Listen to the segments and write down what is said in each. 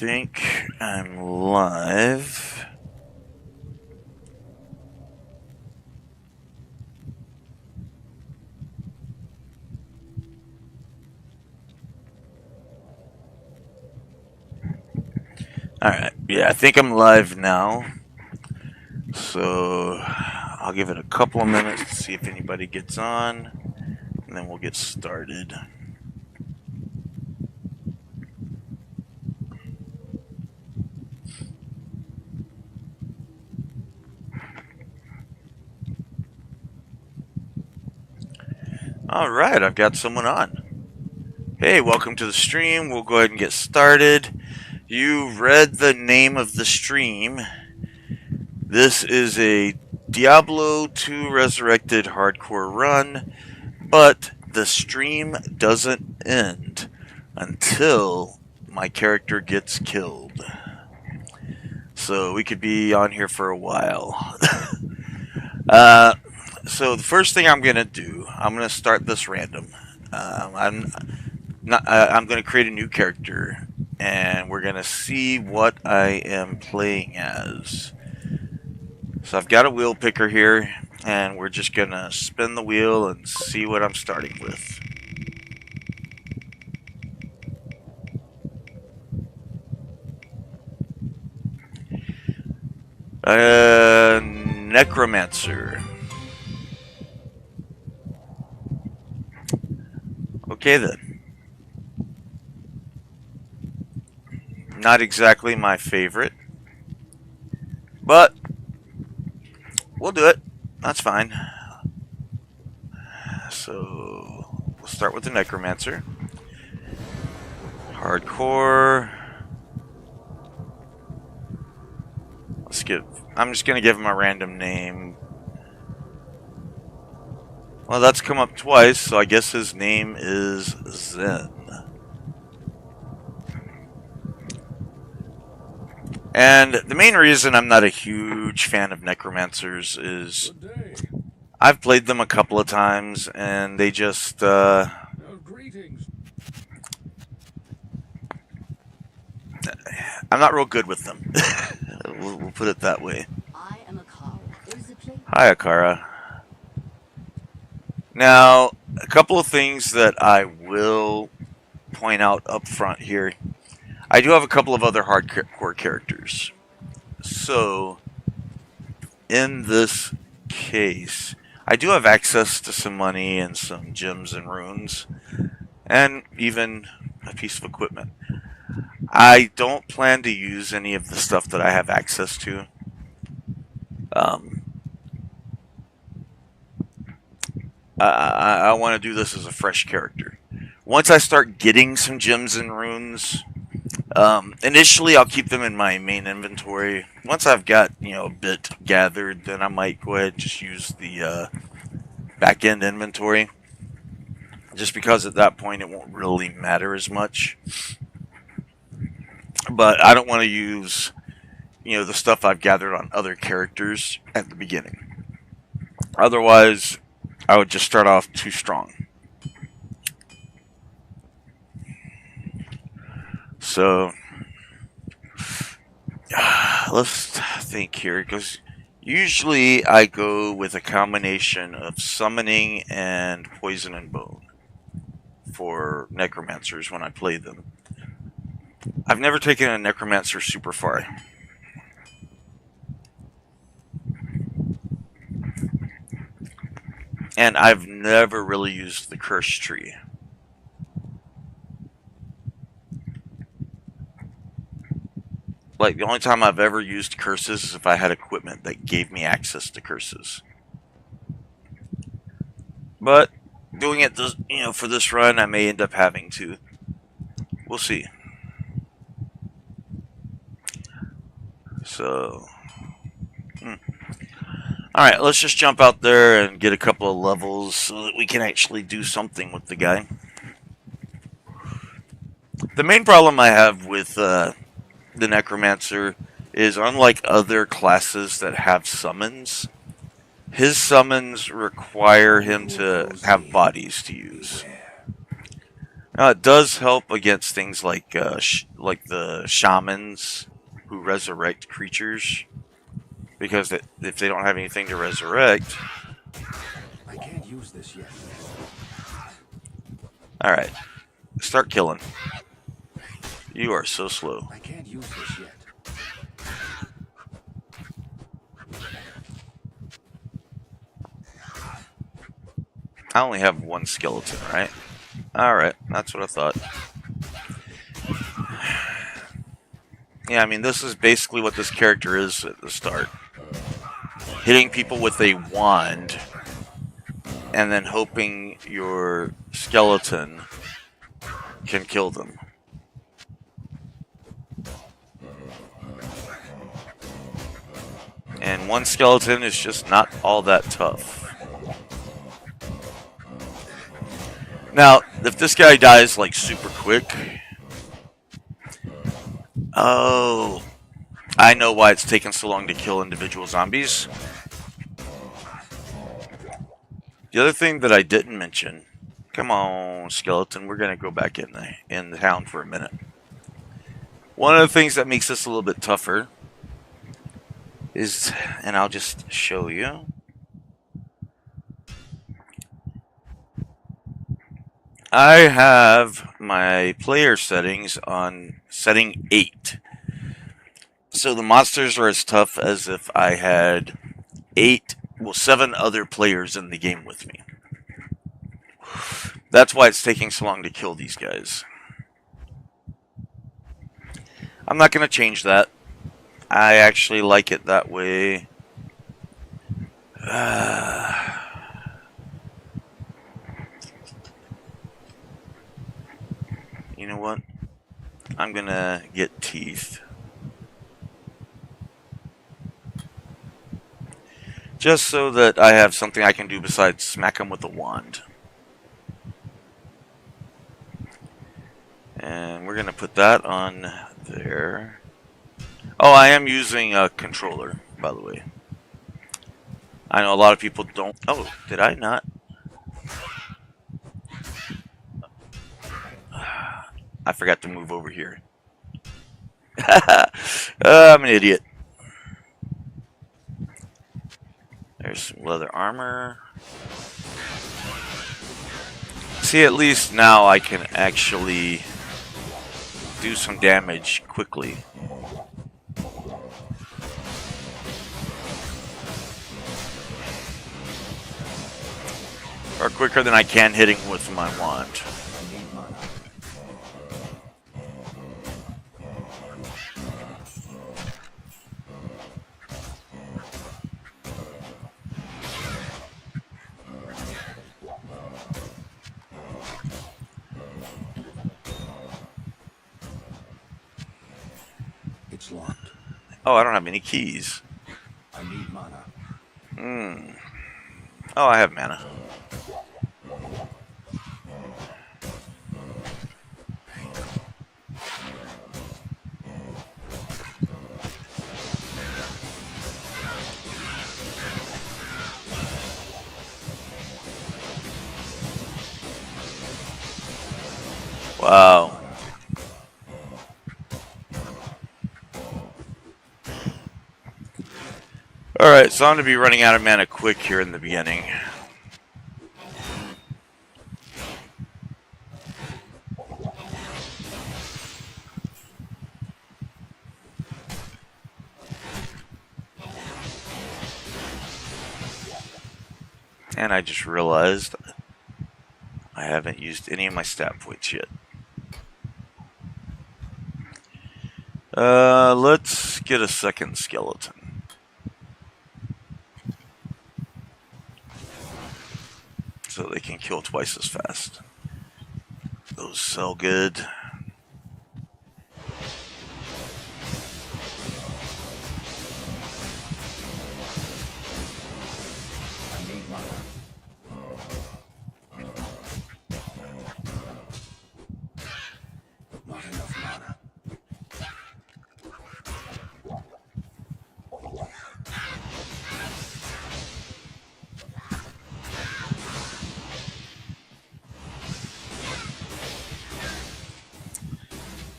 think I'm live. Alright, yeah, I think I'm live now. So I'll give it a couple of minutes to see if anybody gets on, and then we'll get started. Alright, I've got someone on. Hey, welcome to the stream. We'll go ahead and get started. You read the name of the stream. This is a Diablo 2 Resurrected hardcore run, but the stream doesn't end until my character gets killed. So we could be on here for a while. So the first thing I'm gonna do, I'm gonna start this random. I'm gonna create a new character, and we're gonna see what I am playing as. So I've got a wheel picker here, and we're just gonna spin the wheel and see what I'm starting with. Necromancer. Okay then. Not exactly my favorite, but we'll do it. That's fine. So we'll start with the Necromancer. Hardcore. I'm just gonna give him a random name. Well, that's come up twice, so I guess his name is Zen. And the main reason I'm not a huge fan of necromancers is I've played them a couple of times, and they just Greetings. I'm not real good with them. We'll put it that way. I am Akara. Hi, Akara. Now, a couple of things that I will point out up front here. I do have a couple of other hardcore characters. So, in this case, I do have access to some money and some gems and runes, and even a piece of equipment. I don't plan to use any of the stuff that I have access to. I want to do this as a fresh character. Once I start getting some gems and runes, initially I'll keep them in my main inventory. Once I've got, a bit gathered, then I might go ahead and just use the back-end inventory. Just because at that point it won't really matter as much. But I don't want to use, the stuff I've gathered on other characters at the beginning. Otherwise, I would just start off too strong. So, let's think here, because usually I go with a combination of summoning and poison and bone for necromancers when I play them. I've never taken a necromancer super far. And I've never really used the curse tree. Like, the only time I've ever used curses is if I had equipment that gave me access to curses. But doing it, for this run, I may end up having to. We'll see. So, alright, let's just jump out there and get a couple of levels so that we can actually do something with the guy. The main problem I have with the Necromancer is, unlike other classes that have summons, his summons require him to have bodies to use. Now it does help against things like like the shamans who resurrect creatures, because if they don't have anything to resurrect. I can't use this yet. All right, start killing. You are so slow. I can't use this yet. I only have one skeleton, right? All right, that's what I thought. Yeah, I mean, this is basically what this character is at the start. Hitting people with a wand, and then hoping your skeleton can kill them. And one skeleton is just not all that tough. Now, if this guy dies like super quick... Oh, I know why it's taken so long to kill individual zombies. The other thing that I didn't mention, come on, skeleton, we're gonna go back in the town for a minute. One of the things that makes this a little bit tougher is, and I'll just show you. I have my player settings on setting 8. So the monsters are as tough as if I had 7 other players in the game with me. That's why it's taking so long to kill these guys. I'm not going to change that. I actually like it that way. You know what? I'm going to get teeth. Just so that I have something I can do besides smack them with a wand. And we're going to put that on there. Oh, I am using a controller, by the way. I know a lot of people don't... Oh, did I not? I forgot to move over here. I'm an idiot. There's some leather armor. See, at least now I can actually do some damage quickly. Or quicker than I can hitting with my wand. It's locked. Oh, I don't have any keys. I need mana. Oh, I have mana. Wow. Alright, so I'm going to be running out of mana quick here in the beginning. And I just realized I haven't used any of my stat points yet. Let's get a second skeleton. So they can kill twice as fast. Those sell good. I need mana. Not enough mana.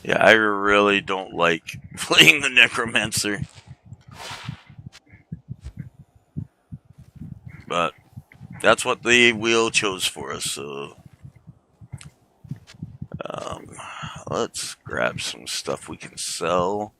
Yeah, I really don't like playing the Necromancer. But that's what the wheel chose for us, so um, let's grab some stuff we can sell.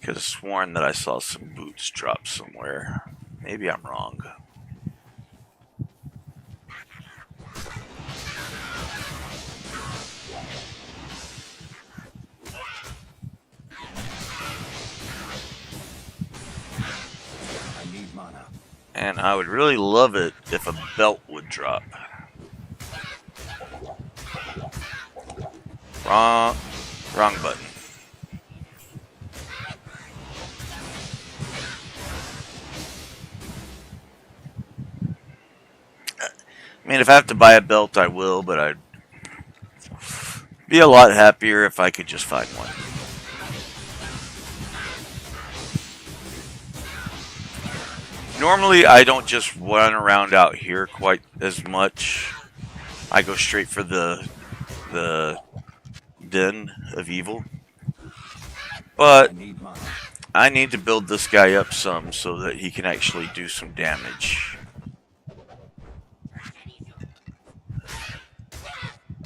Could have sworn that I saw some boots drop somewhere. Maybe I'm wrong. I need mana. And I would really love it if a belt would drop. Wrong, wrong button. I mean, if I have to buy a belt, I will, but I'd be a lot happier if I could just find one. Normally, I don't just run around out here quite as much. I go straight for the den of evil. I But need mana. I need to build this guy up some so that he can actually do some damage.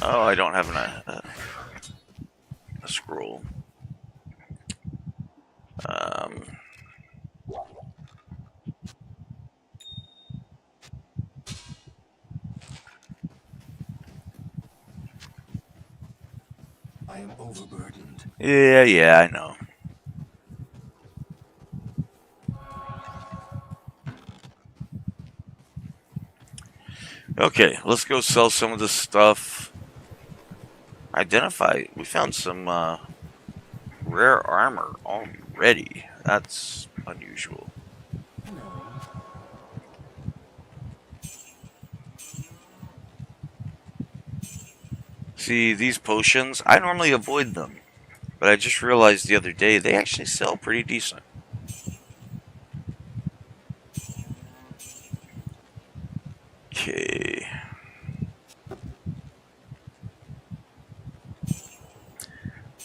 Oh, I don't have a scroll. Um, I am overburdened. yeah, I know. Okay, let's go sell some of this stuff. Identify. We found some rare armor already. That's unusual. See, these potions, I normally avoid them. But I just realized the other day they actually sell pretty decent. Okay.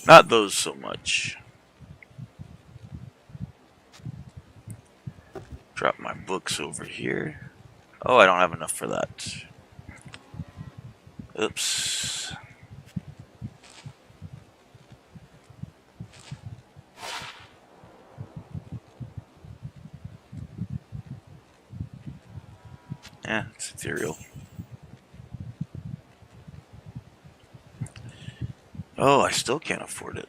Not those so much. Drop my books over here. Oh, I don't have enough for that. Oops. Yeah, it's ethereal. Oh, I still can't afford it.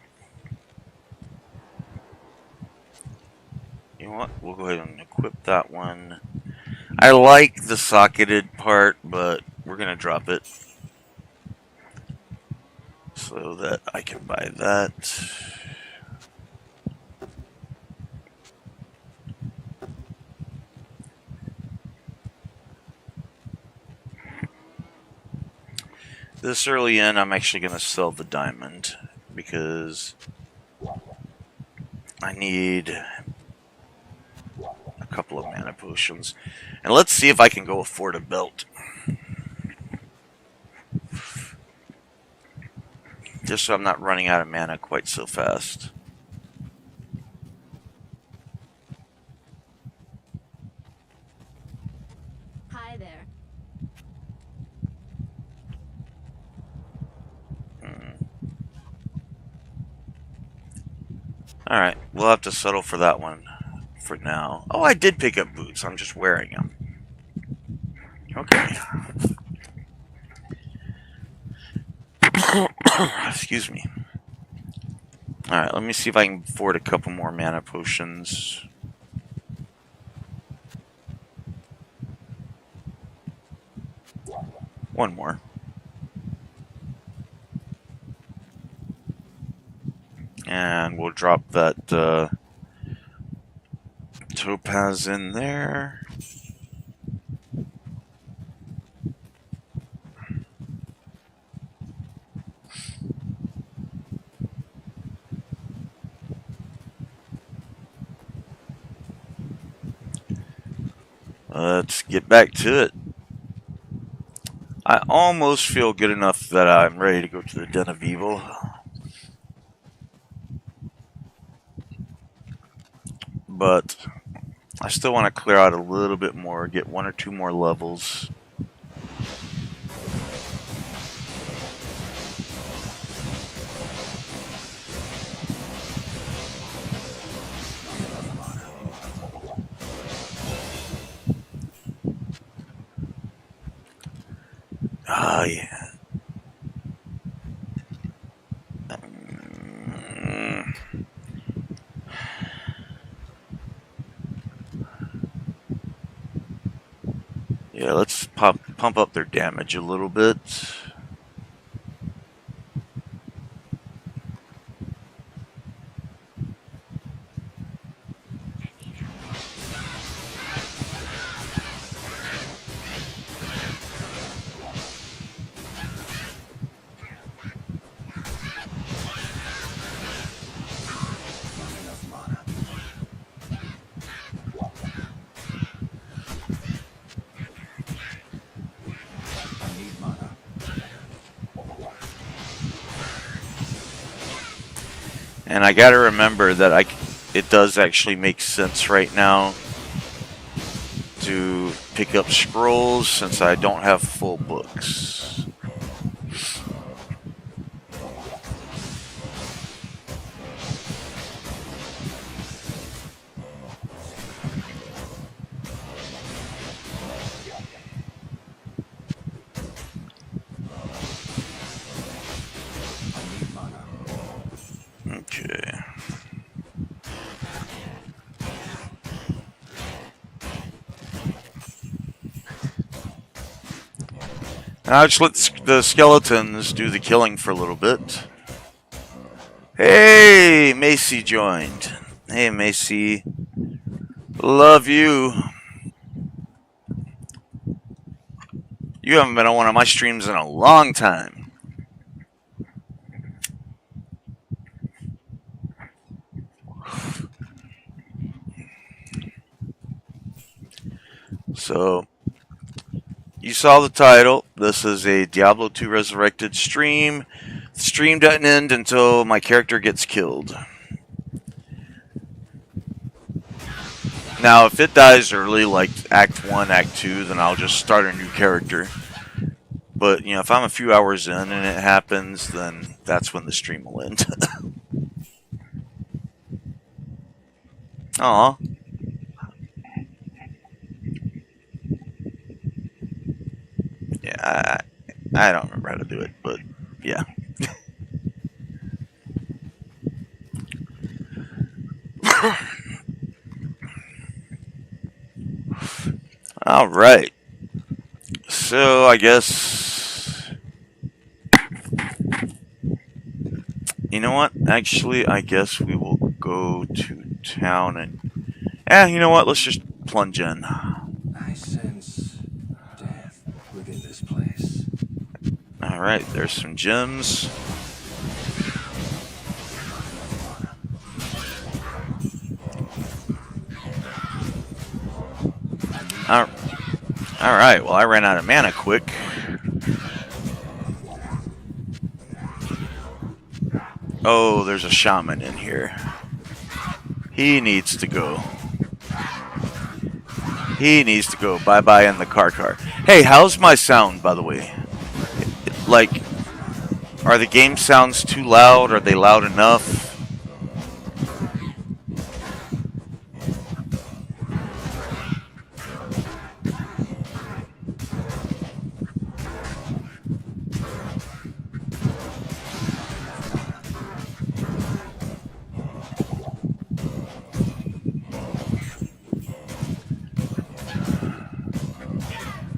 You know what? We'll go ahead and equip that one. I like the socketed part, but we're going to drop it so that I can buy that. This early in, I'm actually going to sell the diamond because I need a couple of mana potions. And let's see if I can go afford a belt. Just so I'm not running out of mana quite so fast. Hi there. Alright, we'll have to settle for that one for now. Oh, I did pick up boots. I'm just wearing them. Okay. Excuse me. Alright, let me see if I can afford a couple more mana potions. One more. And we'll drop that topaz in there. Let's get back to it. I almost feel good enough that I'm ready to go to the Den of Evil. But I still want to clear out a little bit more, get 1 or 2 more levels. Ah, yeah. Yeah, let's pump up their damage a little bit. And I gotta remember that it does actually make sense right now to pick up scrolls since I don't have full books. Okay. Now just let the skeletons do the killing for a little bit. Hey, Macy joined. Hey, Macy. Love you. You haven't been on one of my streams in a long time. So, you saw the title. This is a Diablo 2 Resurrected stream. The stream doesn't end until my character gets killed. Now, if it dies early, like Act 1, Act 2, then I'll just start a new character. But, if I'm a few hours in and it happens, then that's when the stream will end. Aw. Yeah, I don't remember how to do it, but yeah. All right. So I guess you know what? Actually, I guess we will go to town and you know what? Let's just plunge in. I sense death within this place. All right. There's some gems. All right. Well, I ran out of mana quick. Oh, there's a shaman in here. He needs to go. He needs to go. Bye-bye in the car. Hey, how's my sound, by the way? Like, are the game sounds too loud? Are they loud enough?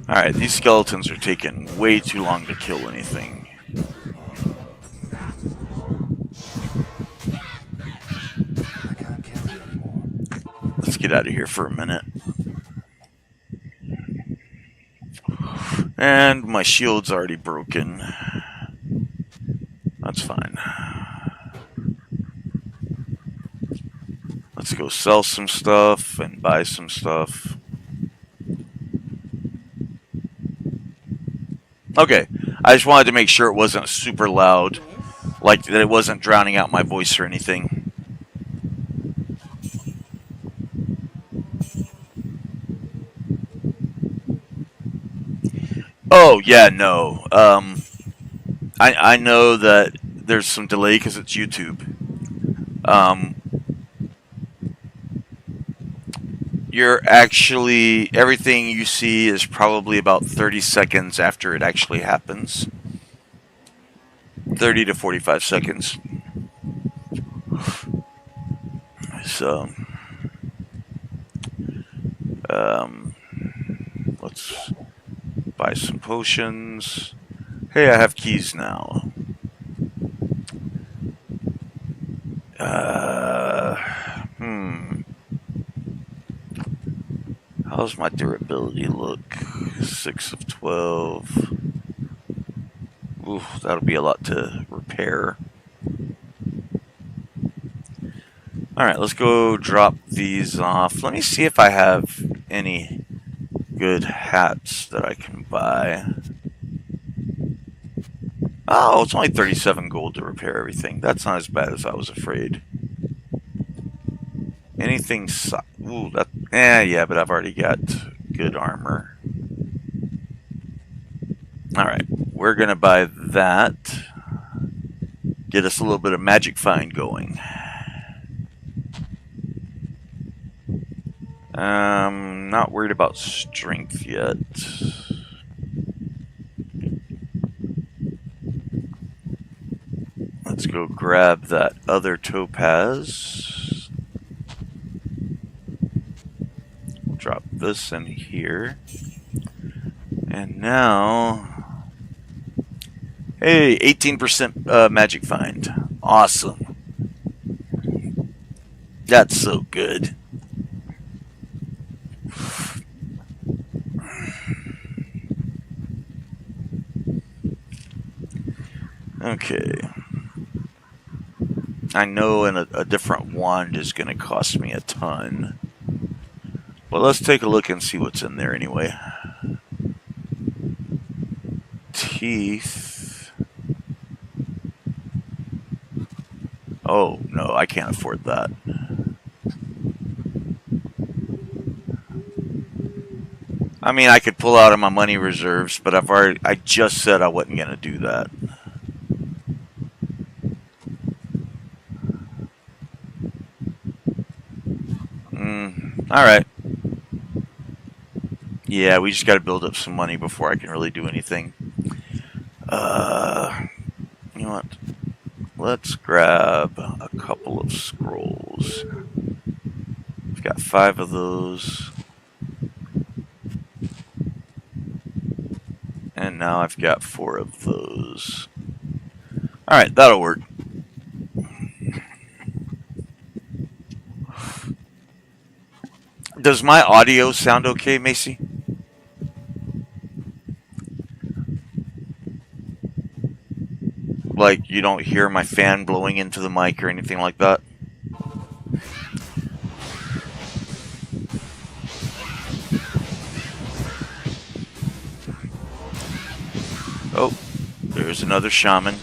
Alright, these skeletons are taking way too long to kill anything. Let's get out of here for a minute. And my shield's already broken. That's fine. Let's go sell some stuff and buy some stuff. Okay. I just wanted to make sure it wasn't super loud. Like that it wasn't drowning out my voice or anything. Oh, yeah, no. I know that there's some delay because it's YouTube. You're actually, everything you see is probably about 30 seconds after it actually happens. 30 to 45 seconds. So, let's buy some potions. Hey, I have keys now. How's my durability look? 6 of 12. Ooh, that'll be a lot to repair. Alright, let's go drop these off. Let me see if I have any good hats that I can buy. Oh, it's only 37 gold to repair everything. That's not as bad as I was afraid. Anything... Ooh, that... yeah, but I've already got good armor. Alright, we're gonna buy that. Get us a little bit of magic find going. Not worried about strength yet. Let's go grab that other topaz. Drop this in here. And now... Hey, 18% magic find. Awesome. That's so good. Okay. I know a different wand is going to cost me a ton. But let's take a look and see what's in there anyway. Teeth. Oh, no, I can't afford that. I mean, I could pull out of my money reserves, but I just said I wasn't going to do that. Alright. Yeah, we just got to build up some money before I can really do anything. You know what? Let's grab a couple of scrolls. I've got 5 of those. And now I've got 4 of those. Alright, that'll work. Does my audio sound okay, Macy? Like, you don't hear my fan blowing into the mic or anything like that? Oh, there's another shaman.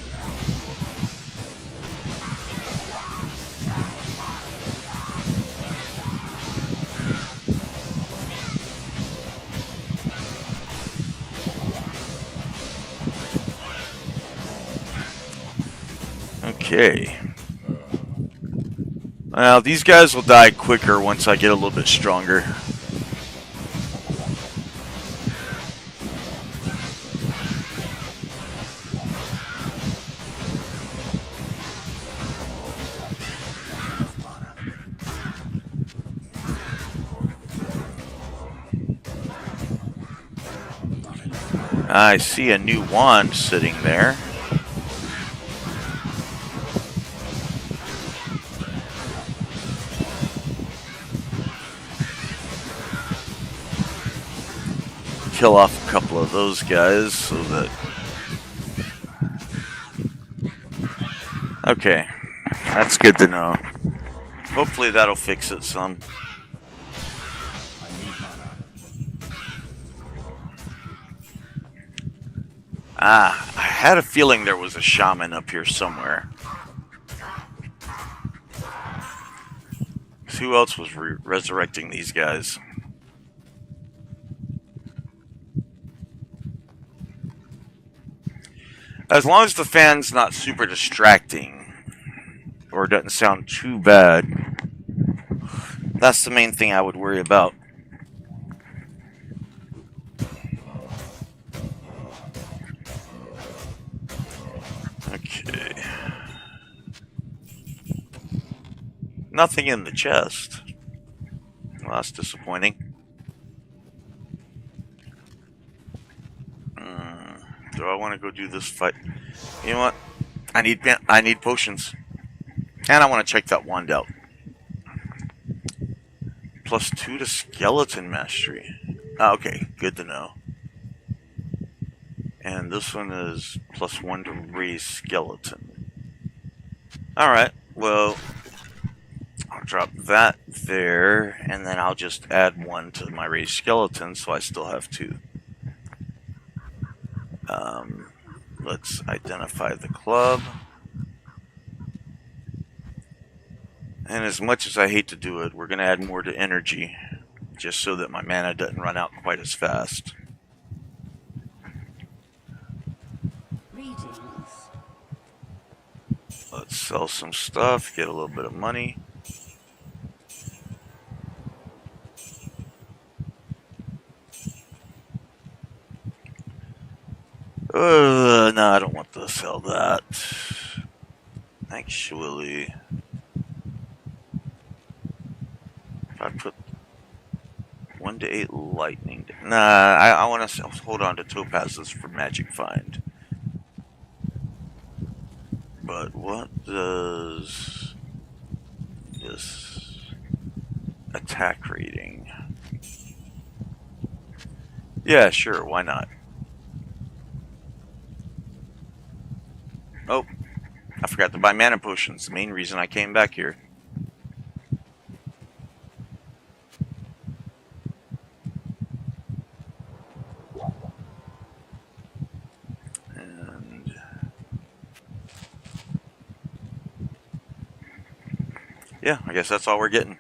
Okay. Well, these guys will die quicker once I get a little bit stronger. I see a new wand sitting there. Kill off a couple of those guys so that... Okay, that's good to know. Hopefully that'll fix it some. Ah, I had a feeling there was a shaman up here somewhere. So who else was resurrecting these guys? As long as the fan's not super distracting, or doesn't sound too bad, that's the main thing I would worry about. Okay. Nothing in the chest. Well, that's disappointing. Do I want to go do this fight? You know what? I need potions, and I want to check that wand out. +2 to skeleton mastery. Okay, good to know. And this one is +1 to raise skeleton. Alright, well, I'll drop that there, and then I'll just add 1 to my raised skeleton, so I still have 2. Let's identify the club. And as much as I hate to do it, we're going to add more to energy, just so that my mana doesn't run out quite as fast. Let's sell some stuff, get a little bit of money. No, I don't want to sell that. Actually, if I put 1 to 8 lightning, nah, I want to hold on to topazes for magic find. But what does this attack rating? Yeah, sure, why not? Oh, I forgot to buy mana potions. The main reason I came back here. And yeah, I guess that's all we're getting.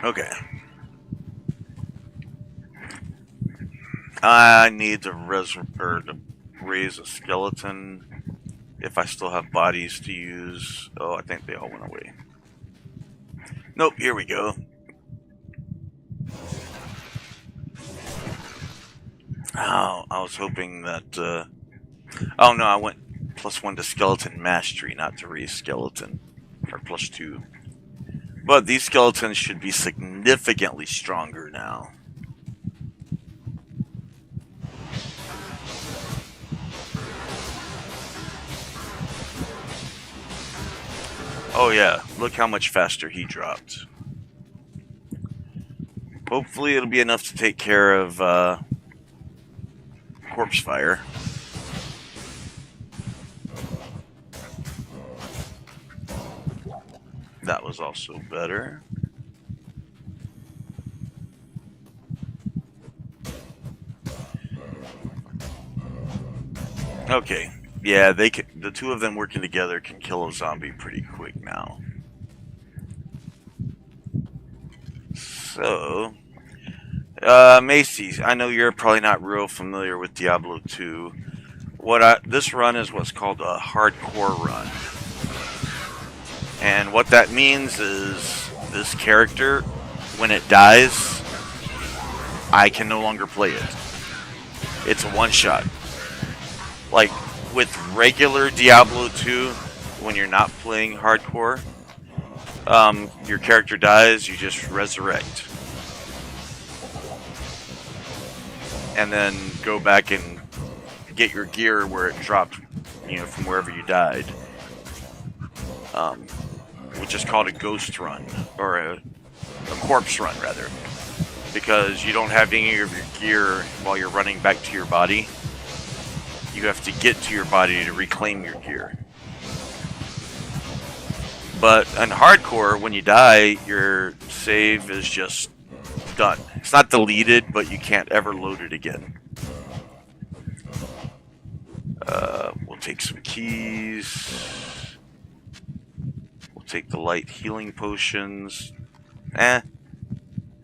Okay. I need to raise a skeleton if I still have bodies to use. Oh, I think they all went away. Nope, here we go. Oh, I was hoping that... oh no, I went +1 to skeleton mastery, not to raise skeleton. Or +2. But these skeletons should be significantly stronger now. Oh yeah, look how much faster he dropped. Hopefully it'll be enough to take care of corpse fire. That was also better. Okay. Yeah, the two of them working together can kill a zombie pretty quick now. So, Macy's, I know you're probably not real familiar with Diablo 2. This run is what's called a hardcore run. And what that means is this character, when it dies, I can no longer play it. It's a one-shot. Like, with regular Diablo 2, when you're not playing hardcore, your character dies, you just resurrect. And then go back and get your gear where it dropped, from wherever you died. Which is called a ghost run, or a corpse run, rather. Because you don't have any of your gear while you're running back to your body. You have to get to your body to reclaim your gear. But in hardcore, when you die, your save is just done. It's not deleted, but you can't ever load it again. We'll take some keys. We'll take the light healing potions.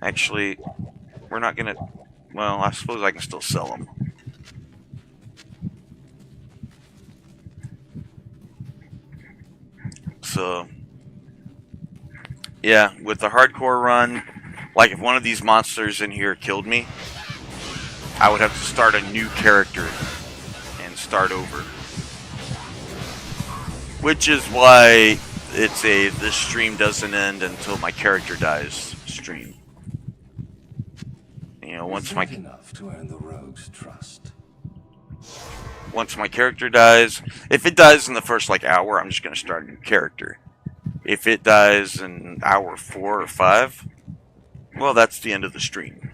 Actually, we're not gonna... Well, I suppose I can still sell them. So, yeah, with the hardcore run, like if one of these monsters in here killed me, I would have to start a new character and start over. Which is why it's a this stream doesn't end until my character dies stream. You know, once my enough to earn the rogue's trust. Once my character dies, if it dies in the first like hour, I'm just gonna start a new character. If it dies in hour 4 or 5, well, that's the end of the stream.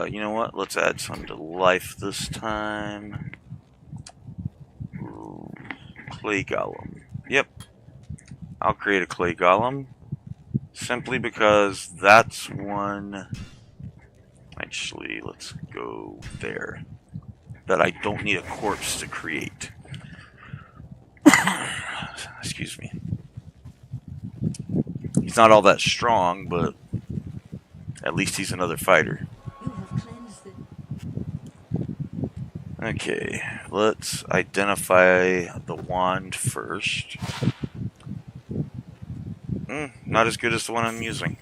You know what? Let's add some to life this time. Ooh, clay golem. Yep. I'll create a clay golem. Simply because that's one... Actually, let's go there. That I don't need a corpse to create. Excuse me. He's not all that strong, but at least he's another fighter. Okay, let's identify the wand first. Not as good as the one I'm using.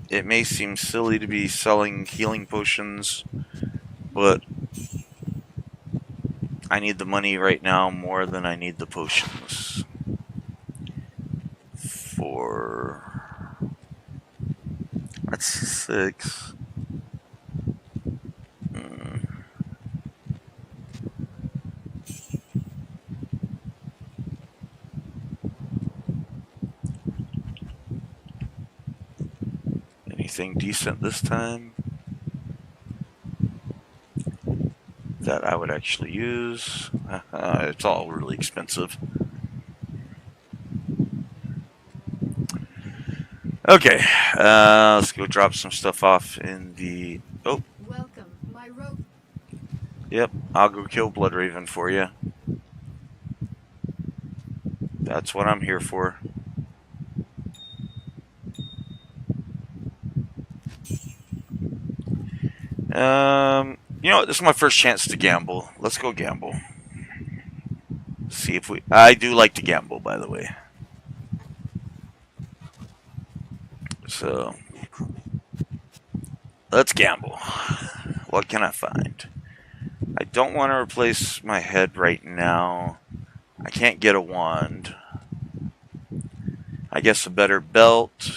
It may seem silly to be selling healing potions, but I need the money right now more than I need the potions. That's 6. Anything decent this time that I would actually use? It's all really expensive. Okay, let's go drop some stuff off in the... Oh. Welcome, my rogue. Yep, I'll go kill Bloodraven for you. That's what I'm here for. You know what? This is my first chance to gamble. Let's go gamble. See if we... I do like to gamble, by the way. So, let's gamble. What can I find? I don't want to replace my head right now. I can't get a wand. I guess a better belt.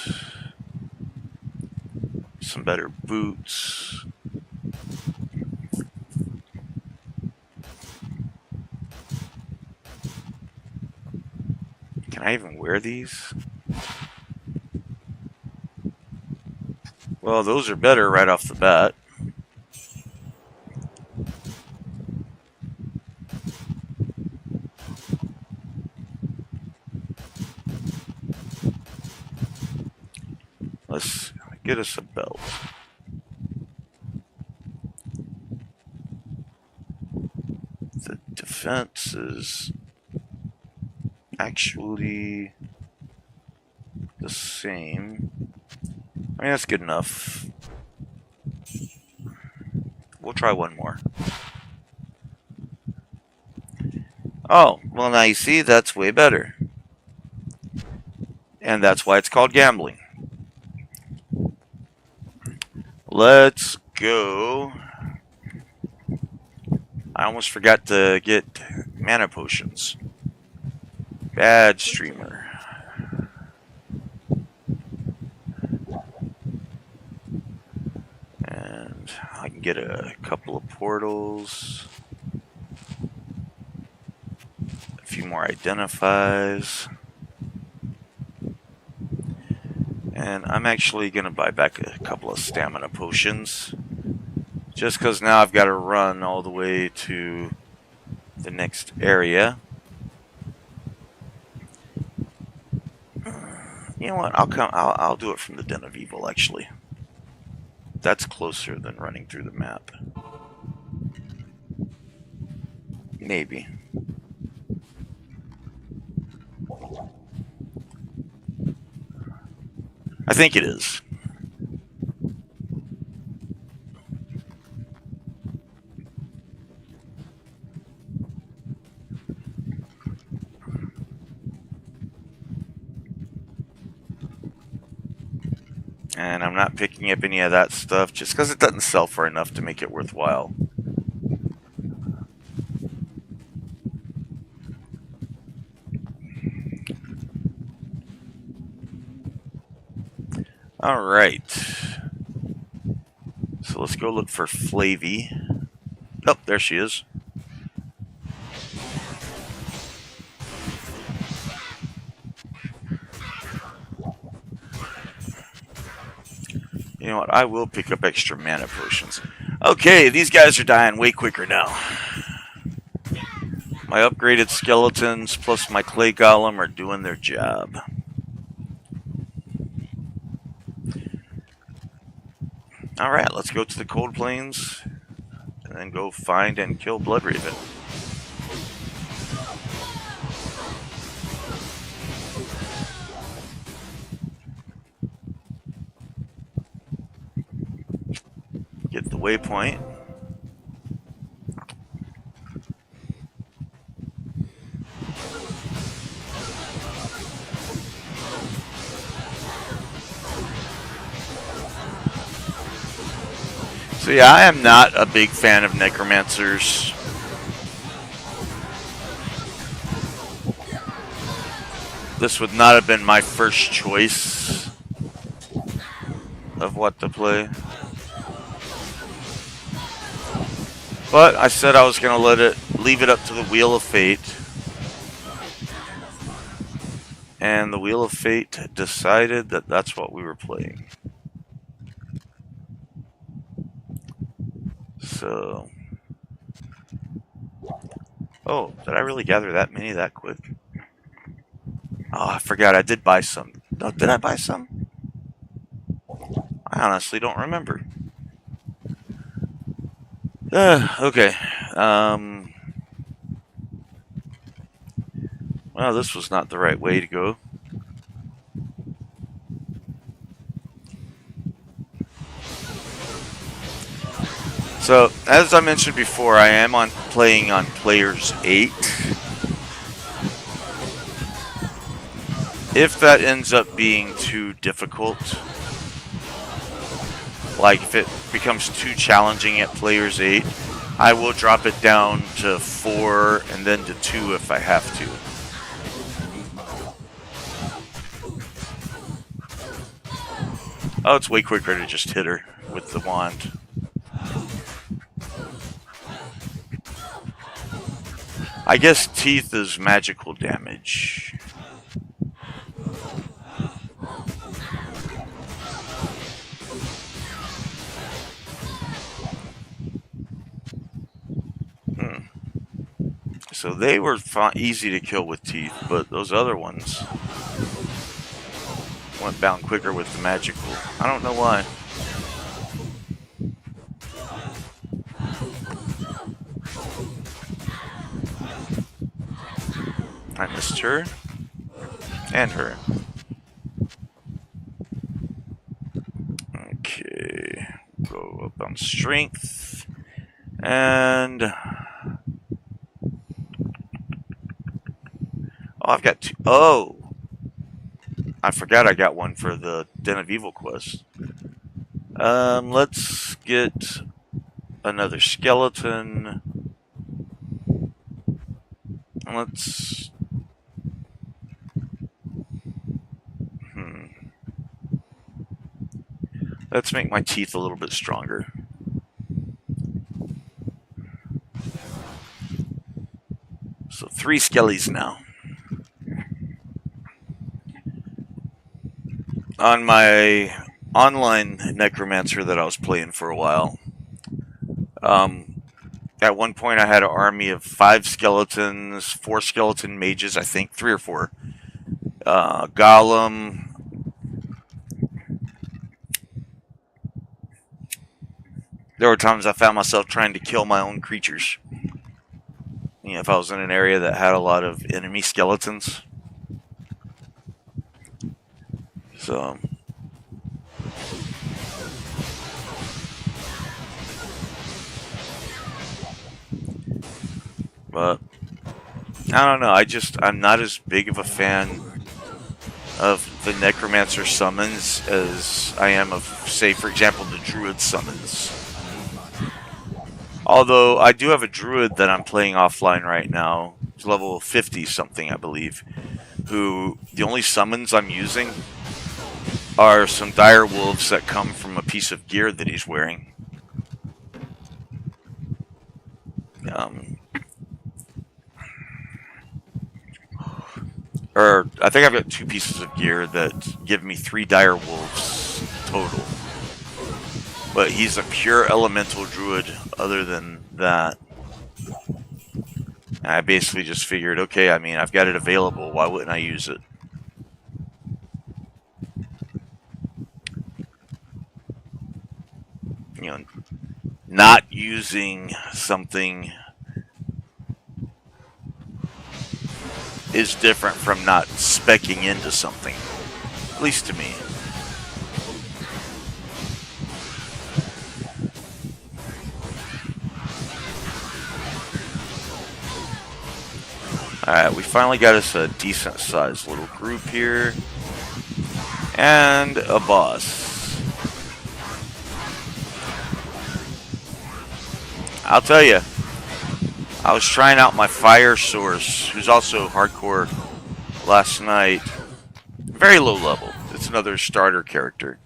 Some better boots. Can I even wear these? Well, those are better right off the bat. Let's get us a belt. The defense is actually the same. I mean, that's good enough. We'll try one more. Oh, well now you see, that's way better. And that's why it's called gambling. Let's go. I almost forgot to get mana potions. Bad streamer. And I can get a couple of portals. few more identifies. And I'm actually going to buy back a couple of stamina potions. Just because now I've got to run all the way to the next area. You know what? I'll do it from the Den of Evil, actually. That's closer than running through the map. Maybe. I think it is. And I'm not picking up any of that stuff just because it doesn't sell for enough to make it worthwhile. Alright. So let's go look for Flavie. Oh, there she is. You know what? I will pick up extra mana potions. Okay, these guys are dying way quicker now. My upgraded skeletons plus my clay golem are doing their job. Alright, let's go to the Cold Plains and then go find and kill Bloodraven. Get the waypoint. So yeah, I am not a big fan of necromancers. This would not have been my first choice of what to play. But I said I was going to leave it up to the Wheel of Fate. And the Wheel of Fate decided that that's what we were playing. So... Oh, did I really gather that many that quick? Oh, I forgot I did buy some. No, did I buy some? I honestly don't remember. Okay. Well, this was not the right way to go. So, as I mentioned before, I am playing on Players 8. If that ends up being too difficult, like if it becomes too challenging at Players 8, I will drop it down to 4 and then to 2 if I have to. Oh, it's way quicker to just hit her with the wand. I guess teeth is magical damage. So they were easy to kill with teeth, but those other ones went down quicker with the magical. I don't know why. I missed her. And her. Okay. Go up on strength. And... Oh, I've got two. Oh! I forgot I got one for the Den of Evil quest. Let's get another skeleton. Let's... Let's make my teeth a little bit stronger. So 3 skellies now. On my online necromancer that I was playing for a while, at one point I had an army of 5 skeletons, 4 skeleton mages, I think, 3 or 4. Golem. There were times I found myself trying to kill my own creatures. You know, if I was in an area that had a lot of enemy skeletons. So, but I don't know. I'm not as big of a fan of the necromancer summons as I am of, say, for example, the druid summons. Although I do have a druid that I'm playing offline right now, it's level 50 something, I believe, who the only summons I'm using are some dire wolves that come from a piece of gear that he's wearing. Or I think I've got 2 pieces of gear that give me 3 dire wolves total. But he's a pure elemental druid other than that. And I basically just figured, okay, I mean, I've got it available, why wouldn't I use it? You know, not using something is different from not speccing into something, at least to me. Alright, we finally got us a decent sized little group here. And a boss. I'll tell you, I was trying out my fire source, who's also hardcore, last night. Very low level. It's another starter character.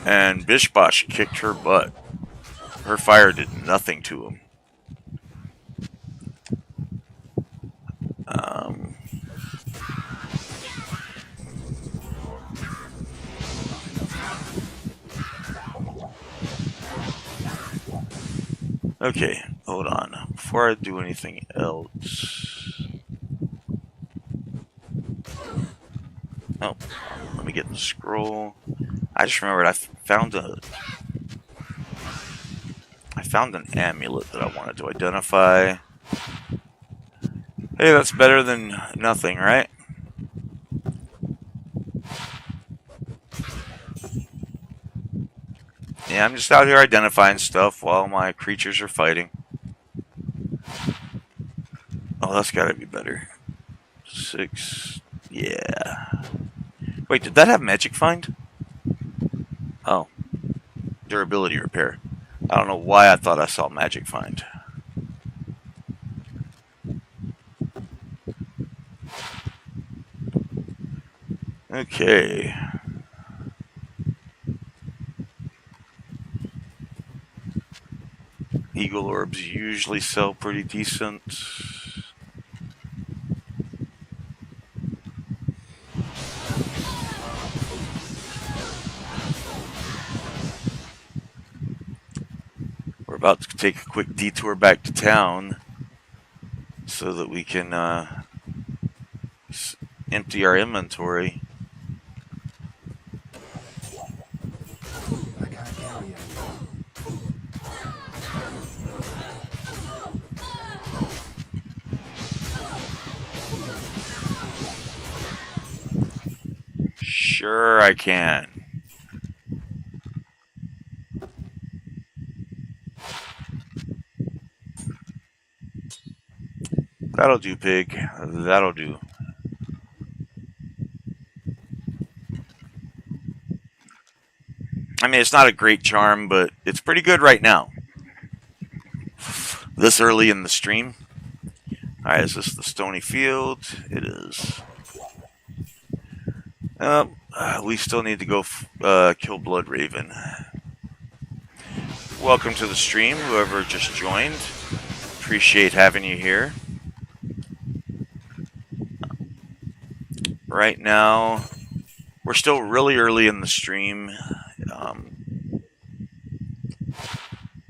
And Bishbosh kicked her butt. Her fire did nothing to him. Okay, hold on. Before I do anything else... Oh, let me get the scroll. I just remembered I found an amulet that I wanted to identify. Hey, that's better than nothing, right? Yeah, I'm just out here identifying stuff while my creatures are fighting. Oh, that's gotta be better. 6. Yeah. Wait, did that have magic find? Oh. Durability repair. I don't know why I thought I saw magic find. Okay. Eagle orbs usually sell pretty decent. We're about to take a quick detour back to town so that we can empty our inventory. Sure I can. That'll do, pig. That'll do. I mean, it's not a great charm, but it's pretty good right now. This early in the stream. Alright, is this the stony field? It is. We still need to go kill Blood Raven. Welcome to the stream, whoever just joined. appreciate having you here. Right now, we're still really early in the stream.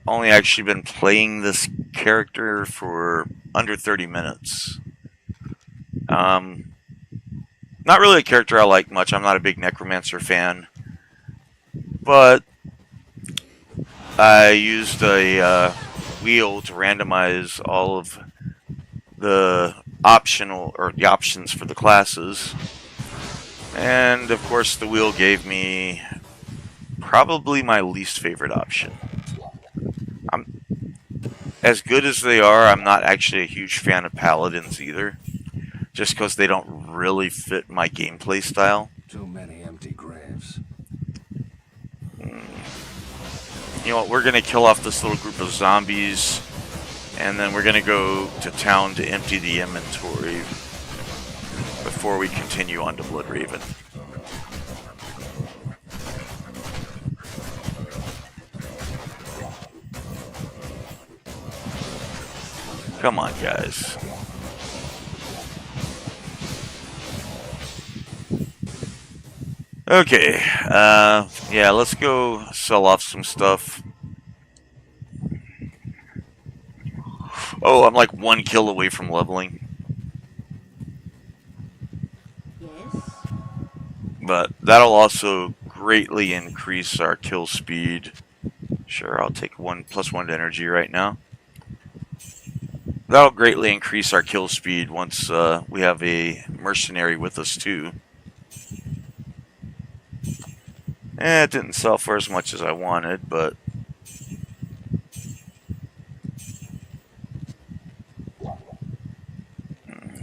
Only actually been playing this character for under 30 minutes. Not really a character I like much. I'm not a big Necromancer fan. But I used a wheel to randomize all of the options for the classes. And of course the wheel gave me probably my least favorite option. As good as they are, I'm not actually a huge fan of paladins either. Just because they don't really fit my gameplay style. Too many empty graves. You know what, we're going to kill off this little group of zombies, and then we're going to go to town to empty the inventory before we continue on to Bloodraven. Come on, guys. Okay, yeah, let's go sell off some stuff. Oh, I'm like 1 kill away from leveling. Yes. But that'll also greatly increase our kill speed. Sure, I'll take +1 to energy right now. That'll greatly increase our kill speed once we have a mercenary with us too. It didn't sell for as much as I wanted, but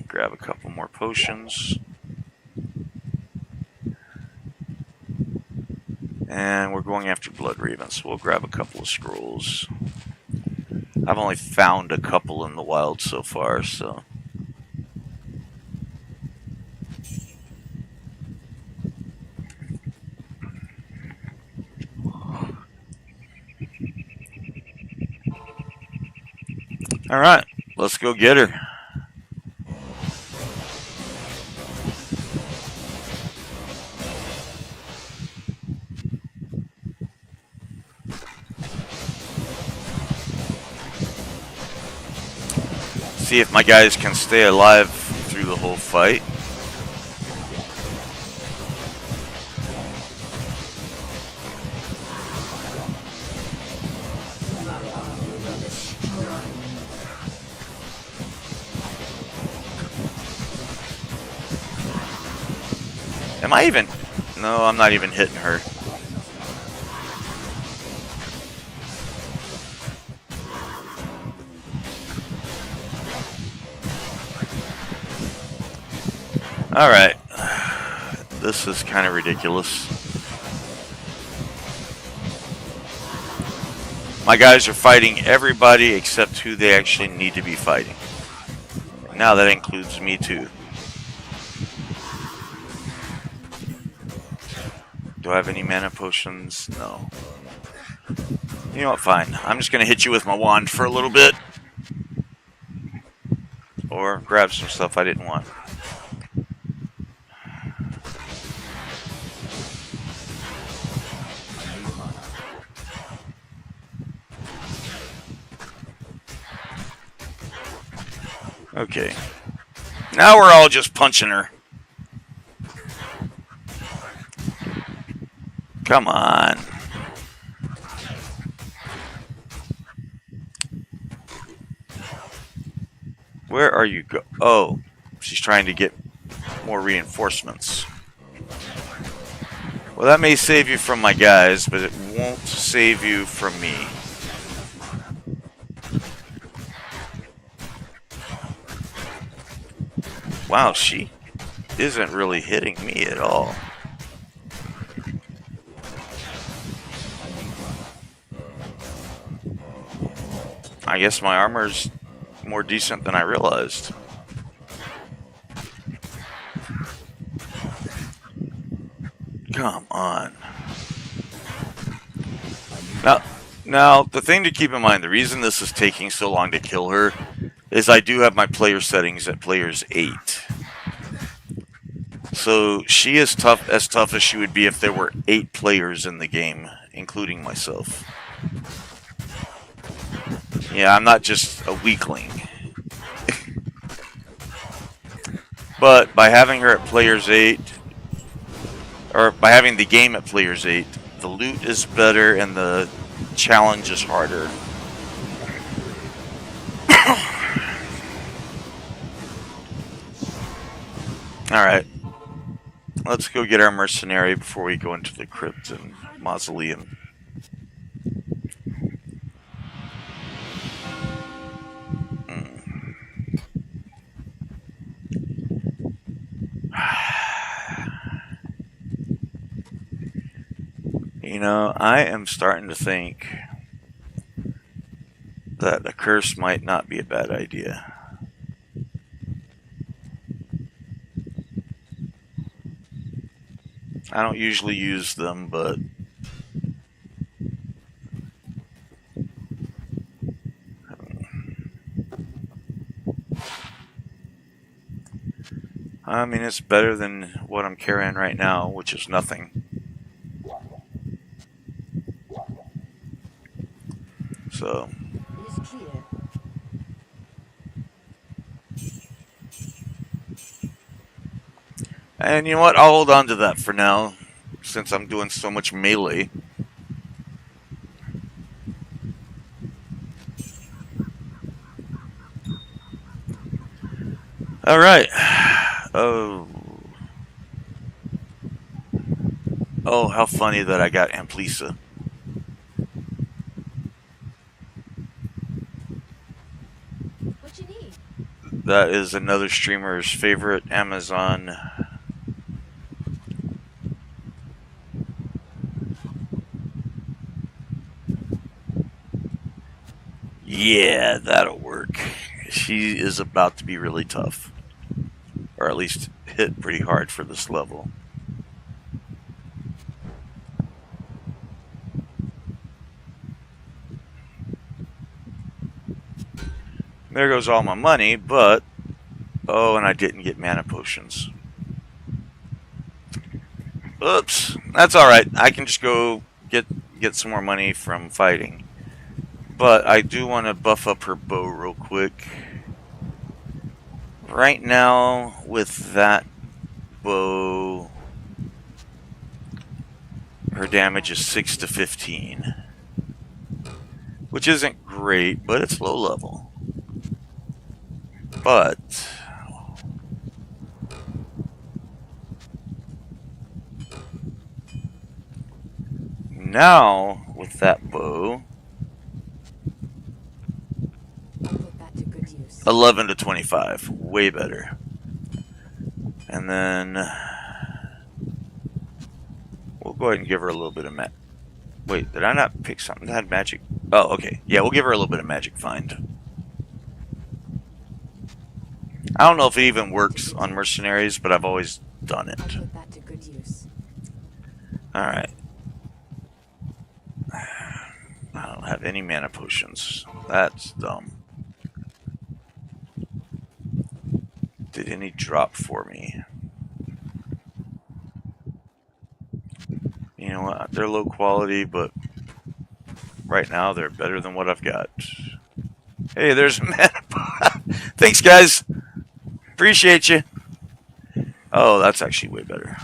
grab a couple more potions. And we're going after Bloodraven, so we'll grab a couple of scrolls. I've only found a couple in the wild so far, so. Alright, let's go get her. See if my guys can stay alive through the whole fight. Am I even? No, I'm not even hitting her. Alright. This is kind of ridiculous. My guys are fighting everybody except who they actually need to be fighting. Now that includes me too. Do I have any mana potions? No. You know what, fine. I'm just going to hit you with my wand for a little bit. Or grab some stuff I didn't want. Okay. Now we're all just punching her. Come on. Where are you go? Oh, she's trying to get more reinforcements. Well, that may save you from my guys, but it won't save you from me. Wow, she isn't really hitting me at all. I guess my armor's more decent than I realized. Come on. Now, the thing to keep in mind, the reason this is taking so long to kill her is I do have my player settings at players 8. So she is as tough as she would be if there were 8 players in the game, including myself. Yeah, I'm not just a weakling. But by having her at players 8, or by having the game at players 8, the loot is better and the challenge is harder. Alright. Let's go get our mercenary before we go into the crypt and mausoleum. You know, I am starting to think that a curse might not be a bad idea. I don't usually use them, but I mean, it's better than what I'm carrying right now, which is nothing. So, and you know what? I'll hold on to that for now, since I'm doing so much melee. Alright. Oh. Oh, how funny that I got Amplisa. What you need? That is another streamer's favorite Amazon. Yeah, that'll work. She is about to be really tough. Or at least hit pretty hard for this level. There goes all my money, but... Oh, and I didn't get mana potions. Oops. That's alright. I can just go get some more money from fighting. But I do want to buff up her bow real quick. Right now, with that bow, her damage is 6 to 15. Which isn't great, but it's low level. But now, with that bow, 11 to 25, way better. And then we'll go ahead and give her a little bit of Wait, did I not pick something that had magic? Oh, okay. Yeah, we'll give her a little bit of magic find. I don't know if it even works on mercenaries, but I've always done it. Alright. I don't have any mana potions. That's dumb. Did any drop for me? You know what? They're low quality, but right now they're better than what I've got. Hey, there's mana. Thanks, guys. Appreciate you. Oh, that's actually way better.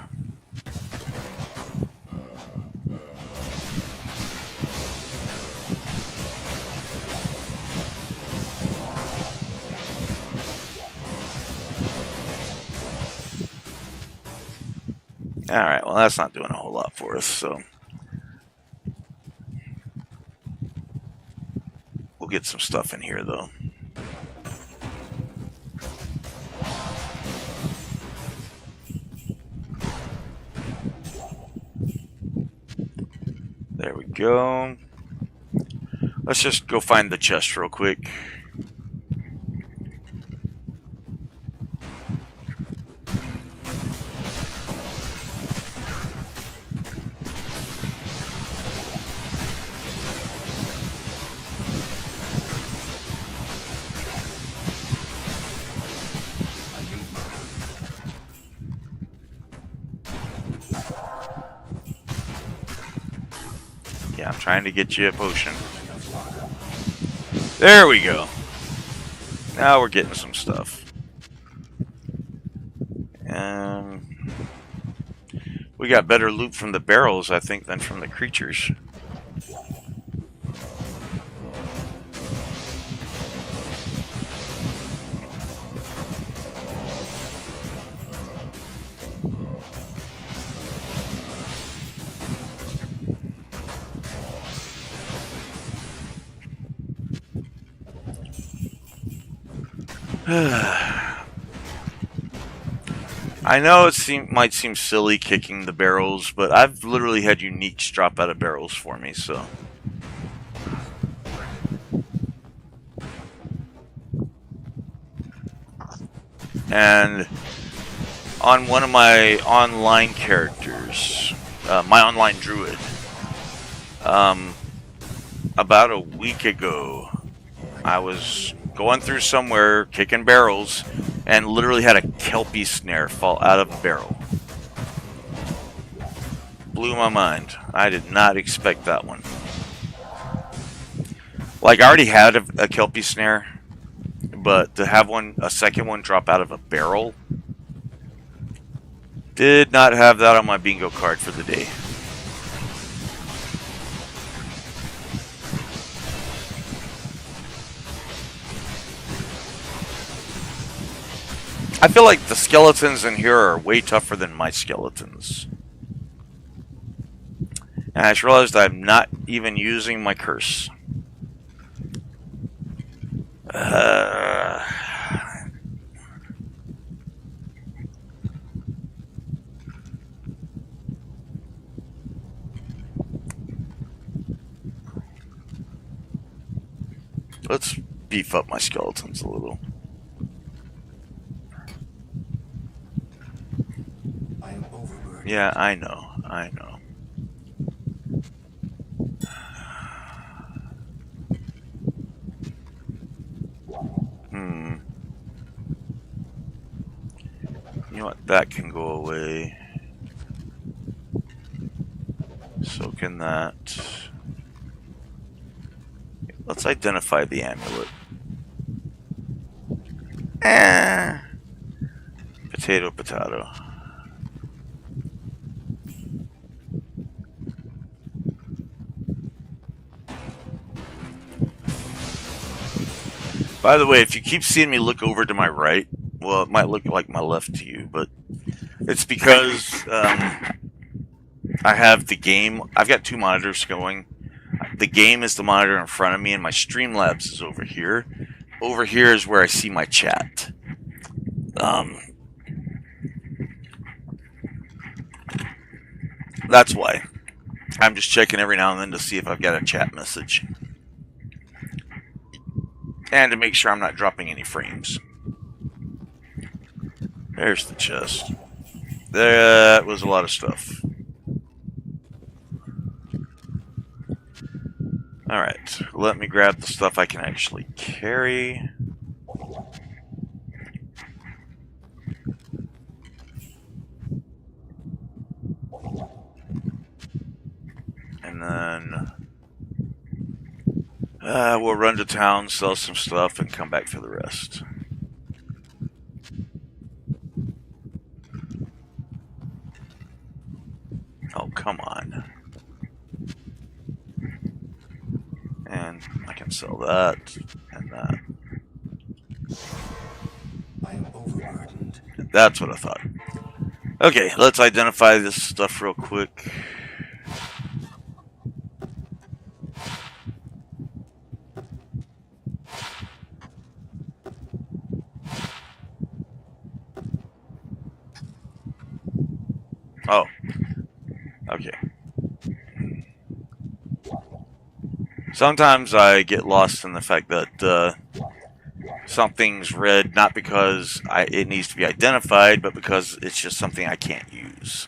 Alright, well that's not doing a whole lot for us, so we'll get some stuff in here though. There we go. Let's just go find the chest real quick. Yeah, I'm trying to get you a potion. There we go. Now we're getting some stuff. We got better loot from the barrels, I think, than from the creatures. I know it might seem silly kicking the barrels, but I've literally had uniques drop out of barrels for me, so. And on one of my online characters, my online druid, about a week ago, I was going through somewhere, kicking barrels, and literally had a kelpie snare fall out of a barrel. Blew my mind. I did not expect that one. Like, I already had a kelpie snare, but to have a second one drop out of a barrel, did not have that on my bingo card for the day. I feel like the skeletons in here are way tougher than my skeletons. And I just realized I'm not even using my curse. Let's beef up my skeletons a little. I am overburdened. Yeah, I know. I know. You know what? That can go away. So can that. Let's identify the amulet. Potato, potato. By the way, if you keep seeing me look over to my right, well, it might look like my left to you, but it's because I have the game. I've got two monitors going. The game is the monitor in front of me, and my Streamlabs is over here. Over here is where I see my chat. That's why. I'm just checking every now and then to see if I've got a chat message. And to make sure I'm not dropping any frames. There's the chest. That was a lot of stuff. Alright, let me grab the stuff I can actually carry. And then we'll run to town, sell some stuff, and come back for the rest. Oh, come on. And I can sell that and that. I am overburdened. That's what I thought. Okay, let's identify this stuff real quick. Oh. Okay. Sometimes I get lost in the fact that something's red not because it needs to be identified, but because it's just something I can't use.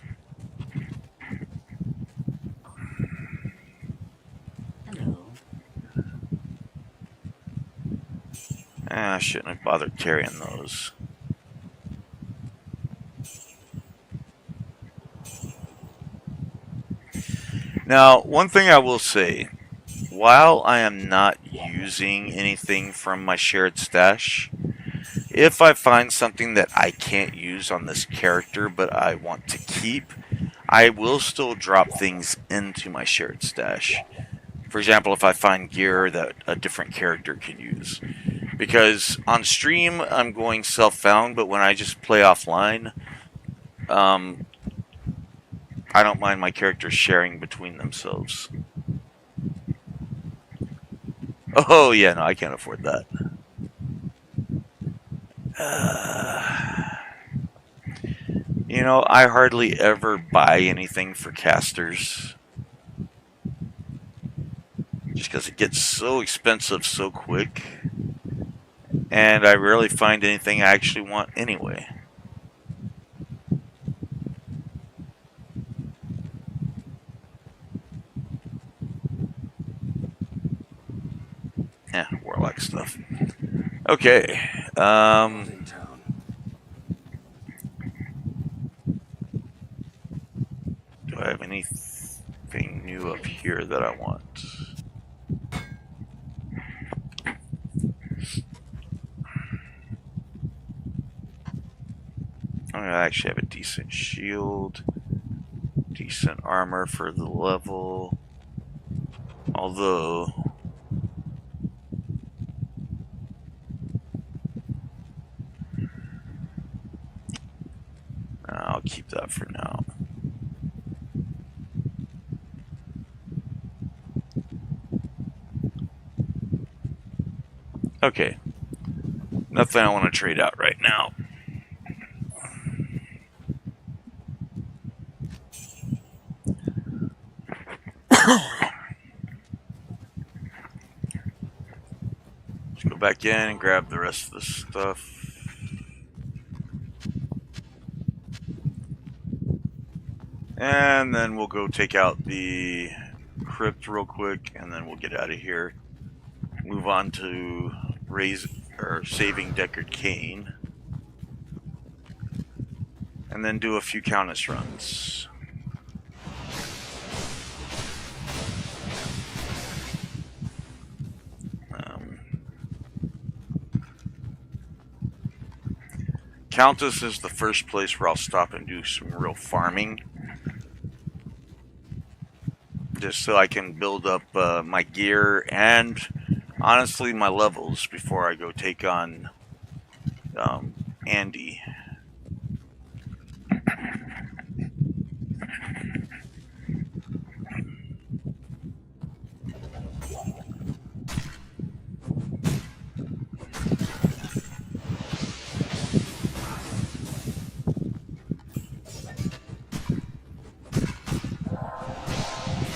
Hello. I shouldn't have bothered carrying those. Now, one thing I will say, while I am not using anything from my shared stash, if I find something that I can't use on this character but I want to keep, I will still drop things into my shared stash. For example, if I find gear that a different character can use. Because on stream, I'm going self-found, but when I just play offline, um, I don't mind my characters sharing between themselves. Oh, yeah, no, I can't afford that. You know, I hardly ever buy anything for casters. Just because it gets so expensive so quick. And I rarely find anything I actually want anyway. Yeah, warlock stuff. Okay. In town. Do I have anything new up here that I want? I actually have a decent shield, decent armor for the level. Although, I'll keep that for now. Okay. Nothing I want to trade out right now. Let's go back in and grab the rest of the stuff. And then we'll go take out the crypt real quick, and then we'll get out of here. Move on to saving Deckard Cain. And then do a few Countess runs. Countess is the first place where I'll stop and do some real farming. Just so I can build up my gear and, honestly, my levels before I go take on Andy.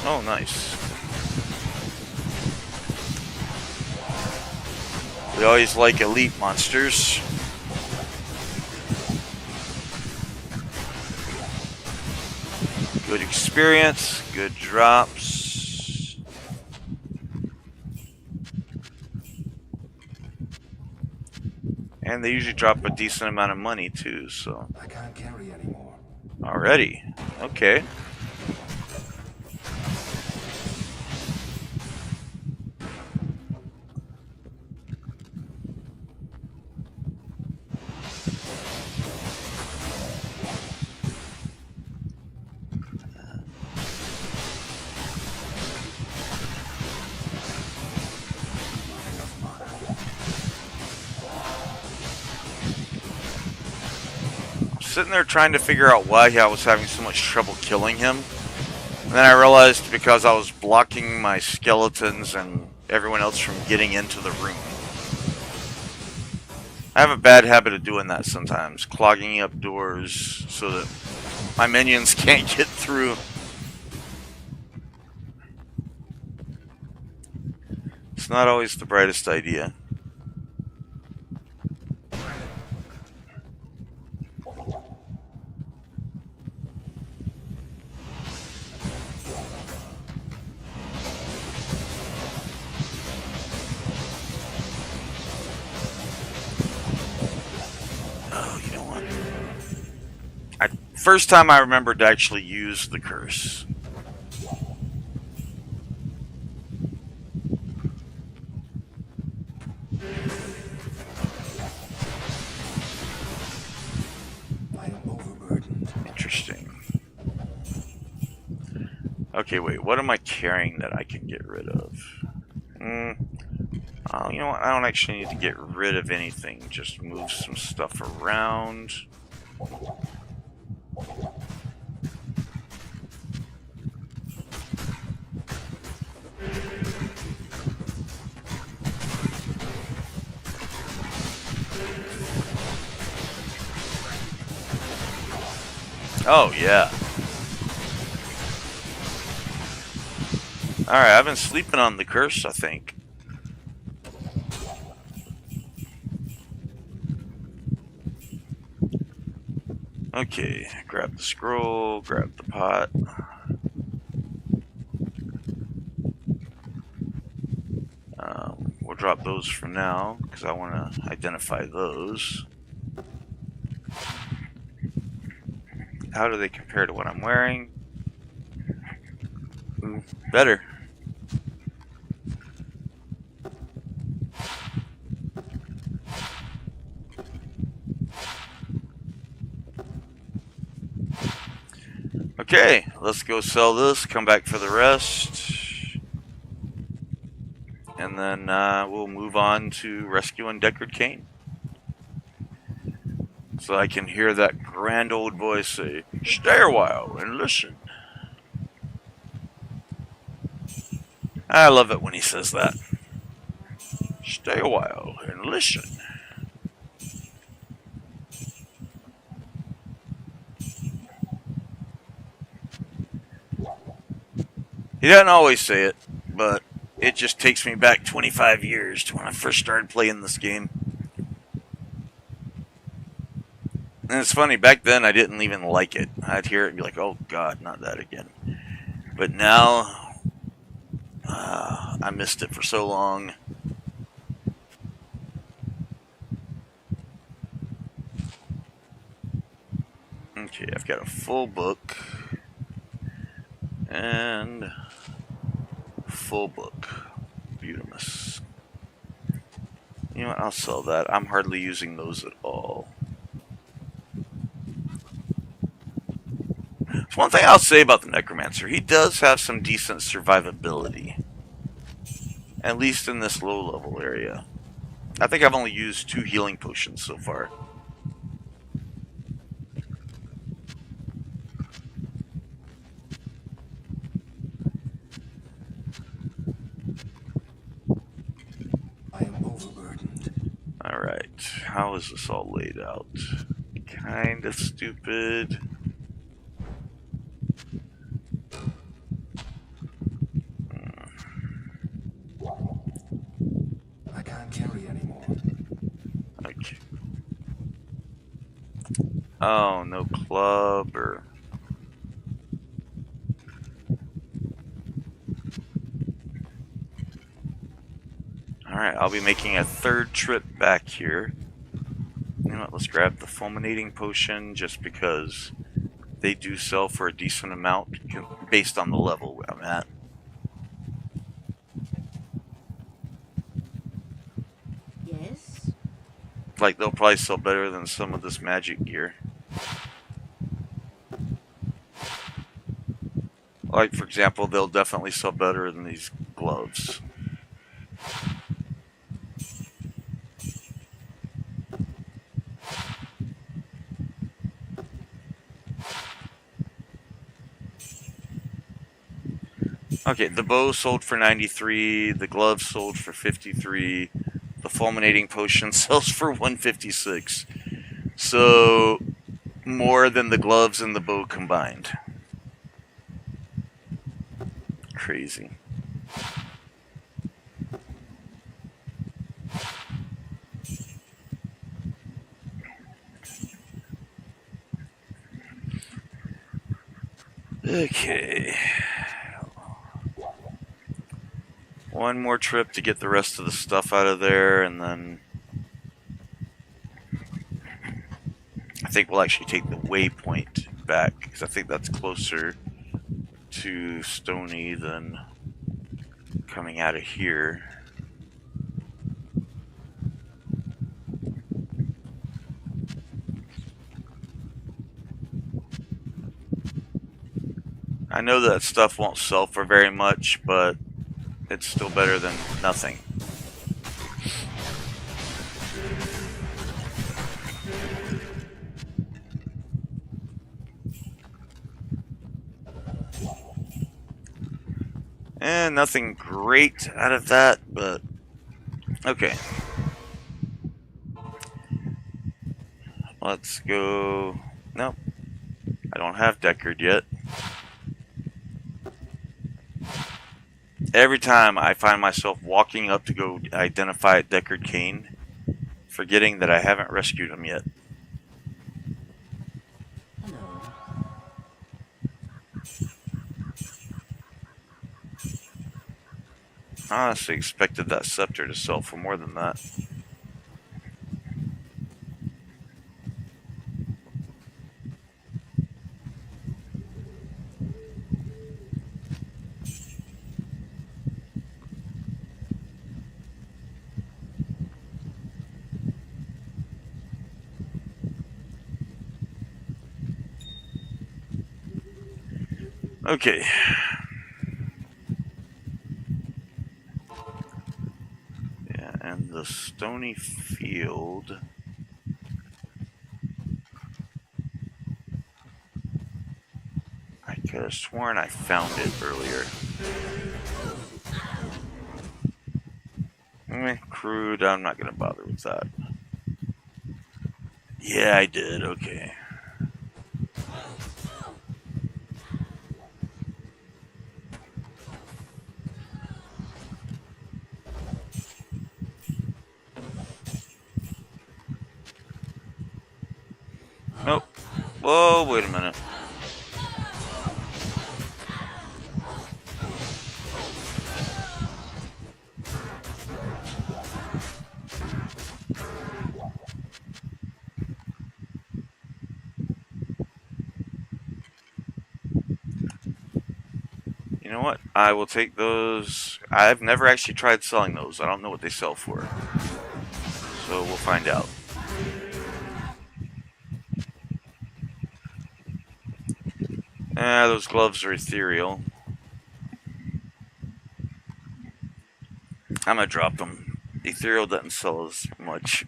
Oh, nice. We always like elite monsters. Good experience, good drops. And they usually drop a decent amount of money too, so. I can't carry anymore. Already. Okay. Sitting there trying to figure out why I was having so much trouble killing him. And then I realized because I was blocking my skeletons and everyone else from getting into the room. I have a bad habit of doing that sometimes, clogging up doors so that my minions can't get through. It's not always the brightest idea. First time I remembered to actually use the curse. Interesting. Okay, wait. What am I carrying that I can get rid of? Oh, you know what? I don't actually need to get rid of anything. Just move some stuff around. Oh, yeah. Alright, I've been sleeping on the curse, I think. Okay, grab the scroll, grab the pot. We'll drop those for now, because I want to identify those. How do they compare to what I'm wearing? Better. Okay, let's go sell this, come back for the rest. And then we'll move on to rescuing Deckard Cain. So I can hear that grand old voice say, "Stay a while and listen." I love it when he says that. Stay a while and listen. He doesn't always say it, but it just takes me back 25 years to when I first started playing this game. And it's funny, back then I didn't even like it. I'd hear it and be like, oh god, not that again. But now, I missed it for so long. Okay, I've got a full book. And full book. Beautimus. You know what, I'll sell that. I'm hardly using those at all. So one thing I'll say about the Necromancer, he does have some decent survivability. At least in this low level area. I think I've only used 2 healing potions so far. I am overburdened. Alright, how is this all laid out? Kinda stupid. I can't carry anymore. Okay. Oh, no club or... Alright, I'll be making a 3rd trip back here. You know what, let's grab the fulminating potion just because they do sell for a decent amount based on the level I'm at. Yes? Like, they'll probably sell better than some of this magic gear. Like, for example, they'll definitely sell better than these gloves. Okay, the bow sold for 93, the gloves sold for 53, the fulminating potion sells for 156. So, more than the gloves and the bow combined. Crazy. Okay. One more trip to get the rest of the stuff out of there, and then I think we'll actually take the waypoint back, because I think that's closer to Stony than coming out of here. I know that stuff won't sell for very much, but it's still better than nothing. And nothing great out of that, but okay. Let's go. Nope. I don't have Deckard yet. Every time I find myself walking up to go identify Deckard Cain, forgetting that I haven't rescued him yet. Hello. I honestly expected that scepter to sell for more than that. Okay. Yeah, and the stony field. I could have sworn I found it earlier. Crude, I'm not gonna bother with that. Yeah, I did, okay. Nope. Whoa, wait a minute. You know what? I will take those. I've never actually tried selling those. I don't know what they sell for. So we'll find out. Those gloves are ethereal. I'm gonna drop them. Ethereal doesn't sell as much.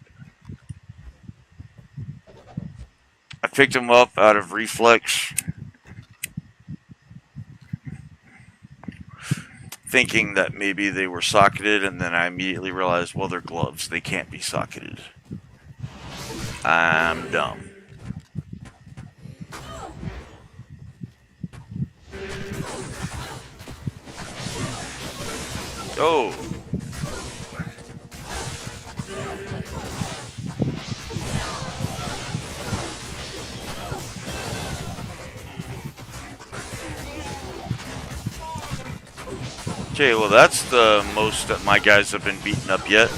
I picked them up out of reflex, thinking that maybe they were socketed, and then I immediately realized, well, they're gloves. They can't be socketed. I'm dumb. Oh. Okay, well that's the most that my guys have been beaten up yet.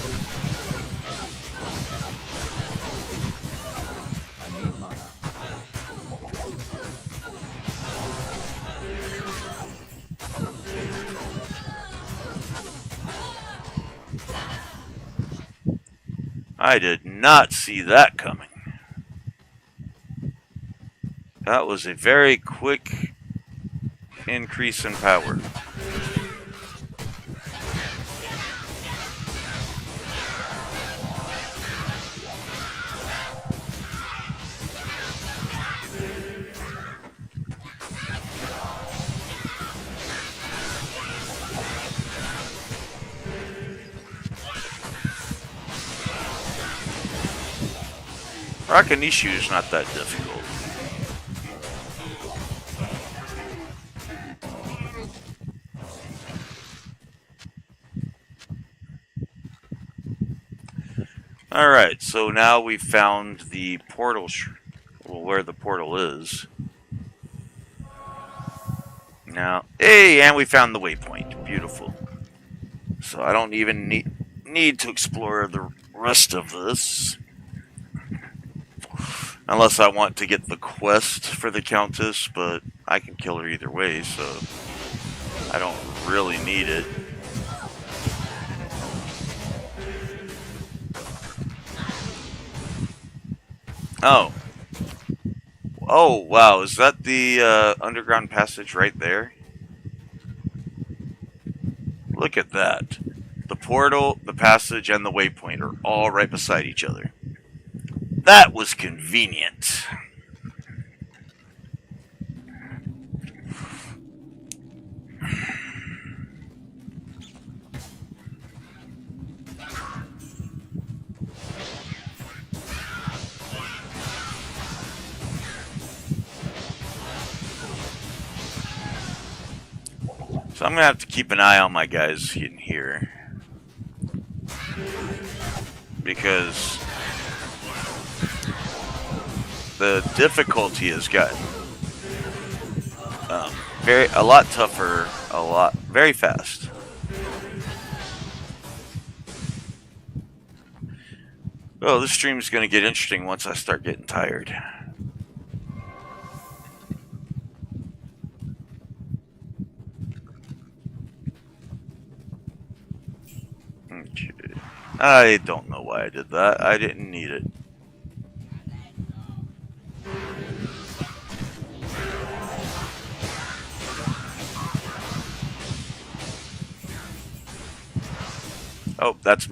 I need mana. I did not see that coming. That was a very quick increase in power. Rakanishu is not that difficult. Alright, so now we've found the portal, well, where the portal is. Now, hey, and we found the waypoint. Beautiful. So I don't even need to explore the rest of this. Unless I want to get the quest for the Countess, but I can kill her either way, so I don't really need it. Oh. Oh, wow. Is that the underground passage right there? Look at that. The portal, the passage, and the waypoint are all right beside each other. That was convenient. So I'm going to have to keep an eye on my guys in here. Because the difficulty has gotten a lot tougher, very fast. Oh, this stream is going to get interesting once I start getting tired. Okay. I don't know why I did that. I didn't need it. Oh, that's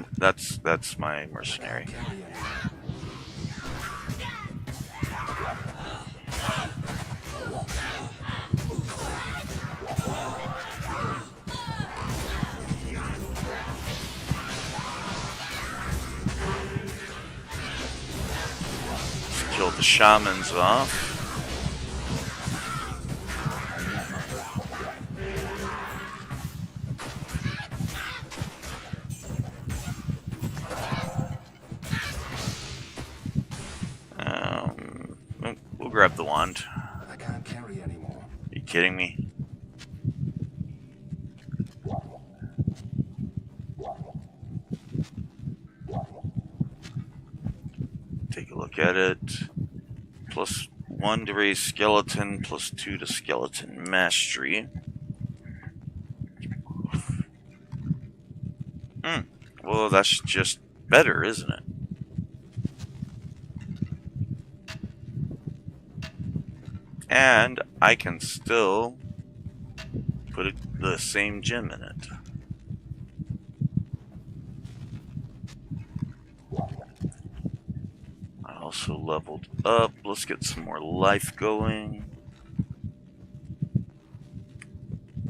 my mercenary. Let's kill the shamans off. We'll grab the wand. I can't carry anymore. Are you kidding me? Take a look at it. +1 to raise skeleton, +2 to skeleton mastery. Well, that's just better, isn't it? And I can still put the same gem in it. I also leveled up. Let's get some more life going.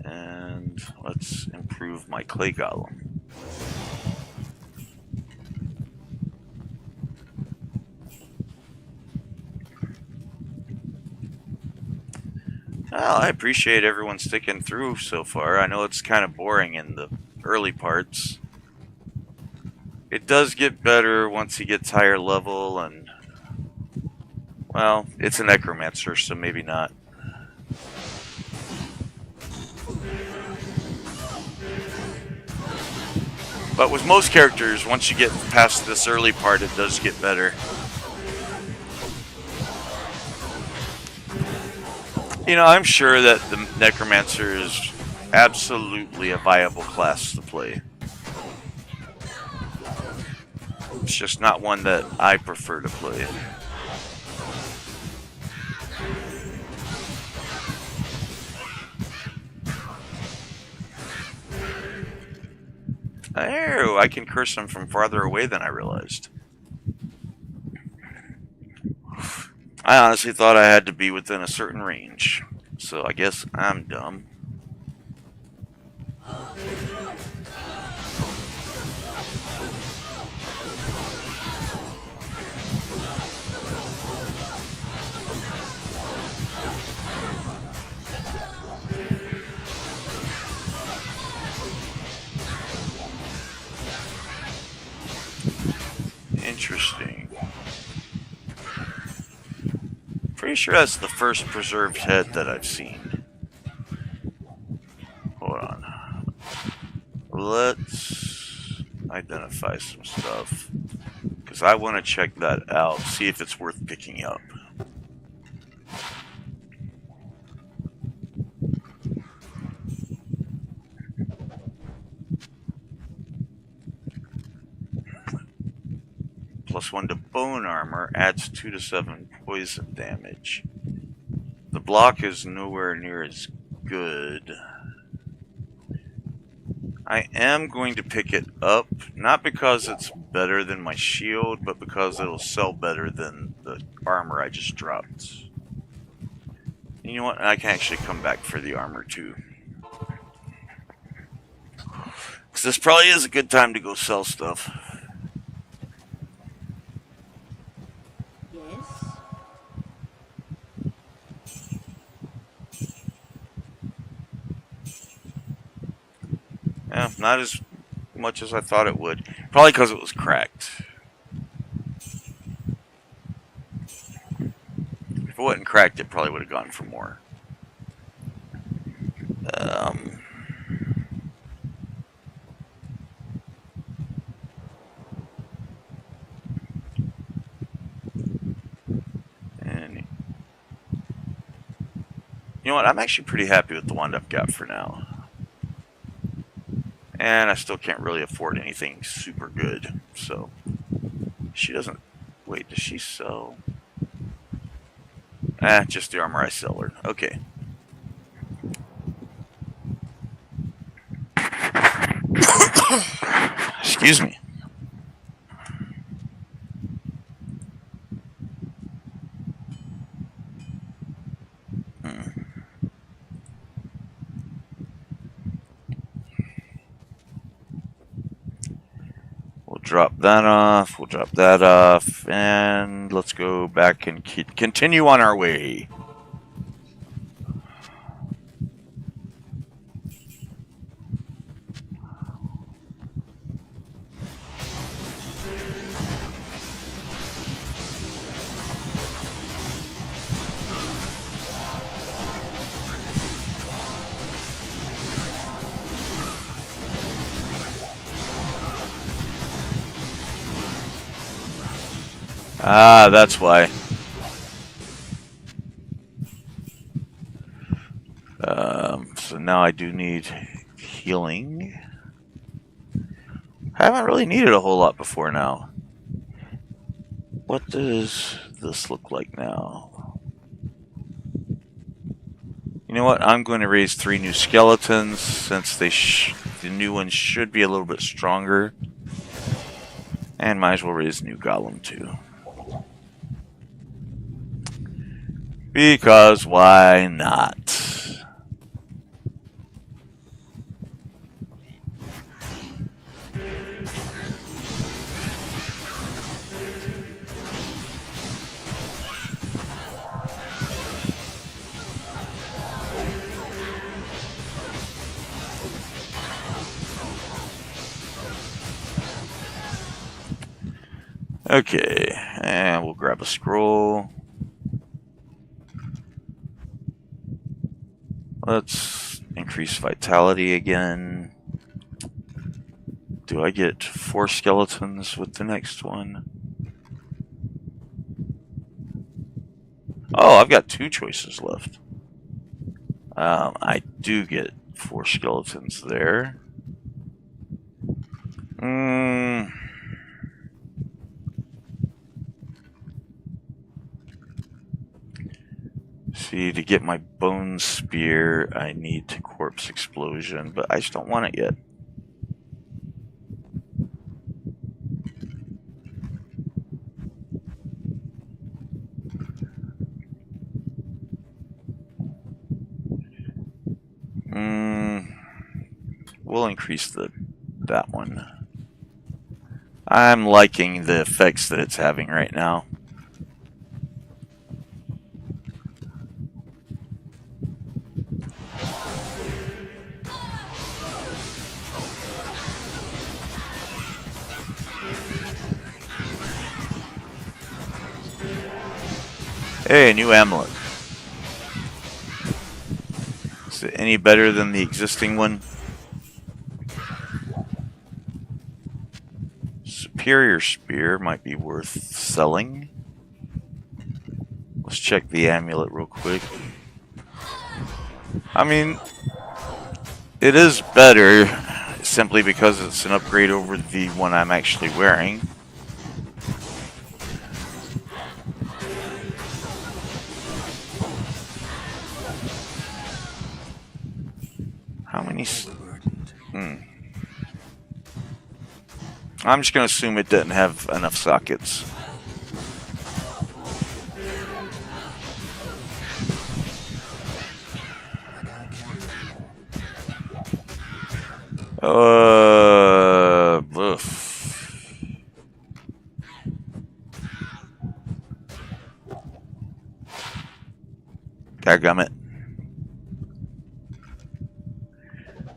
And let's improve my clay golem. Well, I appreciate everyone sticking through so far. I know it's kind of boring in the early parts. It does get better once he gets higher level, and well, it's a necromancer, so maybe not. But with most characters, once you get past this early part, it does get better. You know, I'm sure that the necromancer is absolutely a viable class to play. It's just not one that I prefer to play. Oh, I can curse him from farther away than I realized. I honestly thought I had to be within a certain range, so I guess I'm dumb. Interesting. Pretty sure that's the first preserved head that I've seen. Hold on. Let's identify some stuff, because I want to check that out, see if it's worth picking up. +1 to bone armor, adds 2 to 7 poison damage. block is nowhere near as good. I am going to pick it up, not because it's better than my shield, but because it'll sell better than the armor I just dropped. You know what? I can actually come back for the armor too. Because this probably is a good time to go sell stuff. Yes. Yeah, not as much as I thought it would. Probably because it was cracked. If it wasn't cracked, it probably would have gone for more. And you know what? I'm actually pretty happy with the one I've got for now. And I still can't really afford anything super good. So, she doesn't... Wait, does she sell? Just the armor I sell her. Okay. Excuse me. We'll drop that off. We'll drop that off. And let's go back and continue on our way. Ah, that's why. So now I do need healing. I haven't really needed a whole lot before now. What does this look like now? You know what? I'm going to raise 3 new skeletons since the new ones should be a little bit stronger. And might as well raise a new golem too. Because why not? Okay, and we'll grab a scroll. Let's increase vitality again. Do I get 4 skeletons with the next one? Oh, I've got 2 choices left. I do get 4 skeletons there. See, to get my bone spear, I need to corpse explosion, but I just don't want it yet. We'll increase that one. I'm liking the effects that it's having right now. Hey, a new amulet. Is it any better than the existing one? Superior spear might be worth selling. Let's check the amulet real quick. I mean, it is better simply because it's an upgrade over the one I'm actually wearing. I'm just going to assume it didn't have enough sockets. I can't carry anymore. Oof. Dadgummit.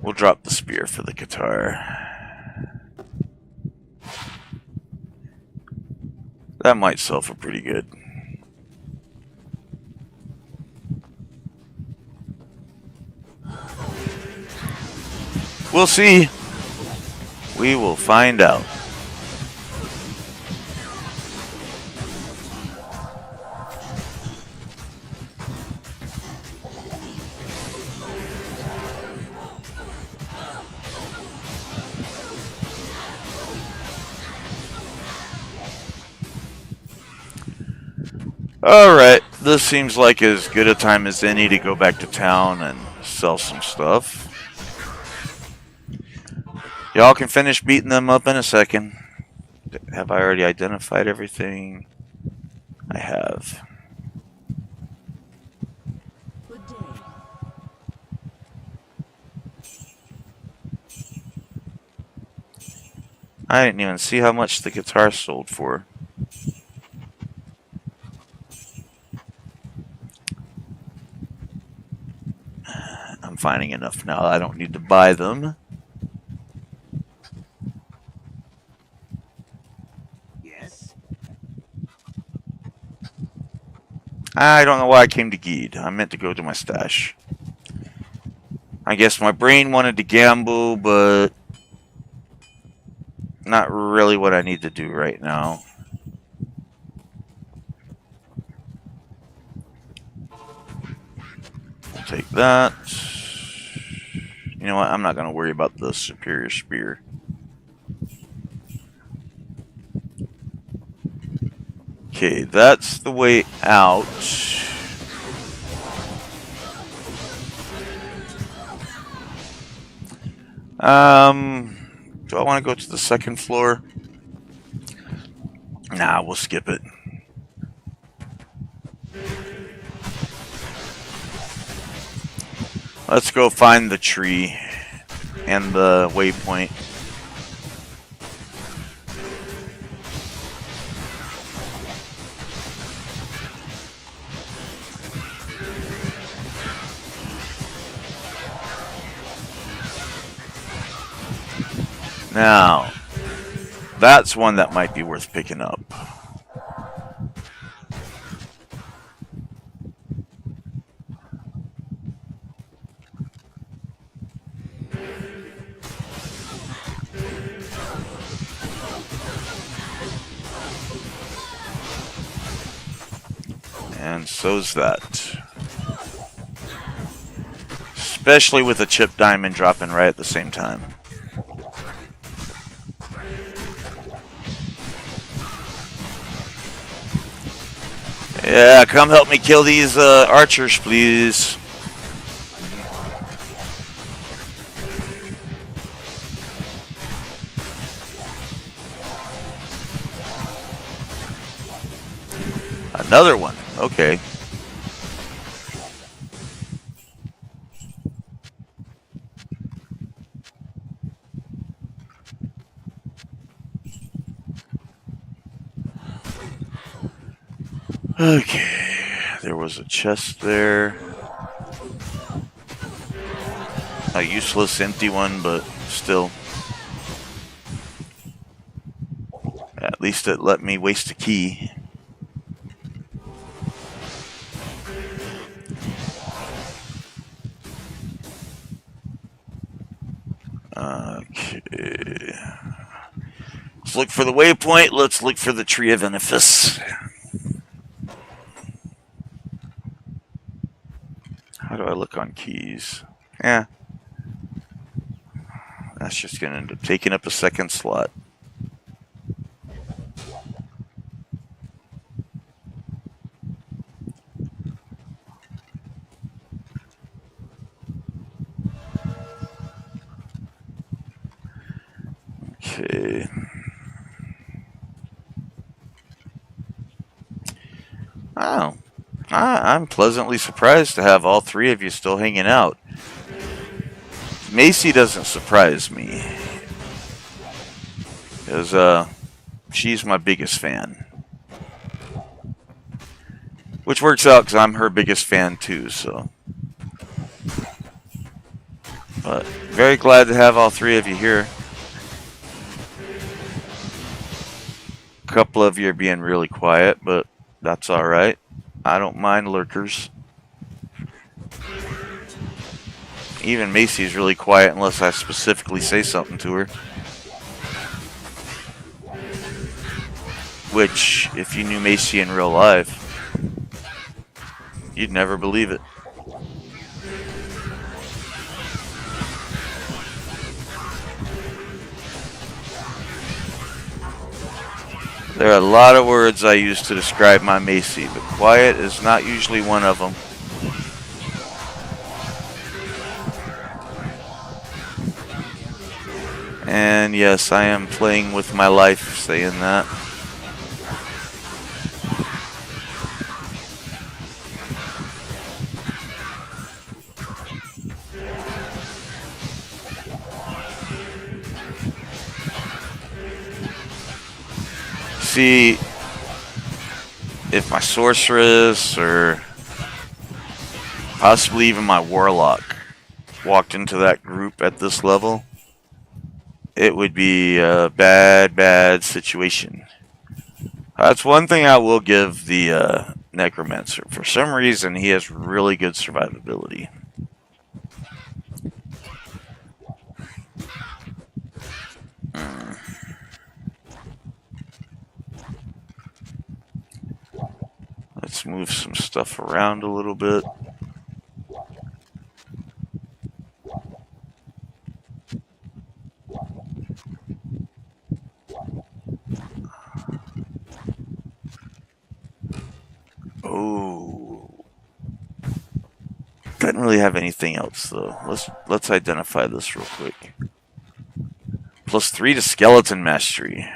We'll drop the spear for the guitar. That might sell for pretty good. We'll see. We will find out. Alright, this seems like as good a time as any to go back to town and sell some stuff. Y'all can finish beating them up in a second. Have I already identified everything? I have. Good day. I didn't even see how much the guitar sold for. I'm finding enough now. I don't need to buy them. Yes. I don't know why I came to Geed. I meant to go to my stash. I guess my brain wanted to gamble, but not really what I need to do right now. I'll take that. You know what? I'm not going to worry about the superior spear. Okay, that's the way out. Do I want to go to the second floor? Nah, we'll skip it. Let's go find the tree and the waypoint. Now, that's one that might be worth picking up. And so's that. Especially with a chip diamond dropping right at the same time. Yeah, come help me kill these archers, please. Another one. Okay. Okay. There was a chest there. A useless empty one, but still. At least it let me waste a key. Okay. Let's look for the waypoint. Let's look for the tree of Benefice. How do I look on keys? Yeah. That's just going to end up taking up a second slot. Okay. Oh, I'm pleasantly surprised to have all three of you still hanging out. Macy doesn't surprise me, because she's my biggest fan. Which works out because I'm her biggest fan too, so. But very glad to have all three of you here. A couple of you are being really quiet, but that's alright. I don't mind lurkers. Even Macy's really quiet unless I specifically say something to her. Which, if you knew Macy in real life, you'd never believe it. There are a lot of words I use to describe my Macy, but quiet is not usually one of them. And yes, I am playing with my life saying that. See, if my sorceress or possibly even my warlock walked into that group at this level, it would be a bad situation. That's one thing I will give the necromancer. For some reason, he has really good survivability. Let's move some stuff around a little bit. Oh, doesn't really have anything else though. Let's identify this real quick. +3 to skeleton mastery.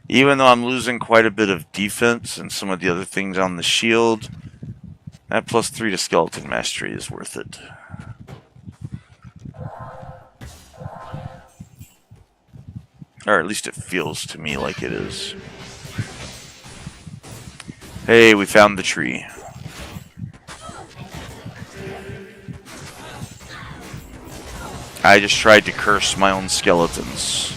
Even though I'm losing quite a bit of defense and some of the other things on the shield, that +3 to skeleton mastery is worth it. Or at least it feels to me like it is. Hey, we found the tree. I just tried to curse my own skeletons.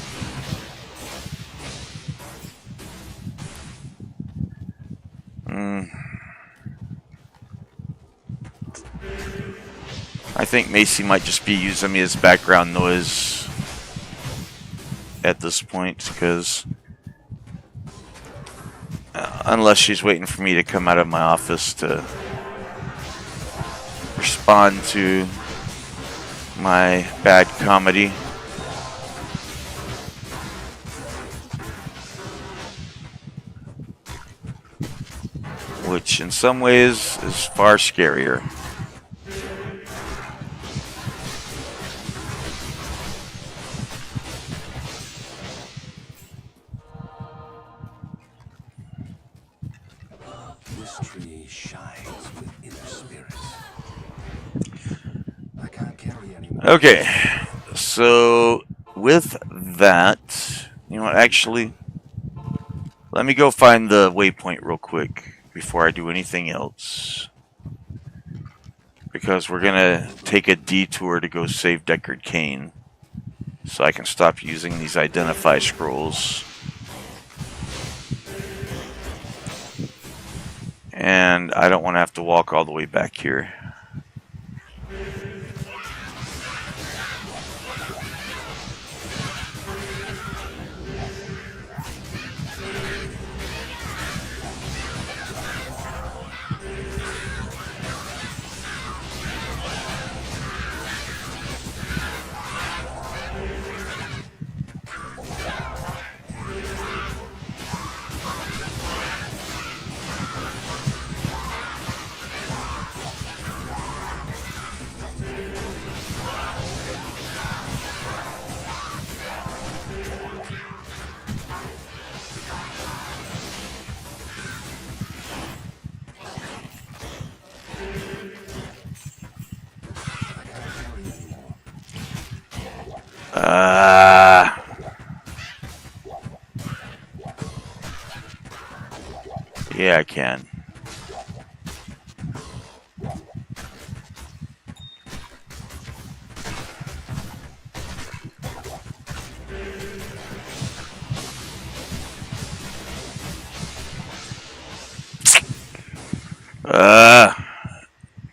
I think Macy might just be using me as background noise at this point, because unless she's waiting for me to come out of my office to respond to my bad comedy. Which in some ways is far scarier. This tree shines with inner spirits. I can't carry anymore. Okay, so with that, you know what, actually, let me go find the waypoint real quick before I do anything else. Because we're gonna take a detour to go save Deckard Cain, so I can stop using these identify scrolls. And I don't want to have to walk all the way back here. Uh, yeah, I can.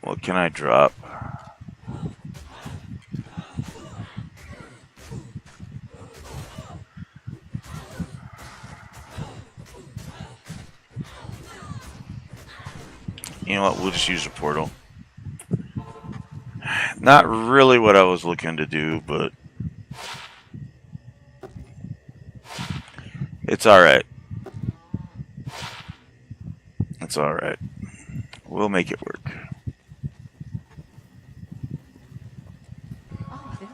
What can I drop? You know what? We'll just use a portal. Not really what I was looking to do, but it's alright. It's alright. We'll make it work. Oh, there.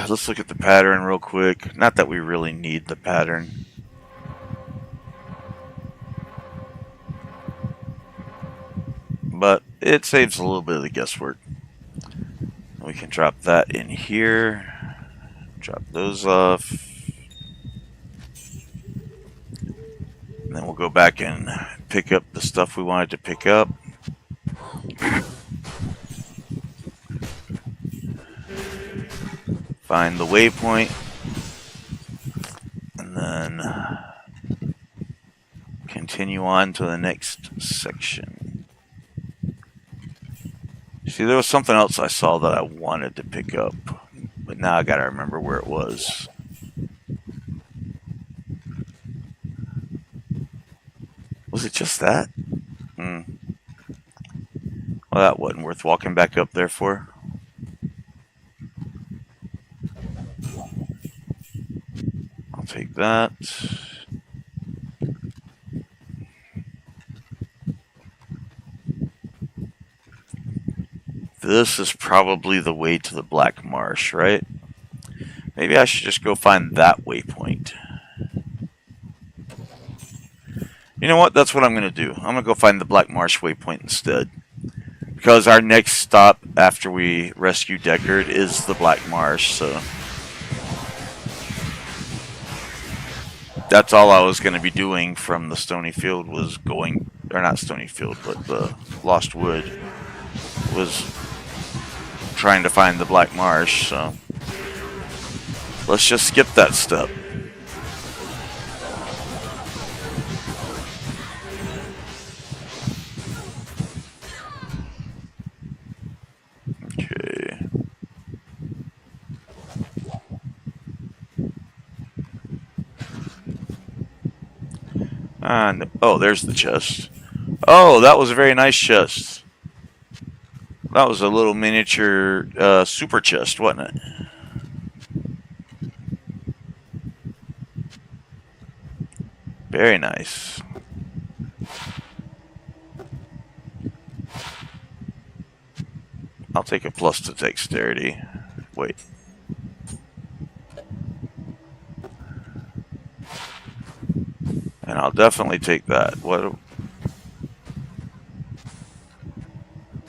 Let's look at the pattern real quick. Not that we really need the pattern. But it saves a little bit of the guesswork. We can drop that in here. Drop those off. And then we'll go back and pick up the stuff we wanted to pick up. Find the waypoint. And then continue on to the next section. See, there was something else I saw that I wanted to pick up, but now I gotta remember where it was. Was it just that? Well, that wasn't worth walking back up there for. I'll take that. This is probably the way to the Black Marsh, right? Maybe I should just go find that waypoint. You know what? That's what I'm going to do. I'm going to go find the Black Marsh waypoint instead. Because our next stop after we rescue Deckard is the Black Marsh, so... That's all I was going to be doing from the Stony Field was going... Or not Stony Field, but the Lost Wood. Was trying to find the Black Marsh, so... Let's just skip that step. Okay. And oh, there's the chest. Oh, that was a very nice chest. That was a little miniature super chest, wasn't it? Very nice. I'll take a plus to dexterity. Wait. And I'll definitely take that. What?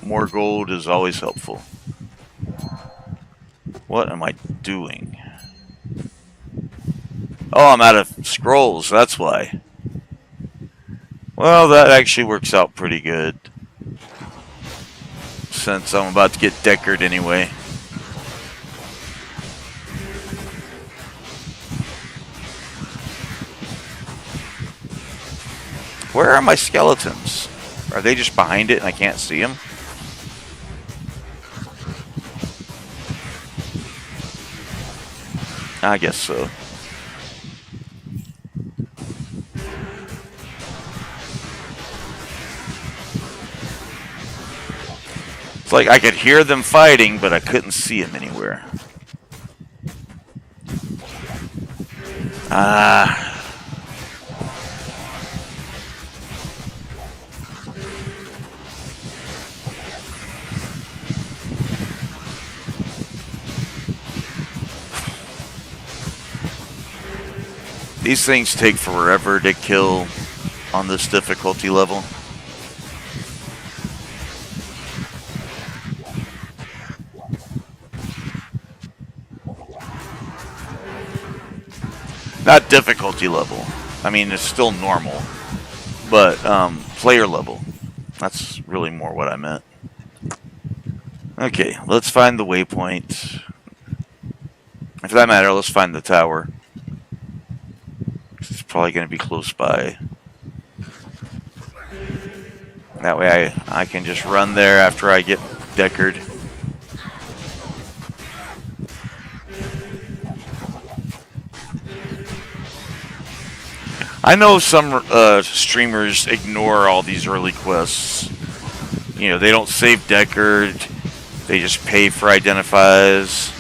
More gold is always helpful. What am I doing? Oh, I'm out of scrolls, that's why. Well, that actually works out pretty good. Since I'm about to get Deckard anyway. Where are my skeletons? Are they just behind it and I can't see them? I guess so. It's like I could hear them fighting, but I couldn't see them anywhere. Ah. These things take forever to kill on this difficulty level. Not difficulty level. I mean, it's still normal, but player level. That's really more what I meant. Okay, let's find the waypoint. For that matter, let's find the tower. It's probably going to be close by. That way I can just run there after I get deckered. I know some streamers ignore all these early quests. You know, they don't save deckered. They just pay for identifies.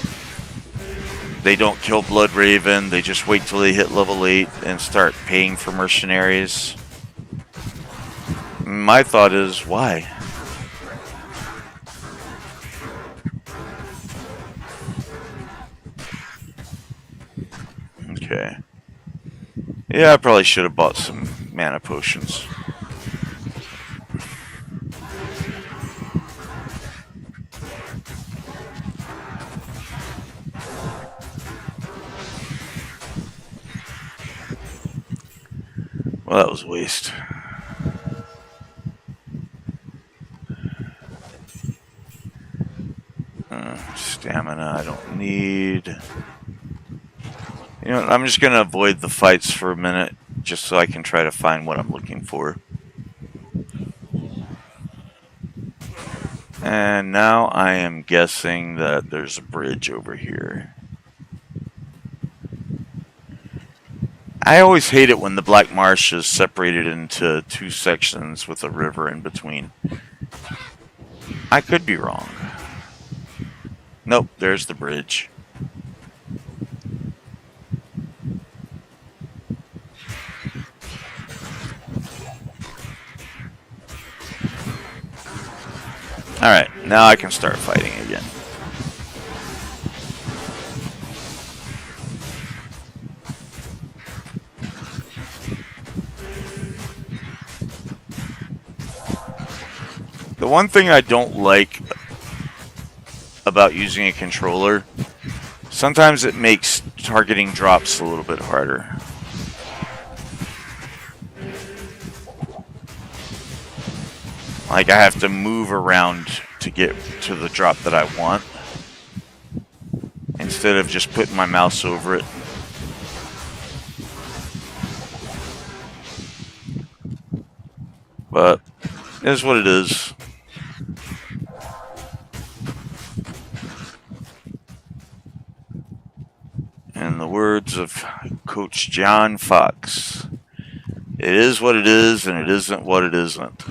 They don't kill Blood Raven. They just wait till they hit level 8 and start paying for mercenaries. My thought is, why? Okay. Yeah, I probably should have bought some mana potions. Well, that was a waste. Stamina I don't need. You know, I'm just going to avoid the fights for a minute, just so I can try to find what I'm looking for. And now I am guessing that there's a bridge over here. I always hate it when the Black Marsh is separated into two sections with a river in between. I could be wrong. Nope, there's the bridge. Alright, now I can start fighting again. The one thing I don't like about using a controller, sometimes it makes targeting drops a little bit harder. Like, I have to move around to get to the drop that I want, instead of just putting my mouse over it. But it is what it is. In the words of Coach John Fox, it is what it is, and it isn't what it isn't.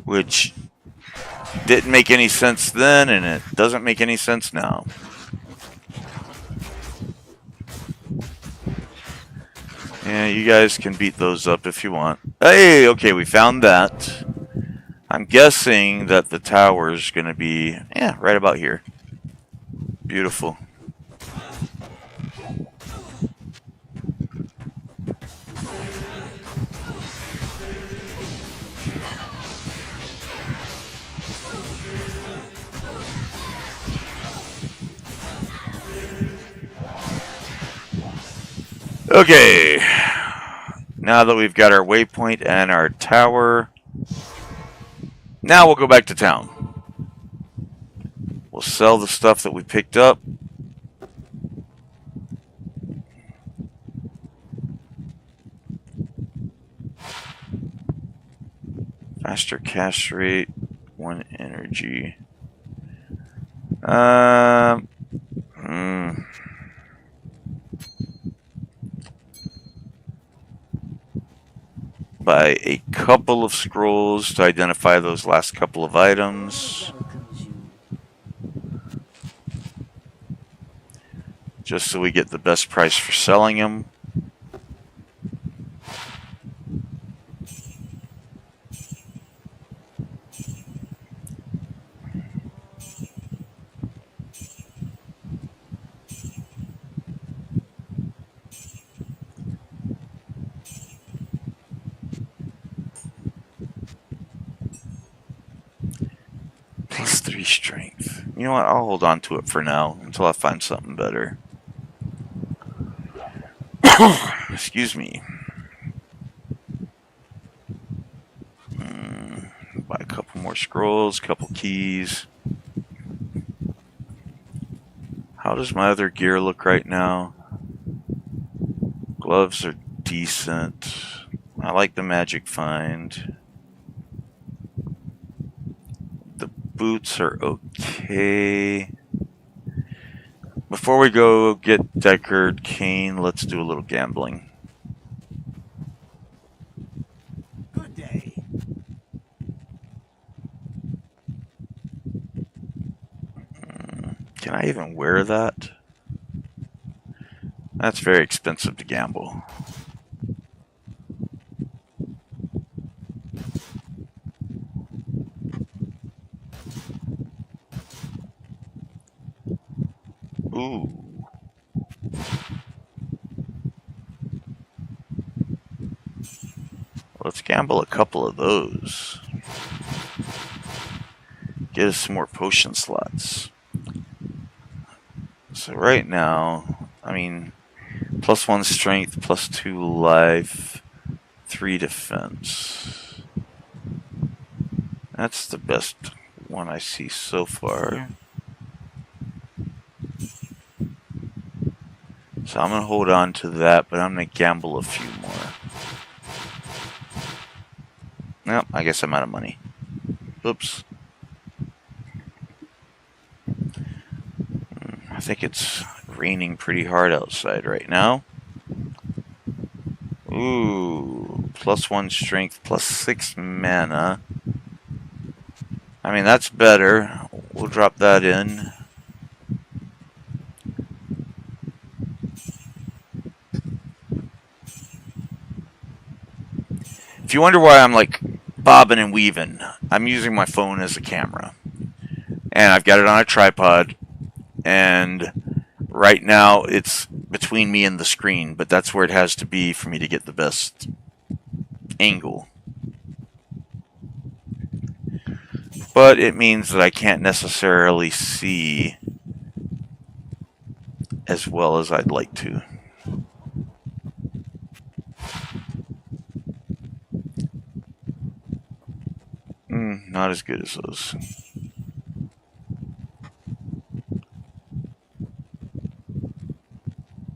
Which didn't make any sense then, and it doesn't make any sense now. Yeah, you guys can beat those up if you want. Hey, okay, we found that. I'm guessing that the tower is going to be, yeah, right about here. Beautiful. Okay, now that we've got our waypoint and our tower, now we'll go back to town. We'll sell the stuff that we picked up. Faster cash rate, 1 energy. Buy a couple of scrolls to identify those last couple of items. Just so we get the best price for selling them. strength. You know what? I'll hold on to it for now until I find something better. Excuse me. Buy a couple more scrolls, couple keys. How does my other gear look right now? Gloves are decent. I like the magic find. The boots are okay. Before we go get Deckard Cain, let's do a little gambling. Good day. Can I even wear that? That's very expensive to gamble. Ooh. Let's gamble a couple of those. Get us some more potion slots. So right now, I mean, +1 strength, +2 life, 3 defense. That's the best one I see so far. So I'm going to hold on to that, but I'm going to gamble a few more. Nope, I guess I'm out of money. Oops. I think it's raining pretty hard outside right now. Ooh, +1 strength, +6 mana. I mean, that's better. We'll drop that in. If you wonder why I'm like bobbing and weaving, I'm using my phone as a camera. And I've got it on a tripod. And right now it's between me and the screen, but that's where it has to be for me to get the best angle. But it means that I can't necessarily see as well as I'd like to. Not as good as those.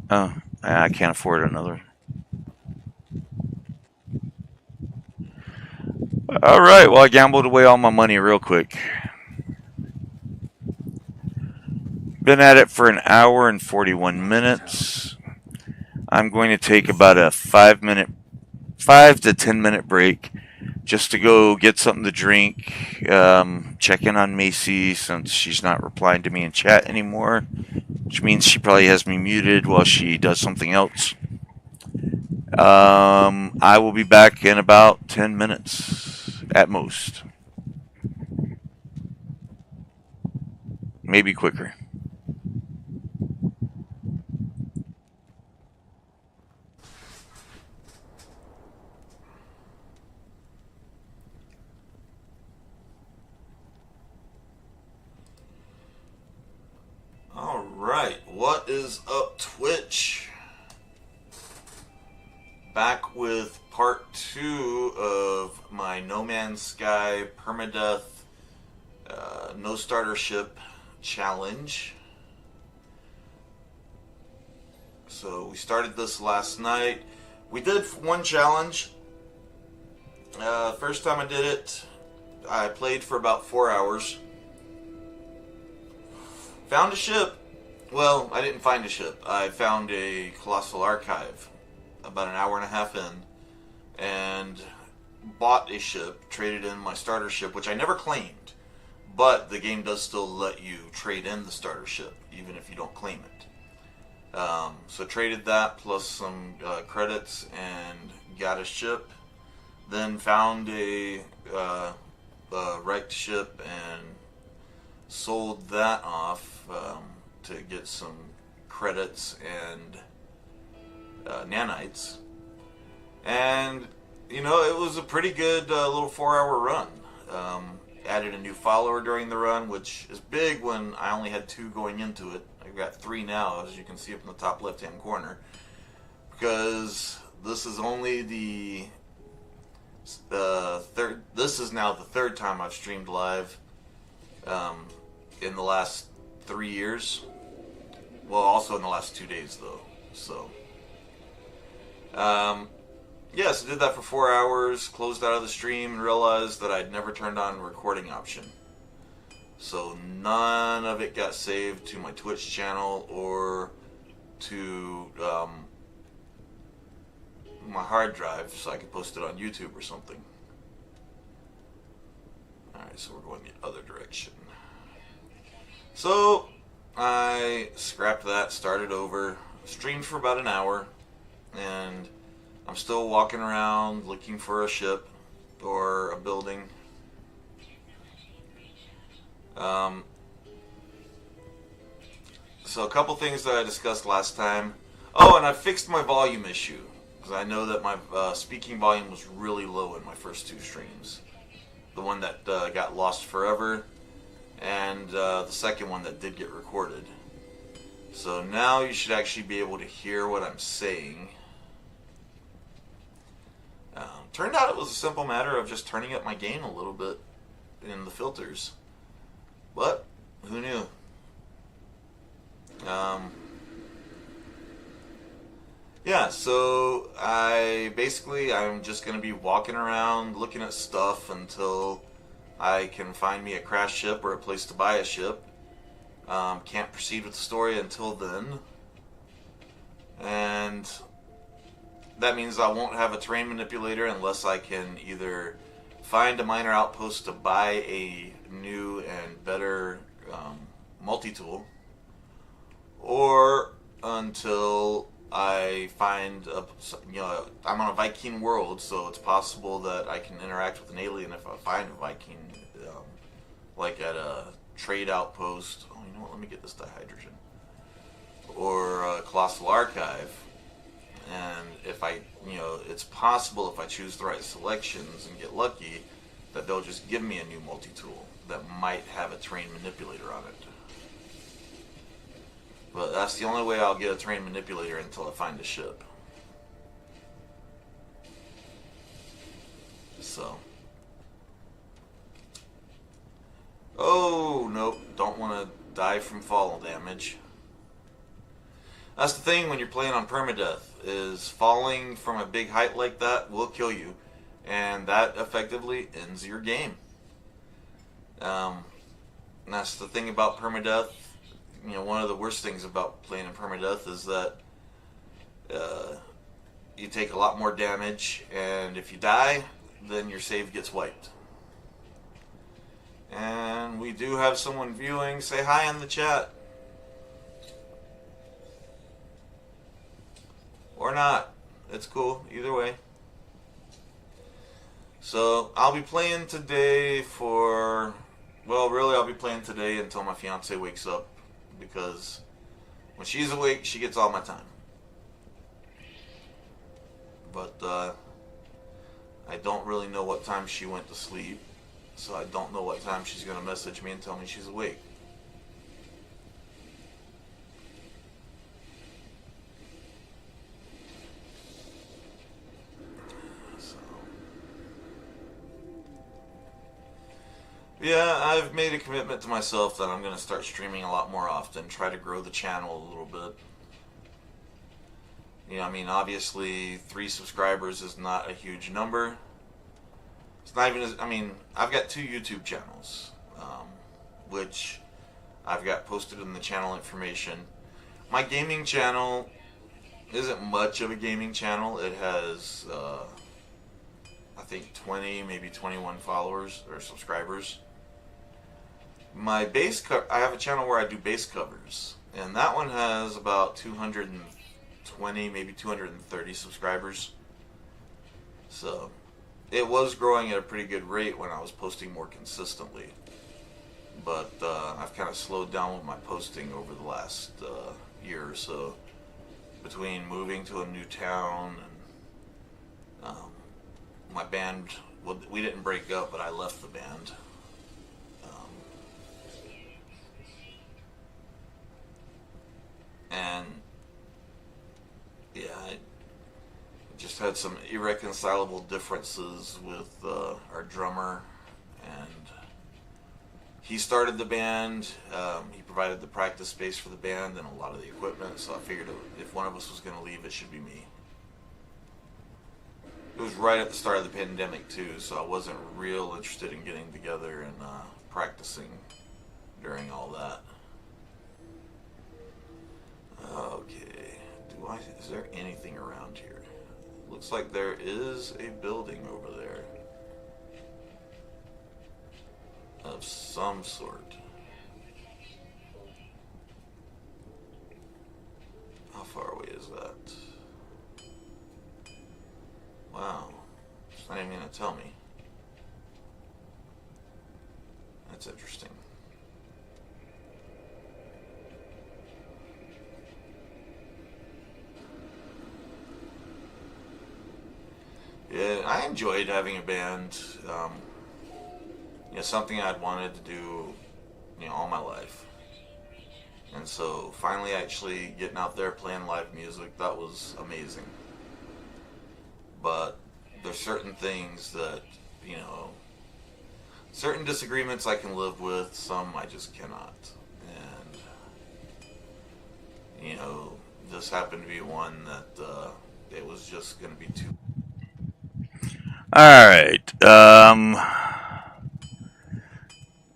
Oh, I can't afford another. Alright, well I gambled away all my money real quick. Been at it for an hour and 41 minutes. I'm going to take about a 5 to 10 minute break just to go get something to drink, check in on Macy since she's not replying to me in chat anymore, which means she probably has me muted while she does something else. I will be back in about 10 minutes at most. Maybe quicker. Alright, what is up, Twitch? Back with part 2 of my No Man's Sky permadeath no starter ship challenge. So we started this last night. We did one challenge. First time I did it, I played for about 4 hours. Found a ship. Well, I didn't find a ship. I found a colossal archive about an hour and a half in and bought a ship, traded in my starter ship, which I never claimed. But the game does still let you trade in the starter ship, even if you don't claim it. So traded that plus some credits and got a ship. Then found a wrecked ship and sold that off to get some credits and nanites. And, you know, it was a pretty good little 4-hour run. added a new follower during the run, which is big when I only had 2 going into it. I've got 3 now, as you can see up in the top left-hand corner, because this is only the third. This is now the 3rd time I've streamed live in the last 3 years. Well, also in the last 2 days though. So, yes, I did that for 4 hours. Closed out of the stream and realized that I'd never turned on a recording option. So none of it got saved to my Twitch channel or to my hard drive, so I could post it on YouTube or something. Alright, so we're going the other direction. So I scrapped that, started over, streamed for about an hour, and I'm still walking around looking for a ship or a building. So a couple things that I discussed last time. Oh, and I fixed my volume issue, because I know that my speaking volume was really low in my first 2 streams. The one that got lost forever, and the second one that did get recorded. So now you should actually be able to hear what I'm saying. Turned out it was a simple matter of just turning up my gain a little bit in the filters. But, who knew? Yeah, so I'm just going to be walking around looking at stuff until I can find me a crash ship or a place to buy a ship. Can't proceed with the story until then. And that means I won't have a terrain manipulator unless I can either find a minor outpost to buy a new and better multi-tool, or until I find I'm on a Viking world, so it's possible that I can interact with an alien if I find a Viking, like at a trade outpost. Oh, you know what? Let me get this dihydrogen. Or a Colossal Archive. And if it's possible if I choose the right selections and get lucky, that they'll just give me a new multi-tool that might have a terrain manipulator on it. But that's the only way I'll get a terrain manipulator until I find a ship. So. Oh, nope. Don't want to die from fall damage. That's the thing when you're playing on permadeath, is falling from a big height like that will kill you. And that effectively ends your game. And that's the thing about permadeath. One of the worst things about playing in permadeath is that you take a lot more damage, and if you die, then your save gets wiped. And we do have someone viewing. Say hi in the chat. Or not. It's cool. Either way. So, I'll be playing today for... Well, really, I'll be playing today until my fiance wakes up. Because when she's awake, she gets all my time. But, I don't really know what time she went to sleep. So I don't know what time she's going to message me and tell me she's awake. Yeah, I've made a commitment to myself that I'm going to start streaming a lot more often, try to grow the channel a little bit. Obviously 3 subscribers is not a huge number. It's not even I've got 2 YouTube channels, which I've got posted in the channel information. My gaming channel isn't much of a gaming channel. It has, I think 20, maybe 21 followers or subscribers. My I have a channel where I do base covers, and that one has about 220, maybe 230 subscribers. So it was growing at a pretty good rate when I was posting more consistently, but I've kind of slowed down with my posting over the last year or so, between moving to a new town and my band. Well, we didn't break up, but I left the band. and yeah, I just had some irreconcilable differences with our drummer, and he started the band. He provided the practice space for the band and a lot of the equipment, so I figured if one of us was going to leave, it should be me. It was right at the start of the pandemic too, so I wasn't real interested in getting together and practicing during all that. Okay, is there anything around here? Looks like there is a building over there of some sort. How far away is that? Wow, it's not even going to tell me. That's interesting. Yeah, I enjoyed having a band. Something I'd wanted to do, all my life. And so finally actually getting out there playing live music, that was amazing. But there's certain things that, certain disagreements I can live with, some I just cannot. And, this happened to be one that it was just going to be too. Alright,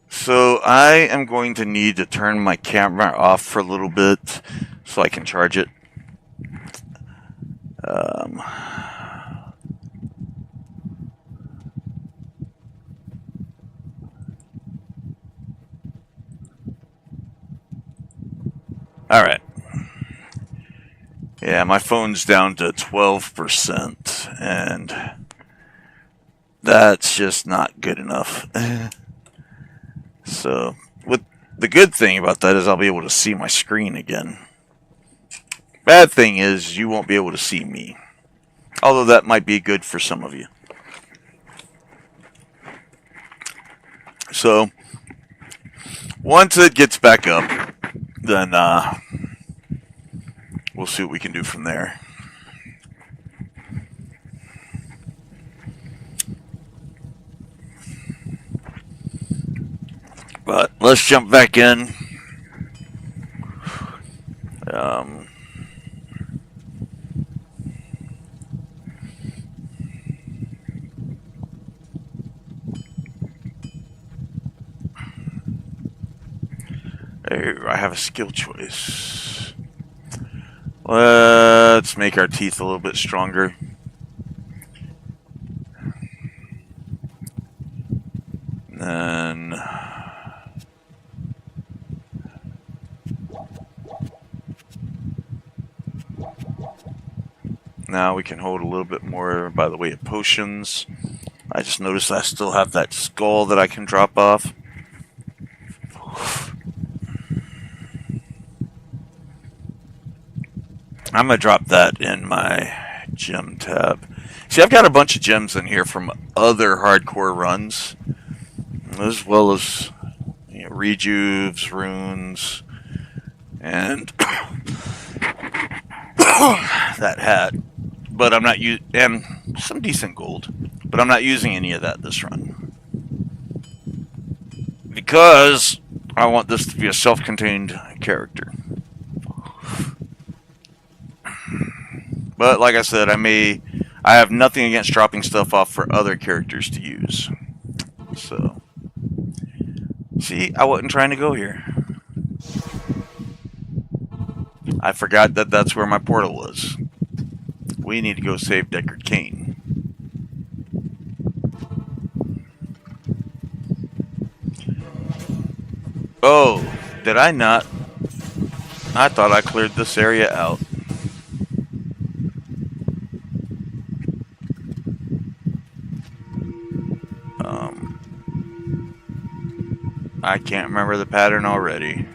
so I am going to need to turn my camera off for a little bit so I can charge it. Alright. Yeah, my phone's down to 12%, and that's just not good enough. So, the good thing about that is I'll be able to see my screen again. Bad thing is you won't be able to see me. Although that might be good for some of you. So, once it gets back up, then we'll see what we can do from there. But let's jump back in. I have a skill choice. Let's make our teeth a little bit stronger. And then now we can hold a little bit more by the way of potions. I just noticed I still have that skull that I can drop off. I'm going to drop that in my gem tab. See, I've got a bunch of gems in here from other hardcore runs, as well as rejuves, runes, and that hat. But I'm not and some decent gold. But I'm not using any of that this run. Because I want this to be a self-contained character. But like I said, I have nothing against dropping stuff off for other characters to use. So, see, I wasn't trying to go here. I forgot that that's where my portal was. We need to go save Deckard Cain. Oh, did I not? I thought I cleared this area out. I can't remember the pattern already.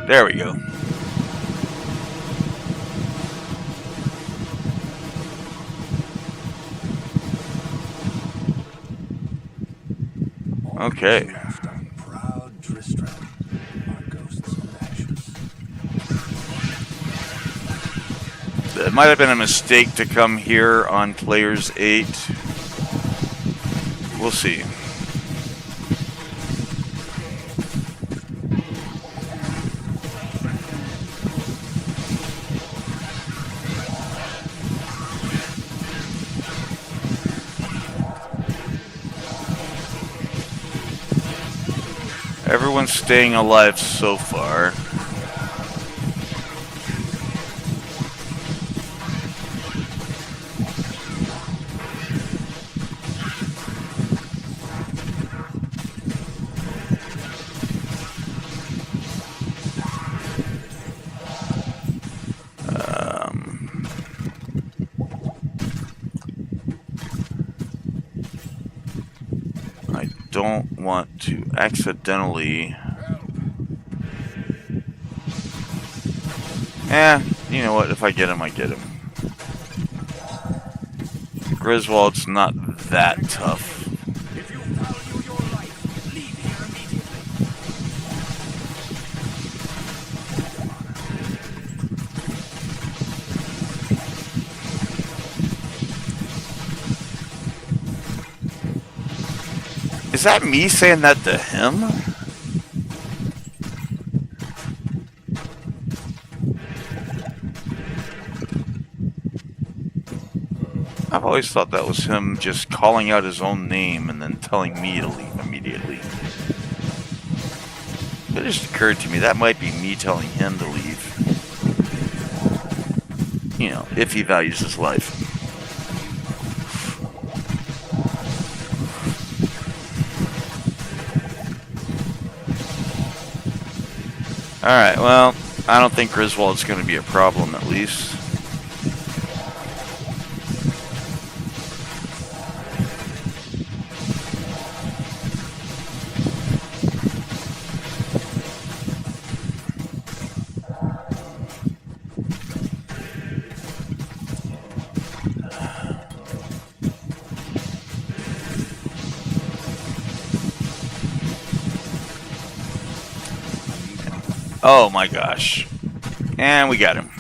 There we go. Okay. Left on proud Tristram. It might have been a mistake to come here on players 8. We'll see. Everyone's staying alive so far. I don't want to accidentally... you know what? If I get him, I get him. Griswold's not that tough. If you value your life, leave here immediately. Is that me saying that to him? I've always thought that was him just calling out his own name and then telling me to leave immediately. It just occurred to me that might be me telling him to leave. You know, if he values his life. Alright, well, I don't think Griswold's going to be a problem, at least. Oh my gosh. And we got him.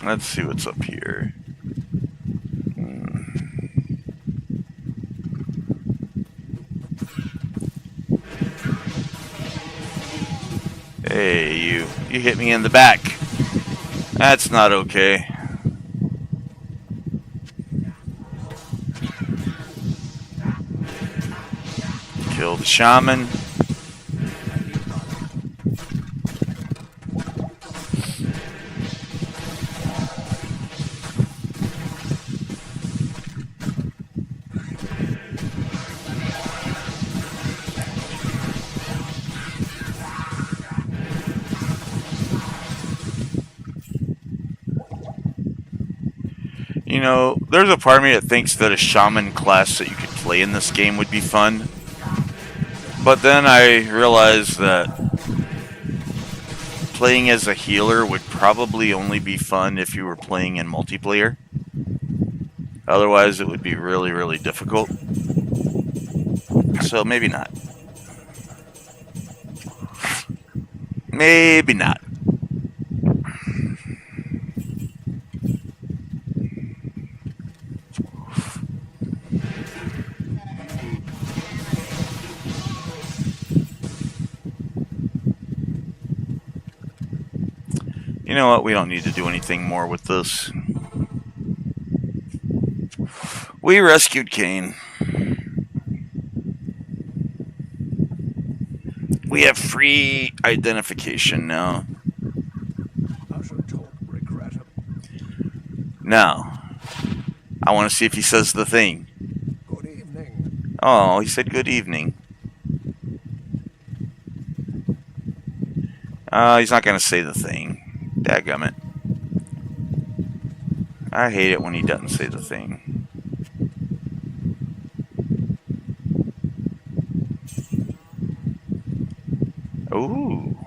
Let's see what's up here. Hey, you hit me in the back. That's not okay. Kill the shaman. You know, there's a part of me that thinks that a shaman class that you could play in this game would be fun. But then I realized that playing as a healer would probably only be fun if you were playing in multiplayer. Otherwise, it would be really, really difficult. So maybe not. Maybe not. You know what? We don't need to do anything more with this. We rescued Kane. We have free identification now. I should talk regret him. Now, I want to see if he says the thing. Good evening. Oh, he said good evening. He's not going to say the thing. Dadgummit. I hate it when he doesn't say the thing. Ooh.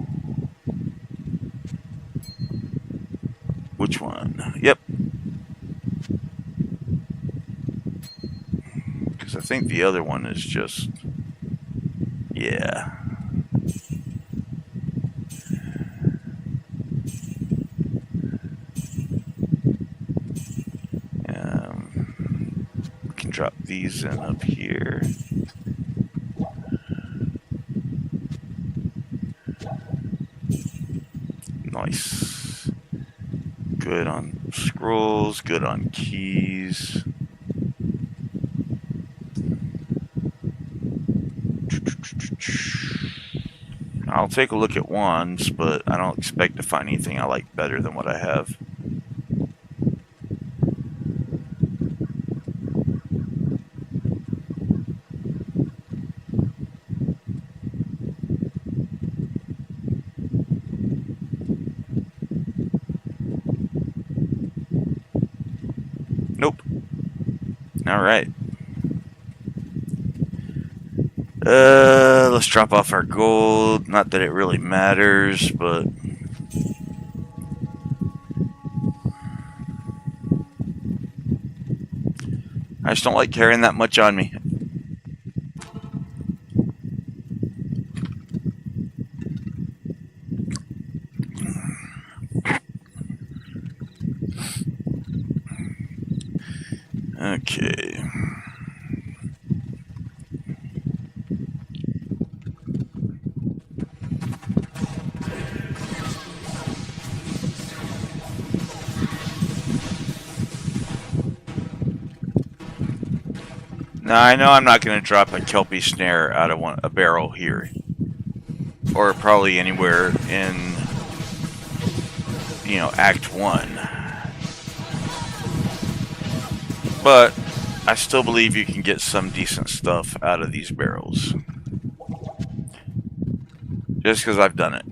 Which one? Yep. Because I think the other one is just... Yeah. We can drop these in up here. Nice. Good on scrolls, good on keys. I'll take a look at wands, but I don't expect to find anything I like better than what I have. Nope. Alright. Let's drop off our gold. Not that it really matters, but... I just don't like carrying that much on me. Okay. Now, I know I'm not going to drop a Kelpie snare out of a barrel here. Or probably anywhere in, Act 1. But I still believe you can get some decent stuff out of these barrels. Just because I've done it.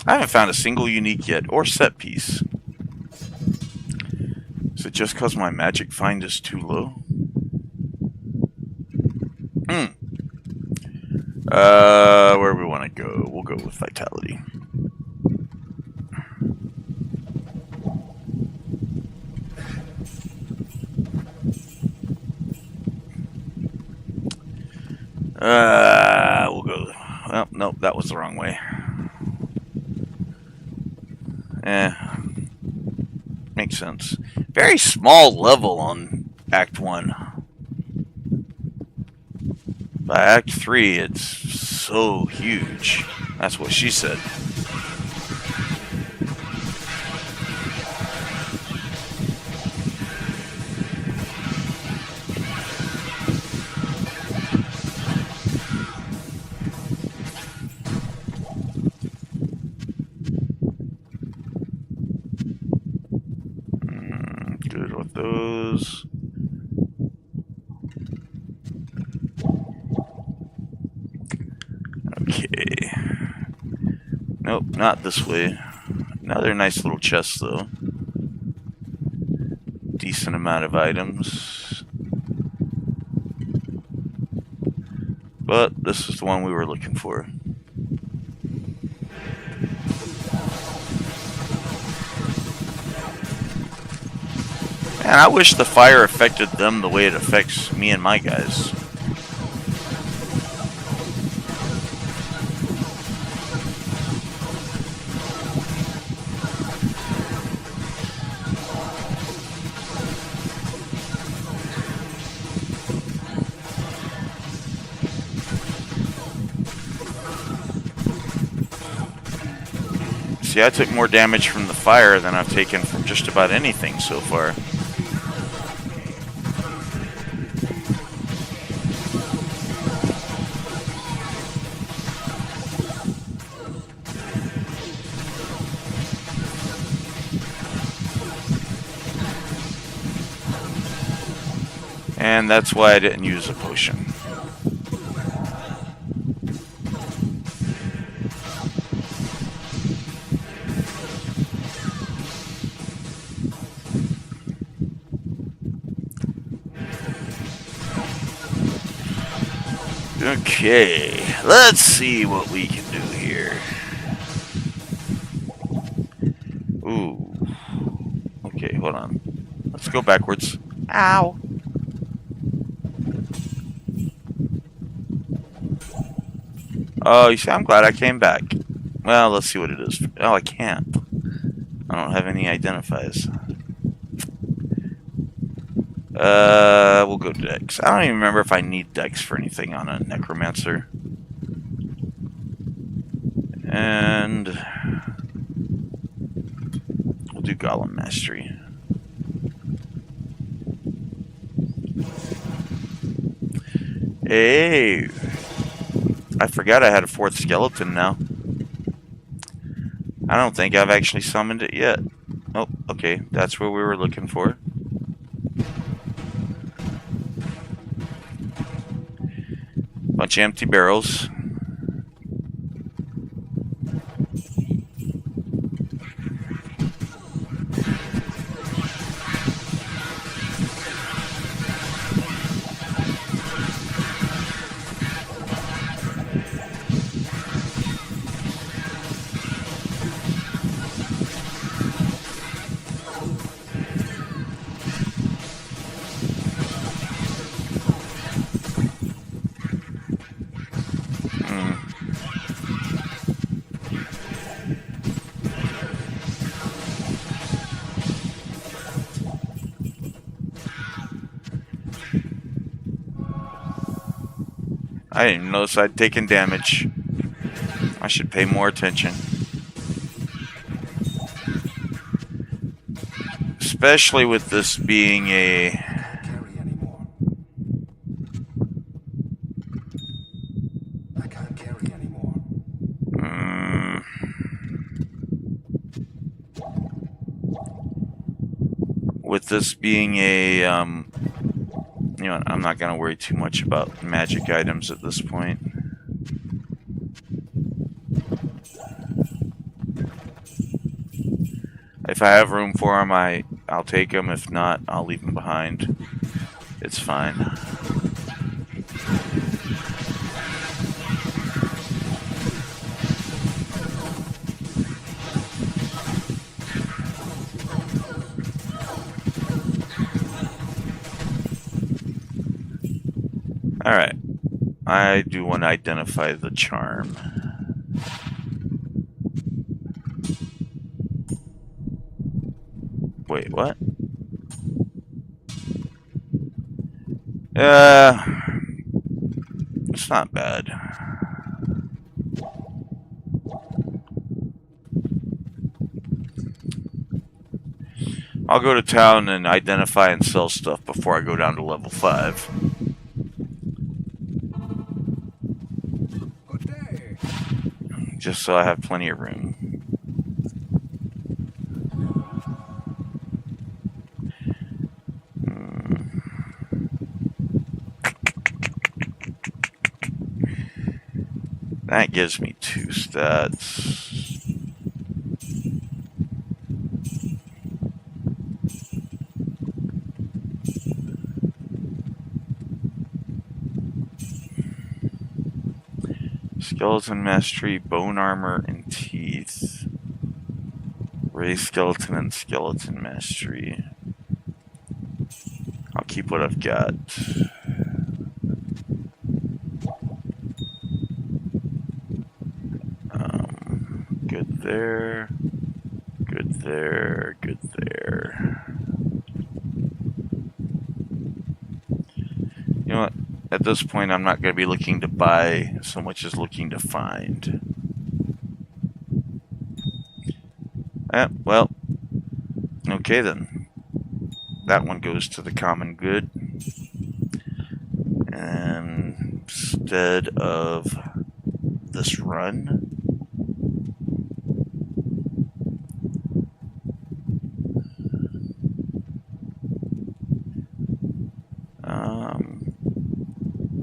I haven't found a single unique yet, or set piece. Is it just because my magic find is too low? Where do we want to go? We'll go with vitality. We'll go. Well, nope, that was the wrong way. Makes sense. Very small level on Act 1. By Act 3, it's so huge. That's what she said. Good with those. Okay. Nope, not this way. Another nice little chest, though. Decent amount of items. But this is the one we were looking for. Man, I wish the fire affected them the way it affects me and my guys. See, I took more damage from the fire than I've taken from just about anything so far. And that's why I didn't use a potion. Okay, let's see what we can do here. go backwards. Ow. Oh, you see, I'm glad I came back. Well, let's see what it is. Oh, I can't. I don't have any identifies. We'll go Dex. I don't even remember if I need Dex for anything on a Necromancer. And we'll do Golem Mastery. Hey! I forgot I had a 4th skeleton now. I don't think I've actually summoned it yet. Oh, okay. That's what we were looking for. Bunch of empty barrels. I didn't notice I'd taken damage. I should pay more attention. Especially with this being a... Carry anymore. I can't carry anymore. With this being a... you know, I'm not going to worry too much about magic items at this point. If I have room for them, I'll take them. If not, I'll leave them behind. It's fine. Alright. I do want to identify the charm. Wait, what? It's not bad. I'll go to town and identify and sell stuff before I go down to level 5. Good day. Just so I have plenty of room. That gives me 2 stats. Skeleton Mastery, Bone Armor, and Teeth. Ray Skeleton and Skeleton Mastery. I'll keep what I've got. Good there. Good there. Good there. You know what? At this point, I'm not going to be looking to buy so much as looking to find. Well, okay then. That one goes to the common good. And instead of this run,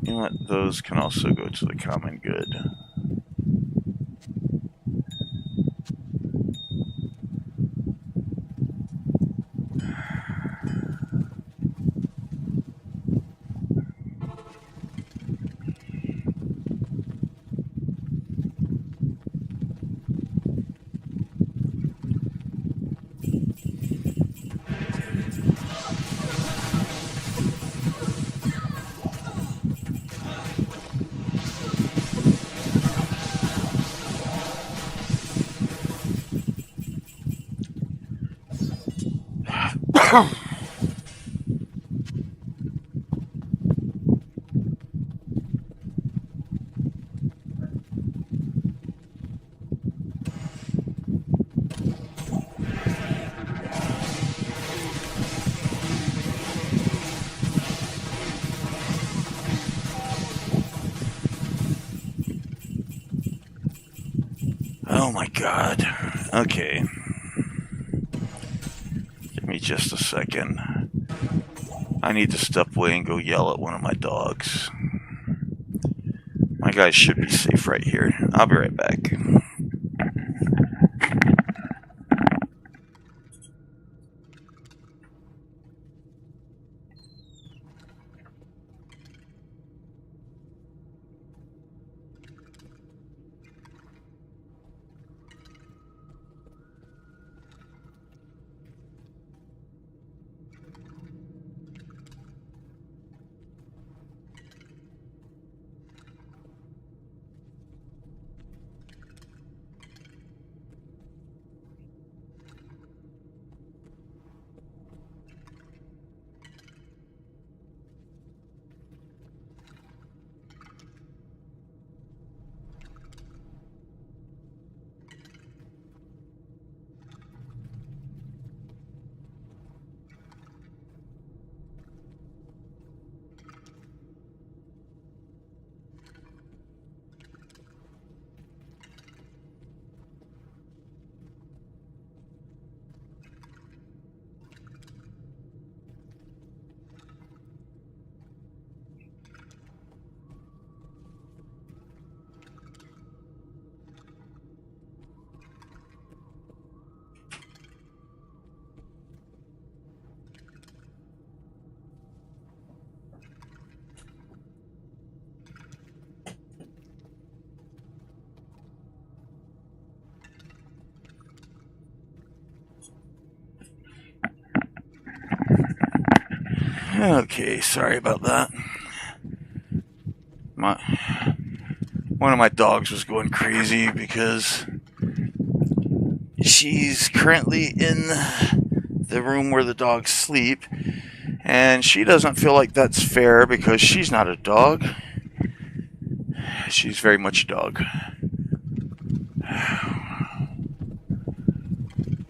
you know what? Those can also go to the common good. Oh my god. Okay. Give me just a second. I need to step away and go yell at one of my dogs. My guys should be safe right here. I'll be right back. Okay, sorry about that. One of my dogs was going crazy because she's currently in the room where the dogs sleep, and she doesn't feel like that's fair because she's not a dog. She's very much a dog.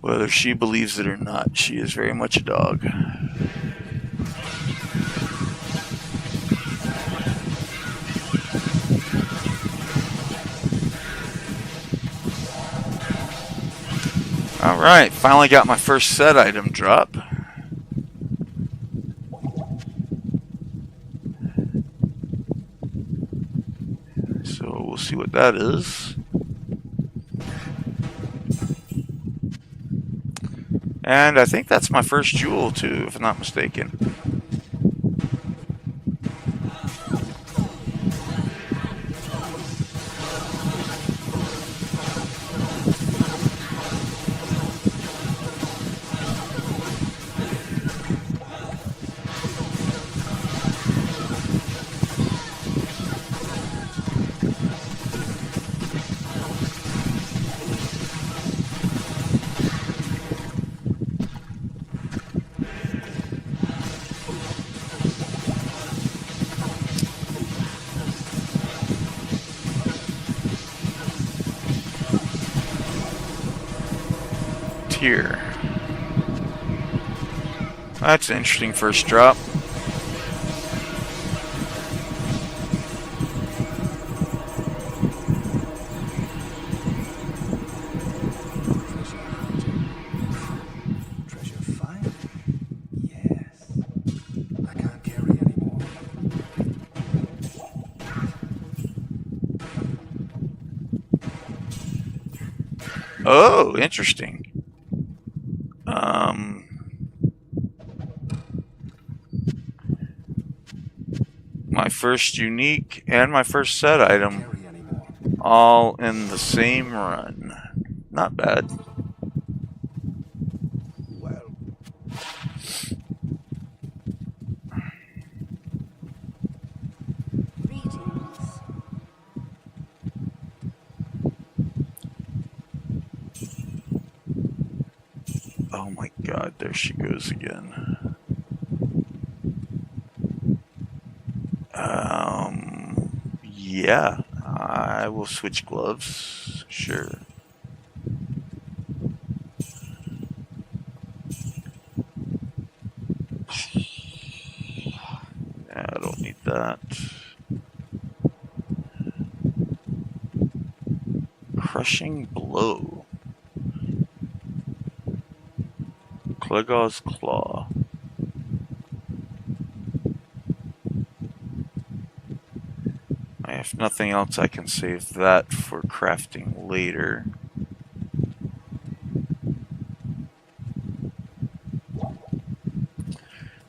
Whether she believes it or not, she is very much a dog. Alright, finally got my first set item drop. So we'll see what that is. And I think that's my first jewel too, if I'm not mistaken. Here. That's an interesting first drop. Treasure find? Yes. I can't carry anymore. Oh, interesting. My first unique and my first set item Carry anymore. all in the same run. Not bad. Well, Greetings. Oh my god, there she goes again. Yeah, I will switch gloves. Sure. I don't need that. Crushing Blow. Clegaw's Claw. If nothing else, I can save that for crafting later.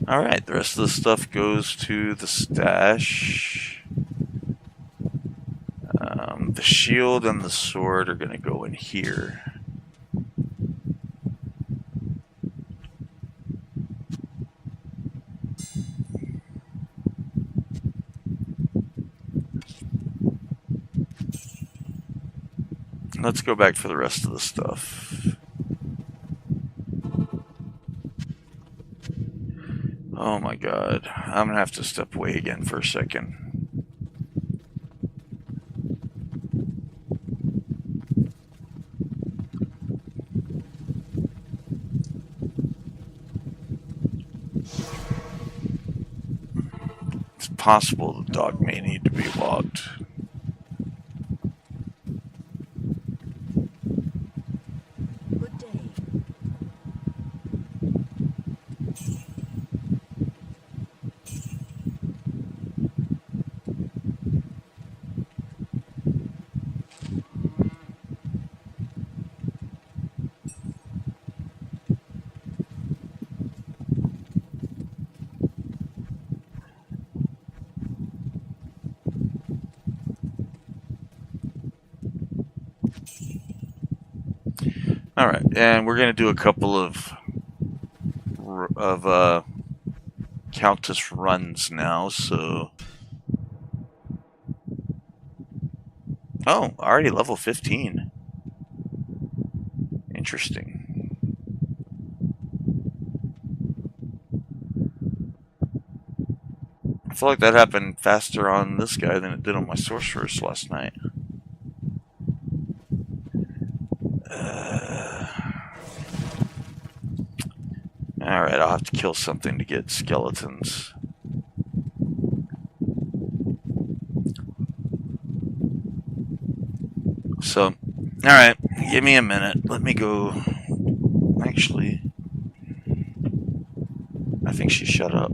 Alright, the rest of the stuff goes to the stash. The shield and the sword are going to go in here. Let's go back for the rest of the stuff. Oh my god. I'm going to have to step away again for a second. It's possible the dog may need to be walked. Good day. Alright, and we're going to do a couple of Countess runs now, so... Oh, already level 15. Interesting. I feel like that happened faster on this guy than it did on my sorceress last night. Alright, I'll have to kill something to get skeletons. So, alright, give me a minute. Let me go. Actually, I think she shut up.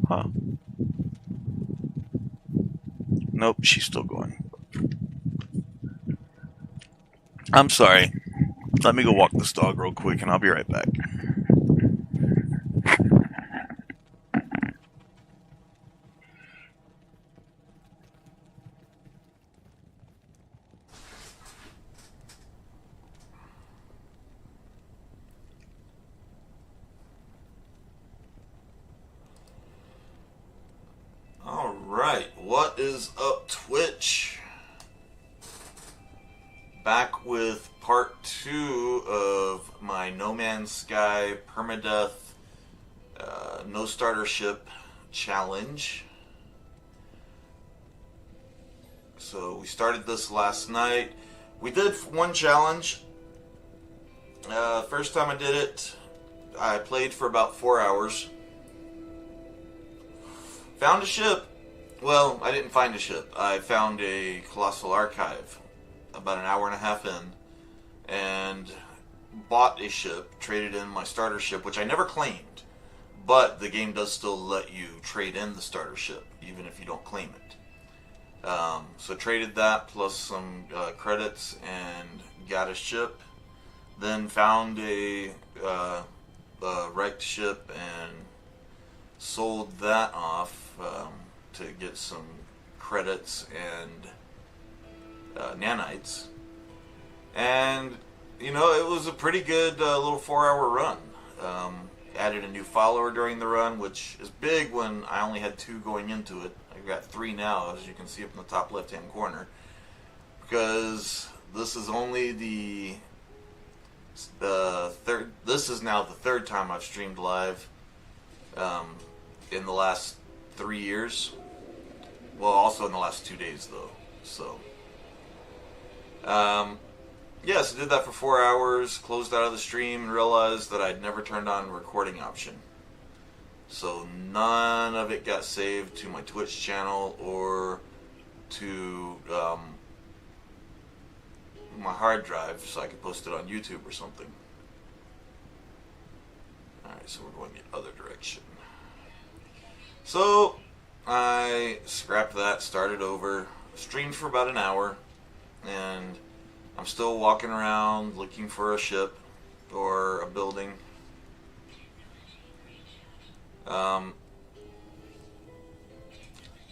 Huh. Nope, she's still going. I'm sorry. Let me go walk this dog real quick and I'll be right back. Alright, what is up, Twitch? Back with part 2 of my No Man's Sky permadeath no starter ship challenge. So we started this last night. We did one challenge. First time I did it, I played for about 4 hours. Found a ship. Well, I didn't find a ship. I found a colossal archive about an hour and a half in, and bought a ship, traded in my starter ship, which I never claimed, but the game does still let you trade in the starter ship, even if you don't claim it. So traded that plus some credits and got a ship, then found a wrecked ship and sold that off to get some credits and nanites, and you know, it was a pretty good little 4-hour run. Added a new follower during the run, which is big when I only had 2 going into it. I've got 3 now, as you can see up in the top left hand corner, because this is only the third. This is now the 3rd time I've streamed live in the last 3 years. Well, also in the last 2 days though. So yes, I did that for 4 hours, closed out of the stream, and realized that I'd never turned on a recording option. So none of it got saved to my Twitch channel or to my hard drive so I can post it on YouTube or something. Alright, so we're going the other direction. So I scrapped that, started over, streamed for about an hour, and I'm still walking around looking for a ship or a building.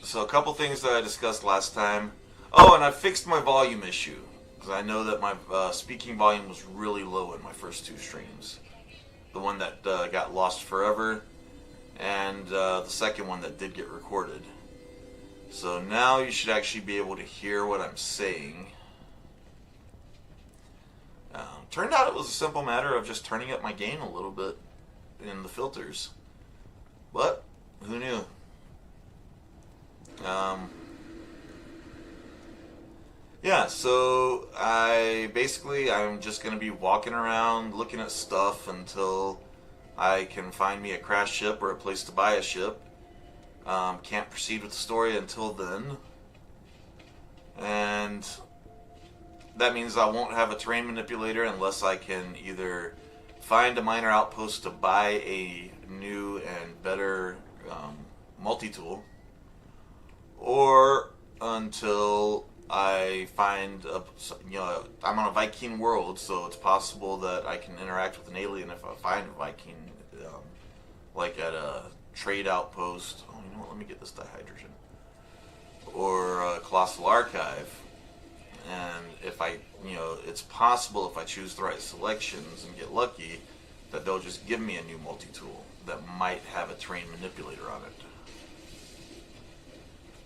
So a couple things that I discussed last time. Oh, and I fixed my volume issue, because I know that my speaking volume was really low in my first two streams. The one that got lost forever, and the second one that did get recorded. So now you should actually be able to hear what I'm saying. Turned out it was a simple matter of just turning up my gain a little bit in the filters. But, who knew? Yeah, so I'm just going to be walking around looking at stuff until I can find me a crash ship or a place to buy a ship. Can't proceed with the story until then. And that means I won't have a terrain manipulator unless I can either find a minor outpost to buy a new and better multi-tool, or until I find I'm on a Viking world, so it's possible that I can interact with an alien if I find a Viking, like at a trade outpost. Oh, you know what? Let me get this dihydrogen. Or a Colossal Archive. And if it's possible if I choose the right selections and get lucky, that they'll just give me a new multi-tool that might have a terrain manipulator on it.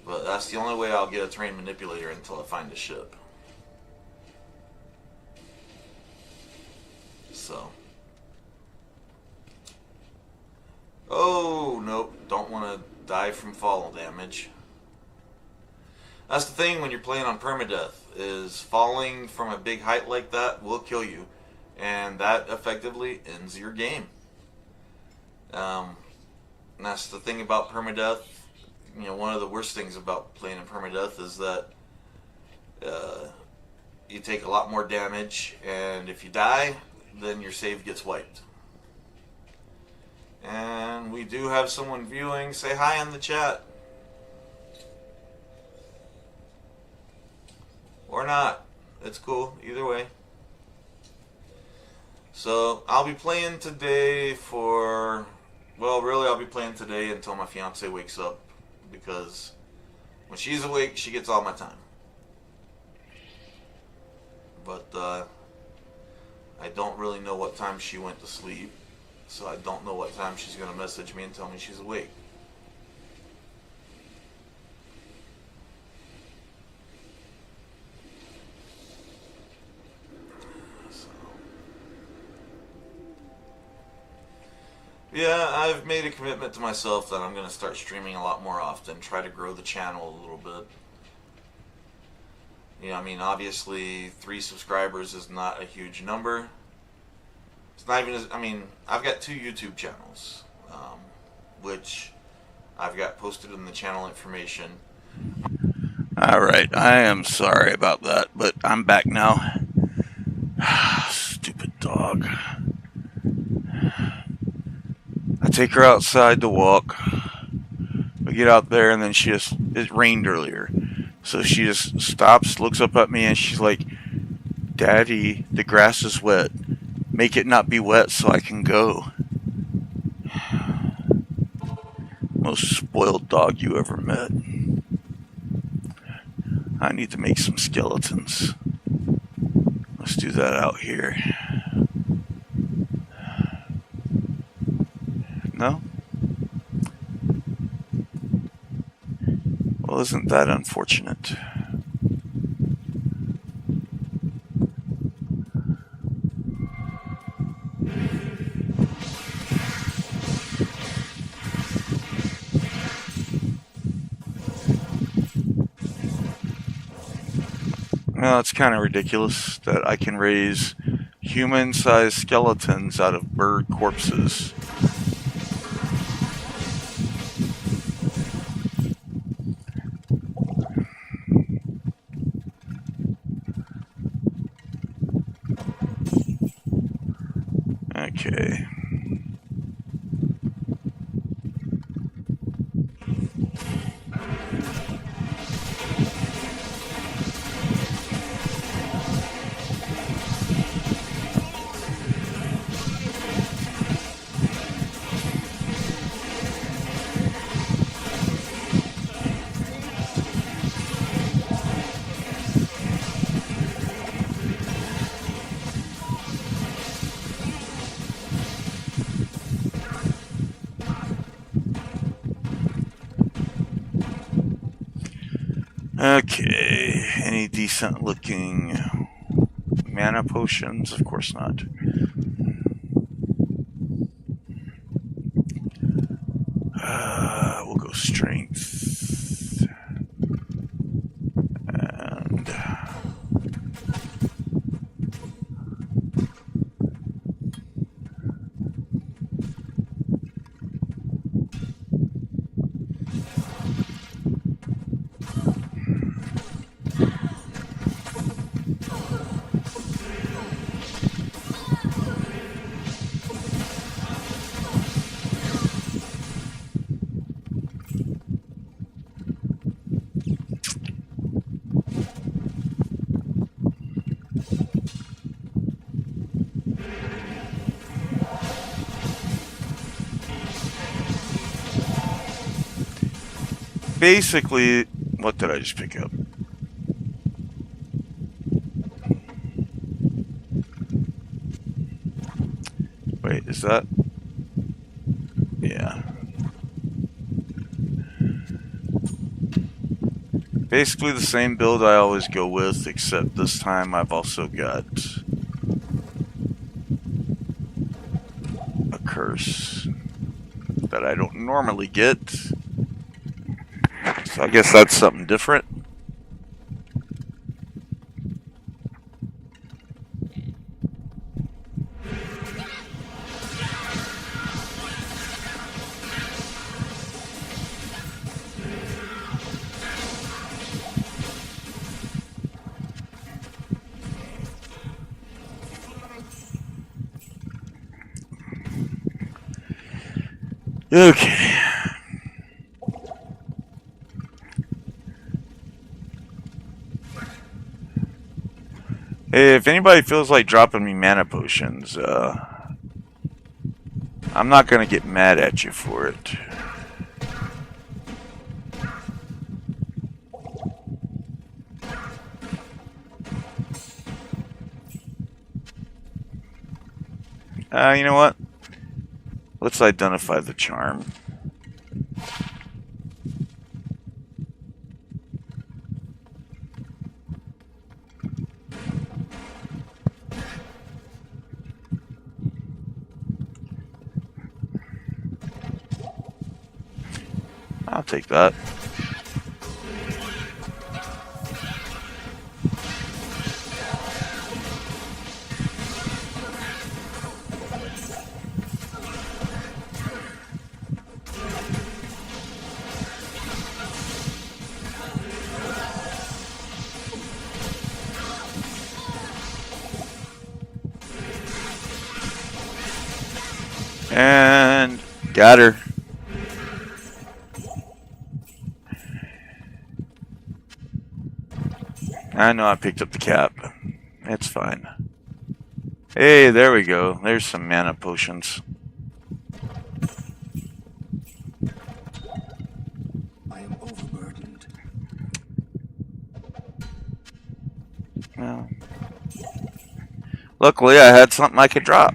But that's the only way I'll get a terrain manipulator until I find a ship. So. Oh, nope. Don't want to die from fall damage. That's the thing when you're playing on permadeath, is falling from a big height like that will kill you. And that effectively ends your game. And that's the thing about permadeath. One of the worst things about playing in permadeath is that you take a lot more damage, and if you die, then your save gets wiped. And we do have someone viewing. Say hi in the chat. Or not. It's cool. Either way. So, I'll be playing today for... Well, really, I'll be playing today until my fiance wakes up. Because when she's awake, she gets all my time. But, I don't really know what time she went to sleep. So I don't know what time she's going to message me and tell me she's awake. Yeah, I've made a commitment to myself that I'm going to start streaming a lot more often, try to grow the channel a little bit. Obviously 3 subscribers is not a huge number. It's not even I've got 2 YouTube channels, which I've got posted in the channel information. Alright, I am sorry about that, but I'm back now. Stupid dog. I take her outside to walk. We get out there and then it rained earlier. So she just stops, looks up at me, and she's like, "Daddy, the grass is wet. Make it not be wet so I can go." Most spoiled dog you ever met. I need to make some skeletons. Let's do that out here. No? Well, isn't that unfortunate? Well, it's kind of ridiculous that I can raise human-sized skeletons out of bird corpses. Okay. Okay, any decent looking mana potions? Of course not. We'll go strength. And basically, what did I just pick up? Wait, is that? Yeah. Basically the same build I always go with, except this time I've also got a curse that I don't normally get. So I guess that's something different. Okay. Hey, if anybody feels like dropping me mana potions, I'm not gonna get mad at you for it. You know what? Let's identify the charm. I'll take that. And got her. I know I picked up the cap. It's fine. Hey, there we go. There's some mana potions. I am overburdened. Well, luckily I had something I could drop.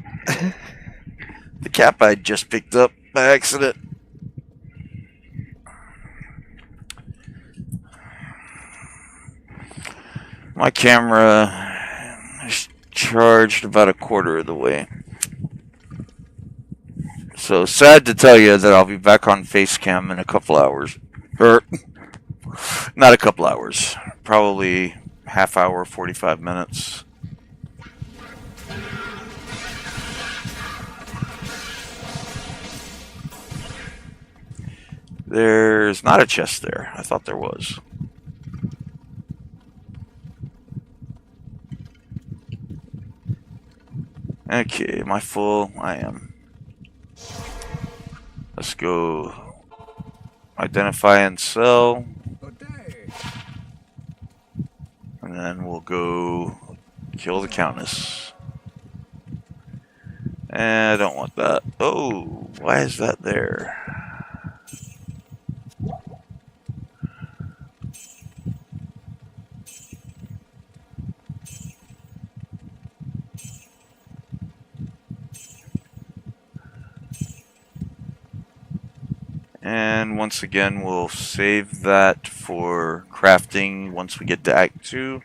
The cap I just picked up by accident. My camera is charged about a quarter of the way. So sad to tell you that I'll be back on Facecam in a couple hours. Or, not a couple hours. Probably half hour, 45 minutes. There's not a chest there. I thought there was. Okay, am I full? I am. Let's go identify and sell. Good day. And then we'll go kill the Countess. I don't want that. Oh, why is that there? And once again, we'll save that for crafting once we get to Act 2.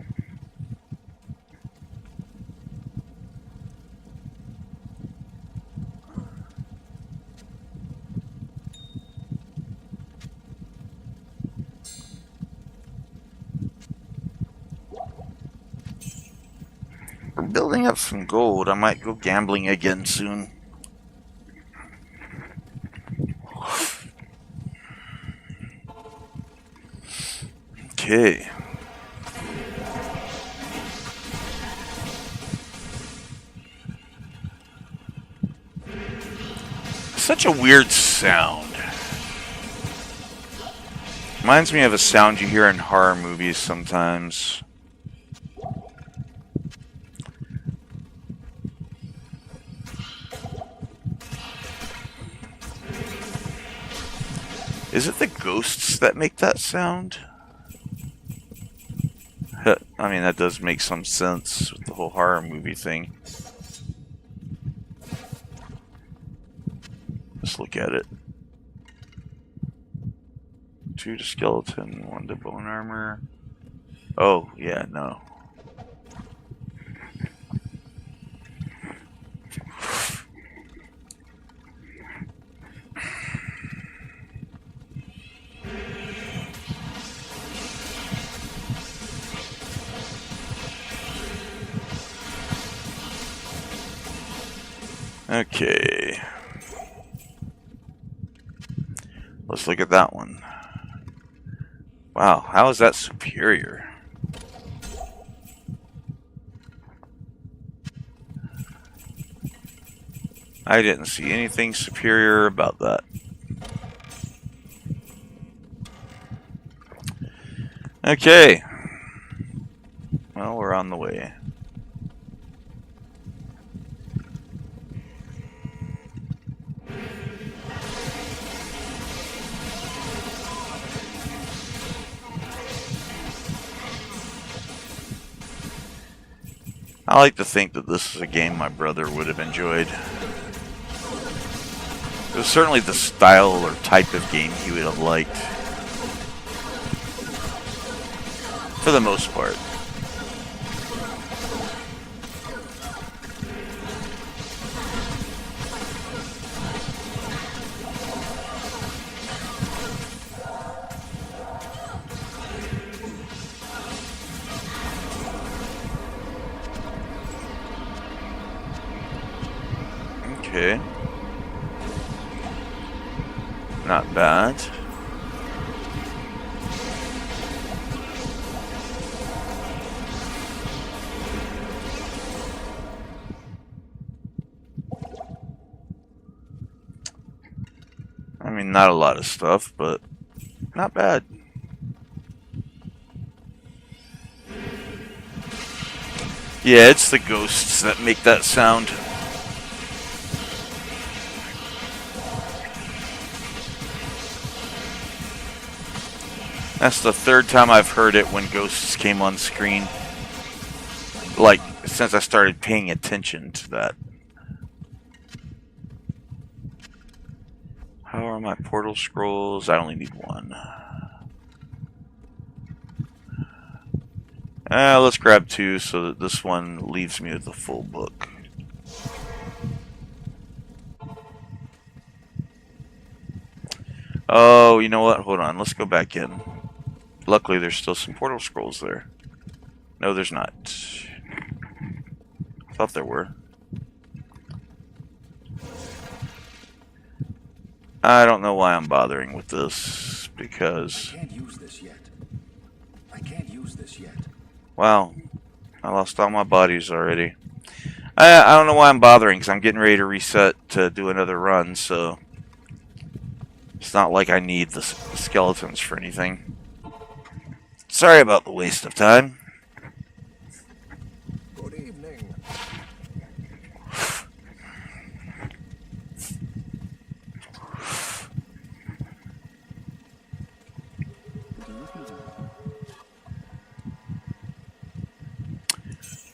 We're building up some gold. I might go gambling again soon. Okay. Such a weird sound. Reminds me of a sound you hear in horror movies sometimes. Is it the ghosts that make that sound? I mean, that does make some sense with the whole horror movie thing. Let's look at it. 2 to skeleton, 1 to bone armor. Oh, yeah, no. Okay. Let's look at that one. Wow, how is that superior? I didn't see anything superior about that. Okay. Well, we're on the way. I like to think that this is a game my brother would have enjoyed. It was certainly the style or type of game he would have liked. For the most part. Okay. Not bad. I mean, not a lot of stuff, but not bad. Yeah, it's the ghosts that make that sound. That's the third time I've heard it when ghosts came on screen. Like, since I started paying attention to that. How are my portal scrolls? I only need 1. Let's grab 2 so that this one leaves me with the full book. Oh, you know what? Hold on. Let's go back in. Luckily, there's still some portal scrolls there. No, there's not. I thought there were. I don't know why I'm bothering with this, because... I can't use this yet. I can't use this yet. Wow. I lost all my bodies already. I don't know why I'm bothering, because I'm getting ready to reset to do another run, so it's not like I need the skeletons for anything. Sorry about the waste of time. Good evening.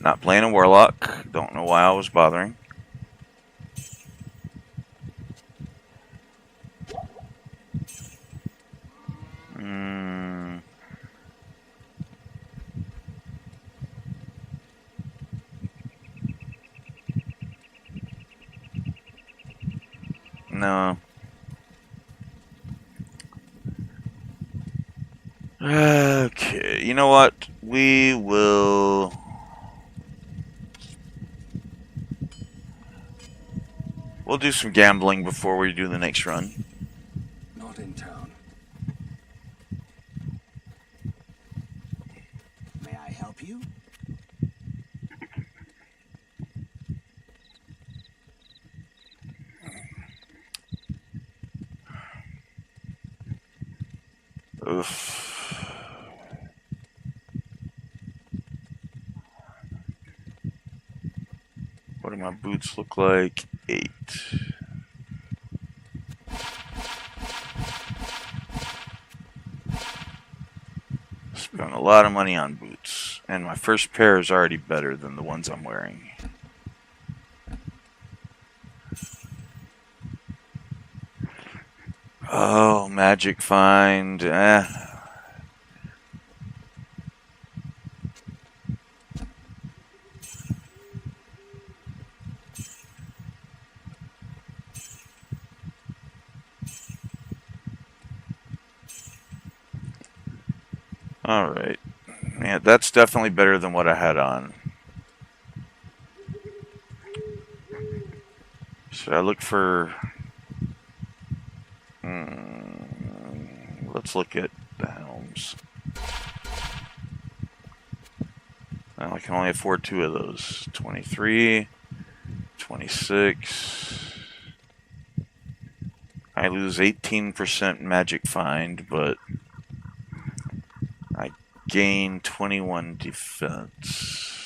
Not playing a warlock. Don't know why I was bothering. No. Okay, you know what? We'll do some gambling before we do the next run. Not in town. May I help you? Oof. What do my boots look like? 8. Spent a lot of money on boots, and my first pair is already better than the ones I'm wearing. Oh, magic find. Alright. Yeah, that's definitely better than what I had on. Should I look for... let's look at the helms. Well, I can only afford 2 of those. 23, 26. I lose 18% magic find, but I gain 21 defense.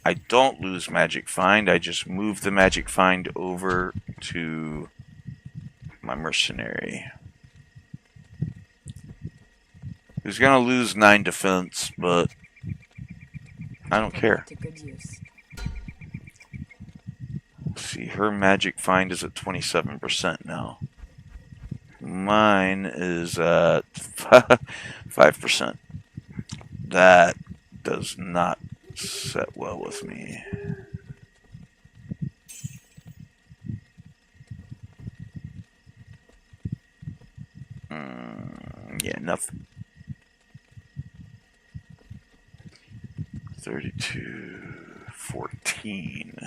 I don't lose magic find, I just move the magic find over to my mercenary. Who's gonna lose 9 defense, but I don't care. To good use. Let's see, her magic find is at 27% now. Mine is at 5%. That does not set well with me. Yeah, nothing. 32, 14.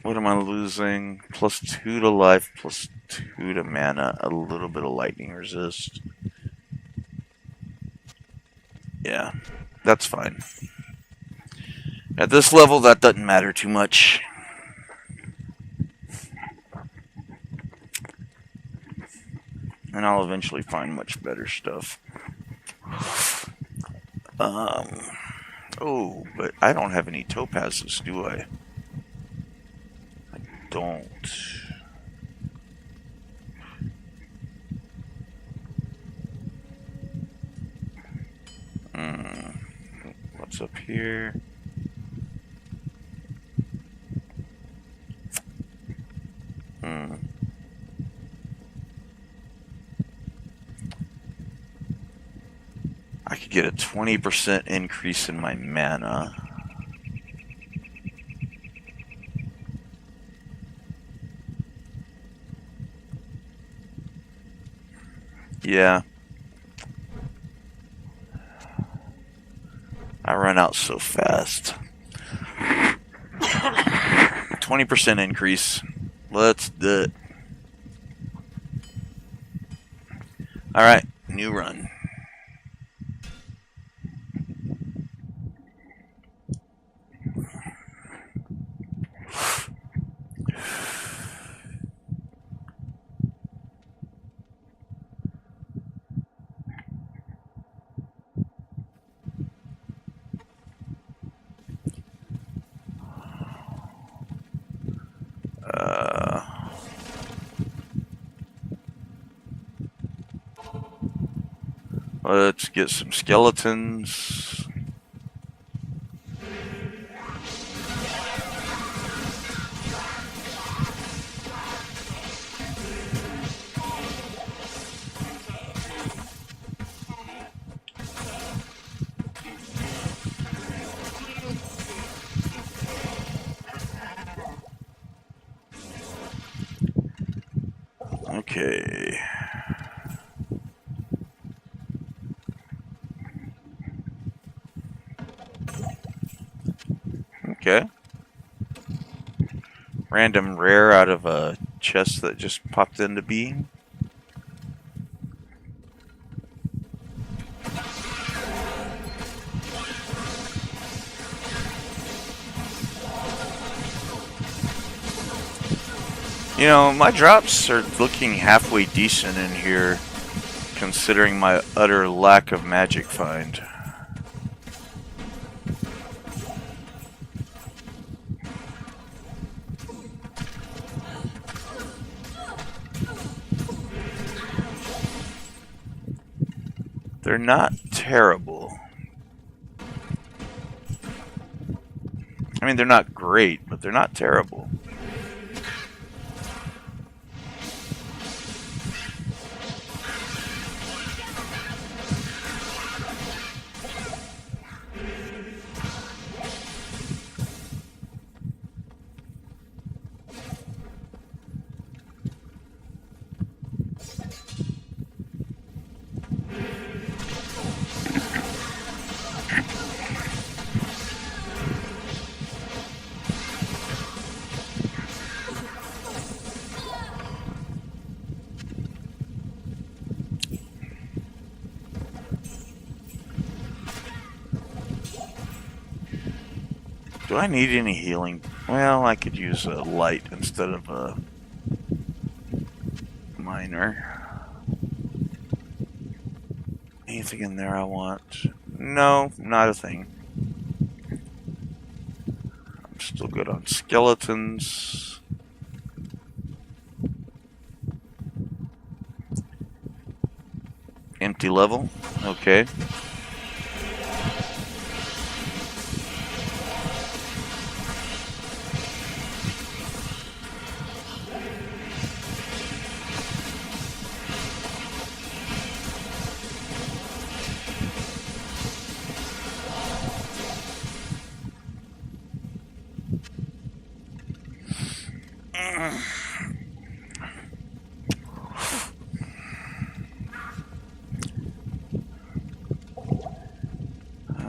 What am I losing? Plus 2 to life, plus 2 to mana, a little bit of lightning resist. Yeah, that's fine. At this level, that doesn't matter too much. And I'll eventually find much better stuff. Oh, but I don't have any topazes, do I? I don't. What's up here? I could get a 20% increase in my mana. Yeah. I run out so fast. 20% increase. Let's do it. Alright, new run. Let's get some skeletons. Okay. Okay. Random rare out of a chest that just popped into being. You know, my drops are looking halfway decent in here, considering my utter lack of magic find. They're not terrible. I mean, they're not great, but they're not terrible. Do I need any healing? Well, I could use a light instead of a minor. Anything in there I want? No, not a thing. I'm still good on skeletons. Empty level. Okay.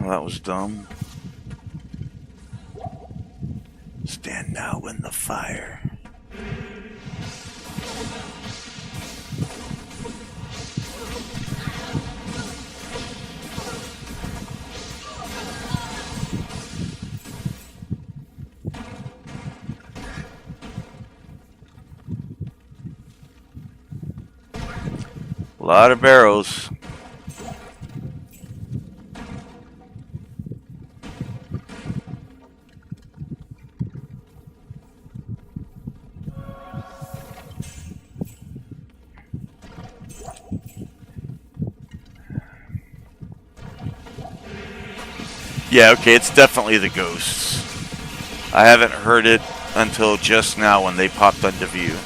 Oh, that was dumb. Stand now in the fire. A lot of barrows. Yeah, okay, it's definitely the ghosts. I haven't heard it until just now when they popped into view.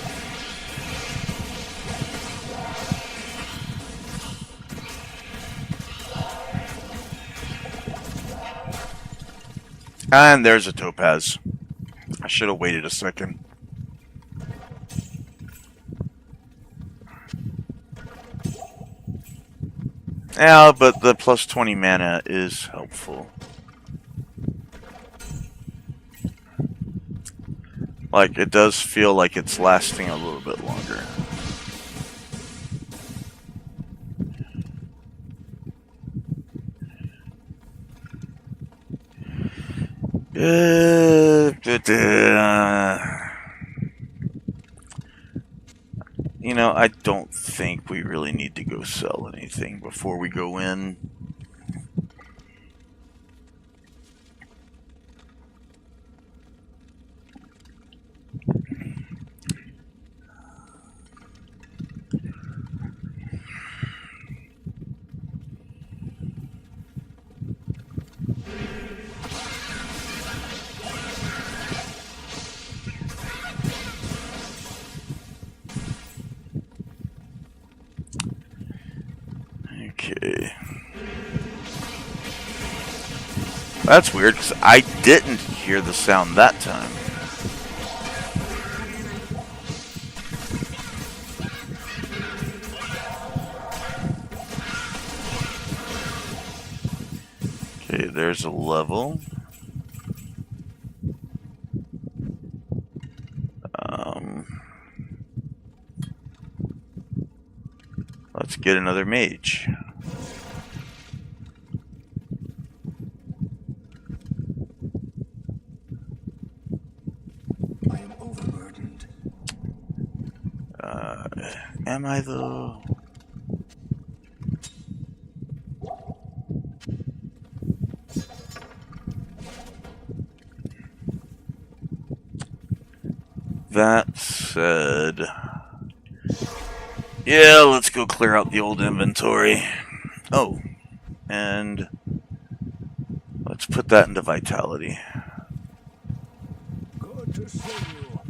And there's a topaz. I should have waited a second. Yeah, but the plus 20 mana is helpful. Like, it does feel like it's lasting a little bit longer. You know, I don't think we really need to go sell anything before we go in. Okay. That's weird, because I didn't hear the sound that time. Okay, there's a level. Let's get another mage. I am overburdened. Am I though? That said, yeah, let's go clear out the old inventory. Oh, and let's put that into vitality. Good to see you.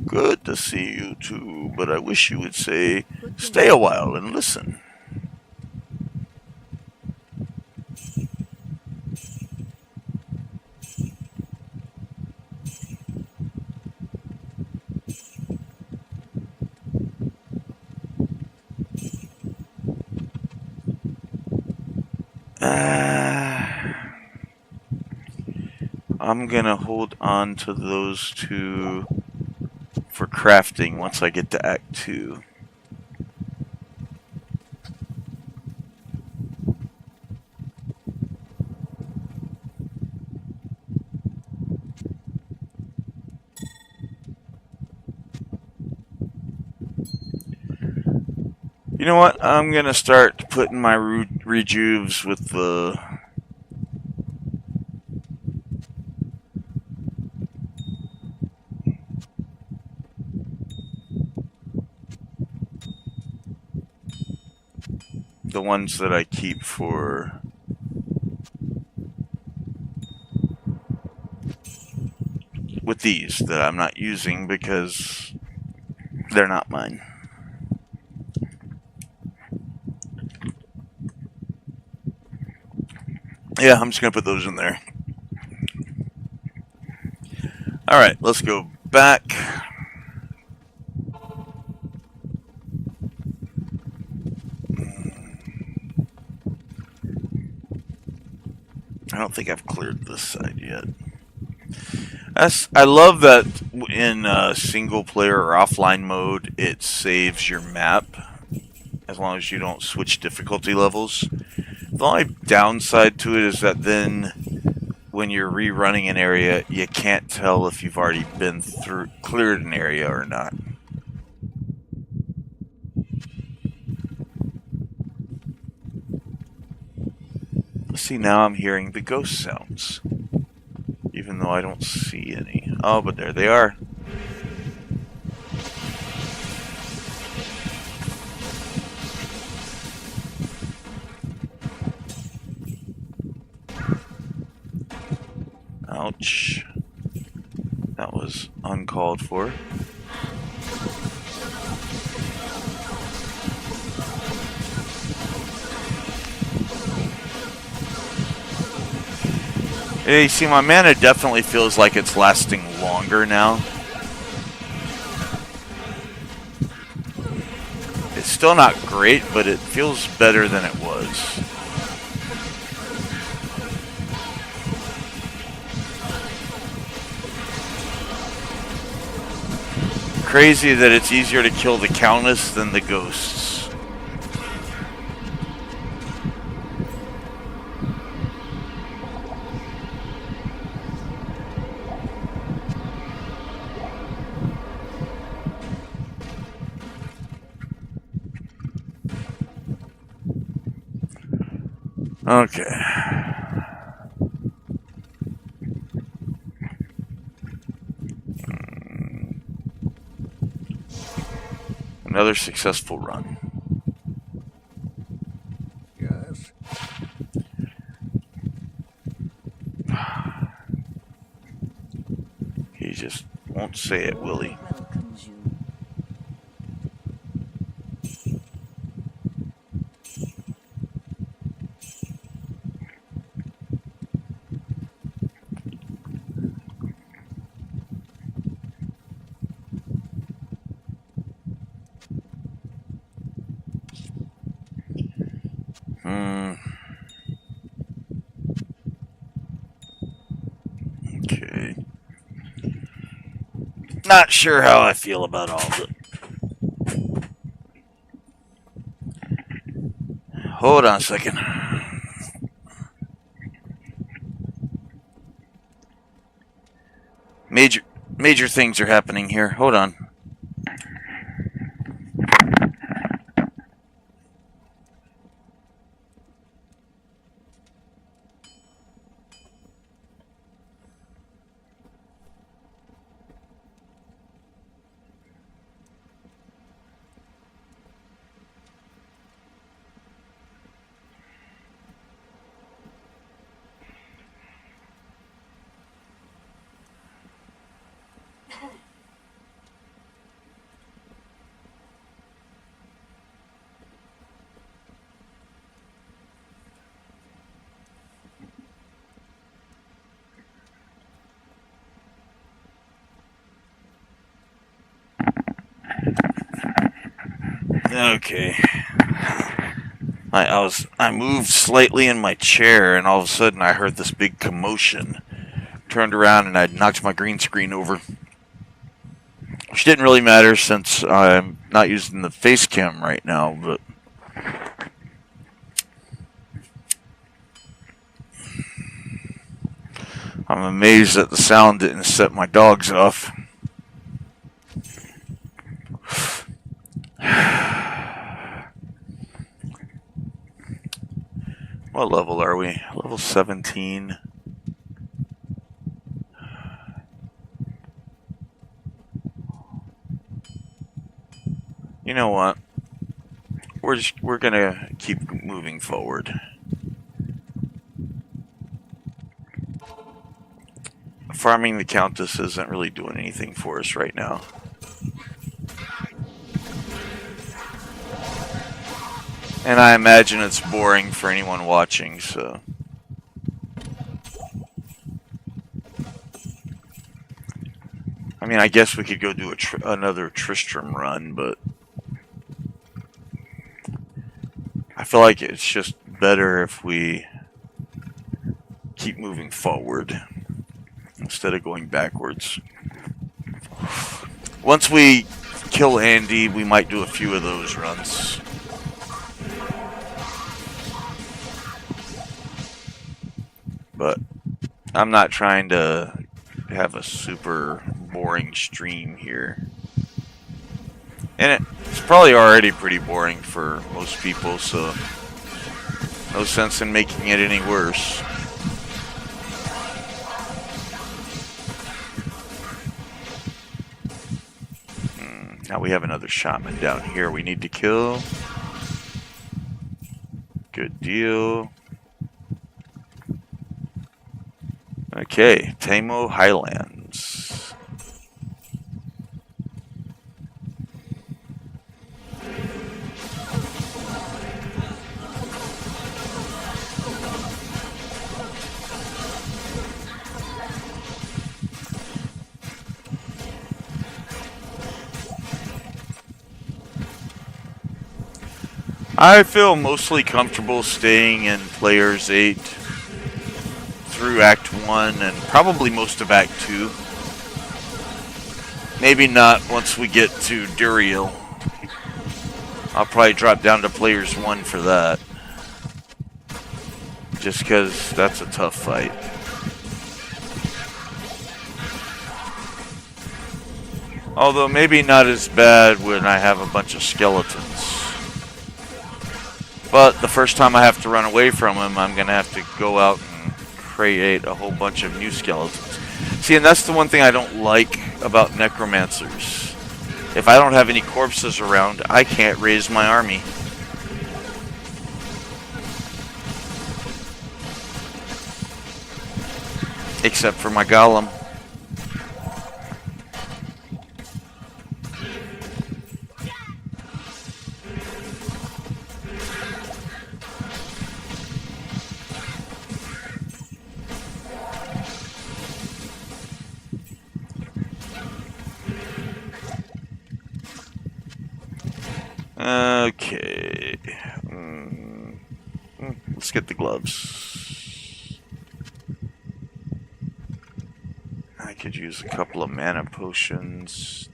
Good to see you too, but I wish you would say, Good day. stay a while and listen. I'm gonna hold on to those two for crafting once I get to Act 2. You know what? I'm gonna start putting my rejuves with the ones that I keep for with these that I'm not using because they're not mine. Yeah, I'm just gonna put those in there. Alright, let's go back. I don't think I've cleared this side yet. I love that in single player or offline mode, it saves your map as long as you don't switch difficulty levels. The only downside to it is that then when you're rerunning an area, you can't tell if you've already been cleared an area or not. See, now I'm hearing the ghost sounds, even though I don't see any. Oh, but there they are. Ouch. That was uncalled for. Hey, see, my mana definitely feels like it's lasting longer now. It's still not great, but it feels better than it was. Crazy that it's easier to kill the Countess than the ghosts. Okay. Another successful run. Yes. He just won't say it, will he? Welcomes you. Hmm. Okay. Not sure how I feel about all of it. Hold on a second. Major things are happening here. Hold on. Okay. I moved slightly in my chair, and all of a sudden I heard this big commotion. Turned around and I'd knocked my green screen over, which didn't really matter since I'm not using the face cam right now. But I'm amazed that the sound didn't set my dogs off. What level are we? Level 17. You know what? We're gonna keep moving forward. Farming the Countess isn't really doing anything for us right now. And I imagine it's boring for anyone watching, so... I mean, I guess we could go do another Tristram run, but... I feel like it's just better if we keep moving forward instead of going backwards. Once we kill Andy, we might do a few of those runs. But I'm not trying to have a super boring stream here. And it's probably already pretty boring for most people, so no sense in making it any worse. Now we have another shaman down here we need to kill. Good deal. Okay, Tamo Highlands. I feel mostly comfortable staying in Players 8 through Act 1 and probably most of Act 2. Maybe not once we get to Duriel. I'll probably drop down to Players 1 for that. Just because that's a tough fight. Although maybe not as bad when I have a bunch of skeletons. But the first time I have to run away from him, I'm going to have to go out and create a whole bunch of new skeletons. See, and that's the one thing I don't like about necromancers. If I don't have any corpses around, I can't raise my army. Except for my golem. Okay. Let's get the gloves. I could use a couple of mana potions.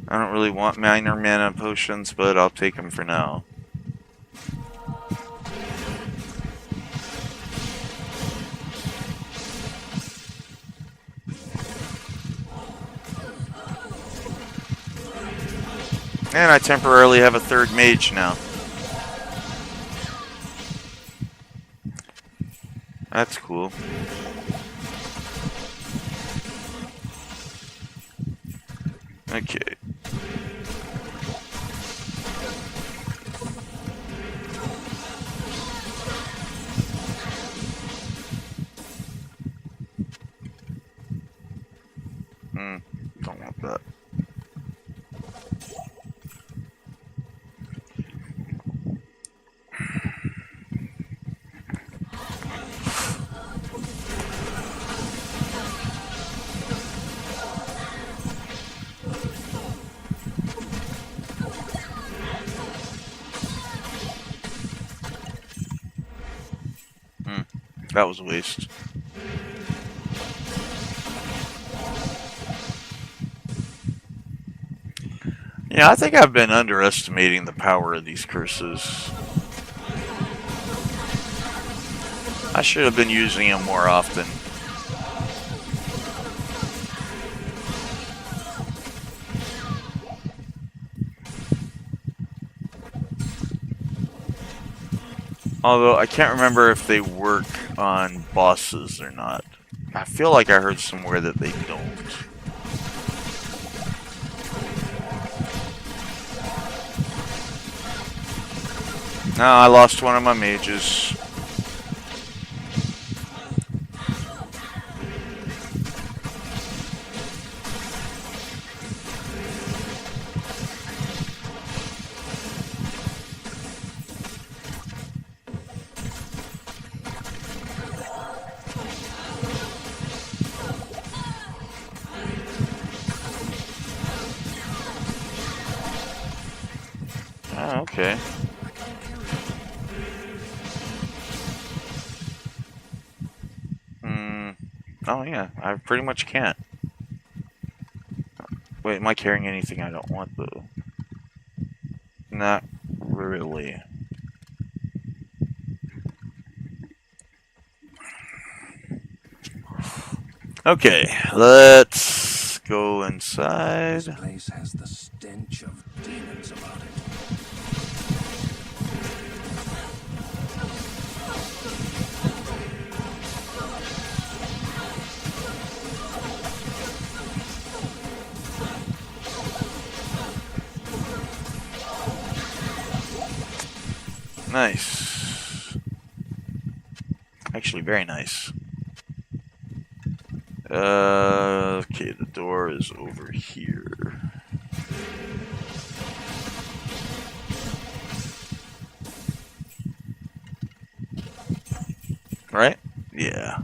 I don't really want minor mana potions, but I'll take them for now. And I temporarily have a third mage now. That's cool. Okay. Don't want that. That was a waste. Yeah, I think I've been underestimating the power of these curses. I should have been using them more often. Although, I can't remember if they work on bosses or not. I feel like I heard somewhere that they don't. No, I lost one of my mages. Oh, okay. Oh yeah, I pretty much can't. Wait, am I carrying anything I don't want though? Not really. Okay, let's go inside. This place has the stench of demons about it. Nice. Actually, very nice. Okay, the door is over here. Right? Yeah.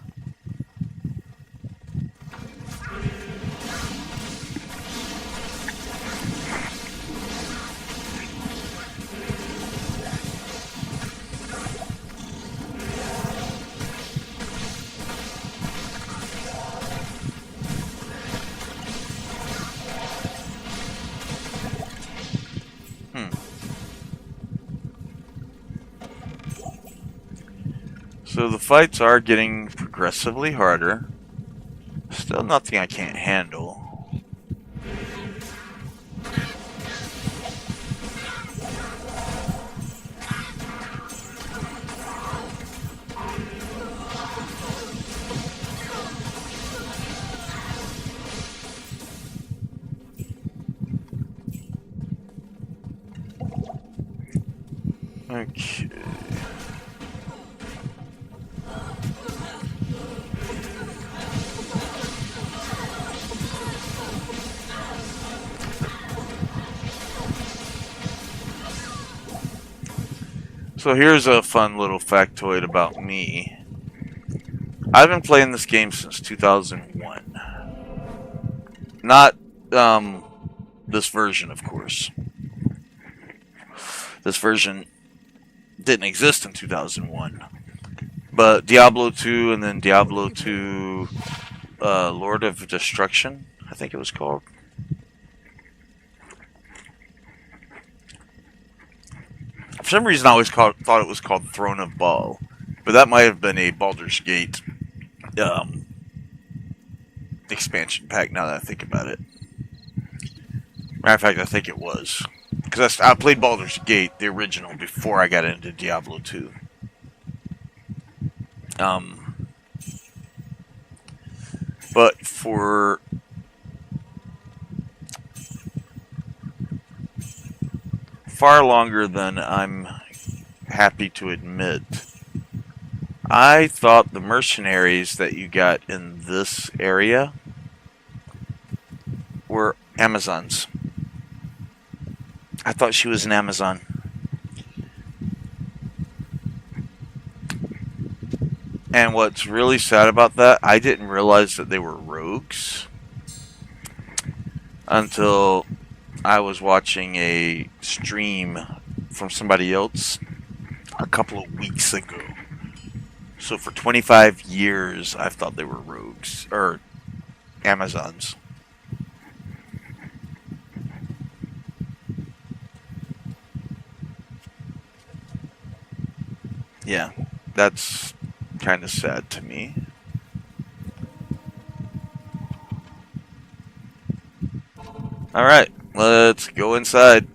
So the fights are getting progressively harder. Still nothing I can't handle. Okay. So here's a fun little factoid about me. I've been playing this game since 2001. Not this version, of course. This version didn't exist in 2001. But Diablo 2 and then Diablo 2 Lord of Destruction, I think it was called. For some reason, I always thought it was called Throne of Baal, but that might have been a Baldur's Gate expansion pack. Now that I think about it, matter of fact, I think it was because I played Baldur's Gate, the original, before I got into Diablo 2. But for far longer than I'm happy to admit, I thought the mercenaries that you got in this area were Amazons. I thought she was an Amazon. And what's really sad about that, I didn't realize that they were rogues until I was watching a stream from somebody else a couple of weeks ago. So for 25 years, I've thought they were rogues, or Amazons. Yeah, that's kind of sad to me. Alright, let's go inside.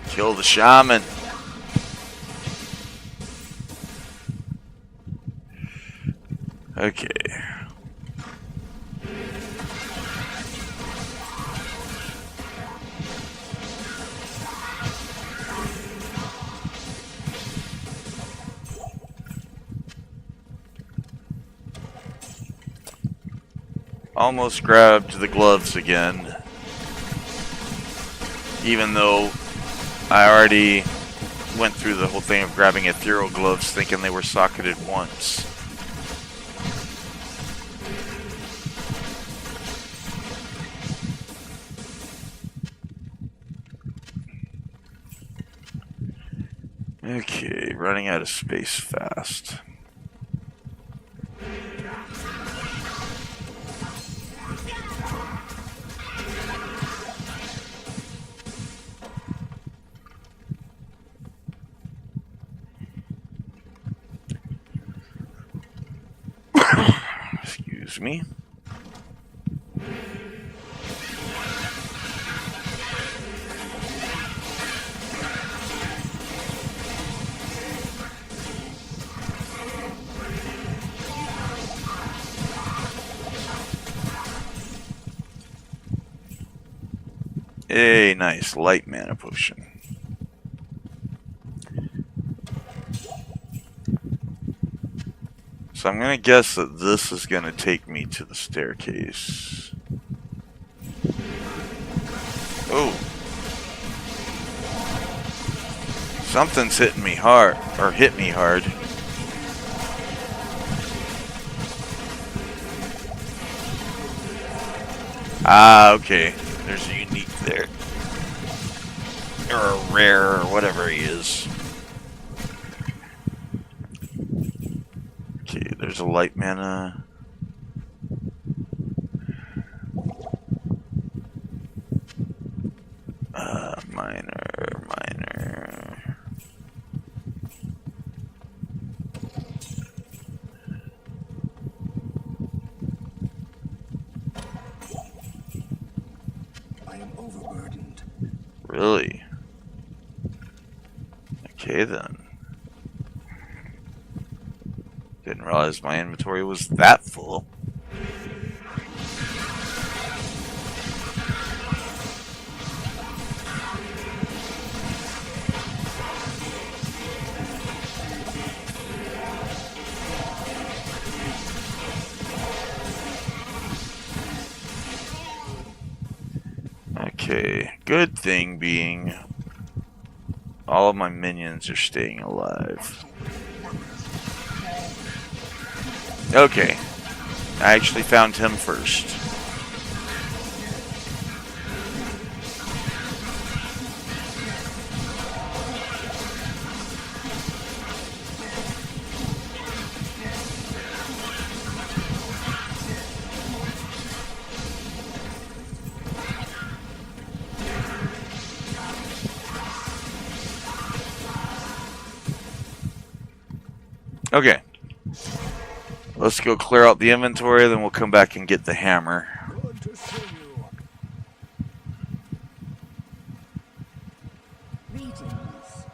Kill the shaman. Okay. Almost grabbed the gloves again. Even though I already went through the whole thing of grabbing ethereal gloves thinking they were socketed once. Okay, running out of space fast. Excuse me. A nice light mana potion. So I'm gonna guess that this is gonna take me to the staircase. Oh. Something's hitting me hard, or hit me hard. Ah, okay. There's a unique there. Or a rare, or whatever he is. Okay, there's a light mana. Minor. Really? Okay then. Didn't realize my inventory was that full. Okay, good thing being all of my minions are staying alive. Okay, I actually found him first. Okay. Let's go clear out the inventory, then we'll come back and get the hammer. Good to see you. Greetings.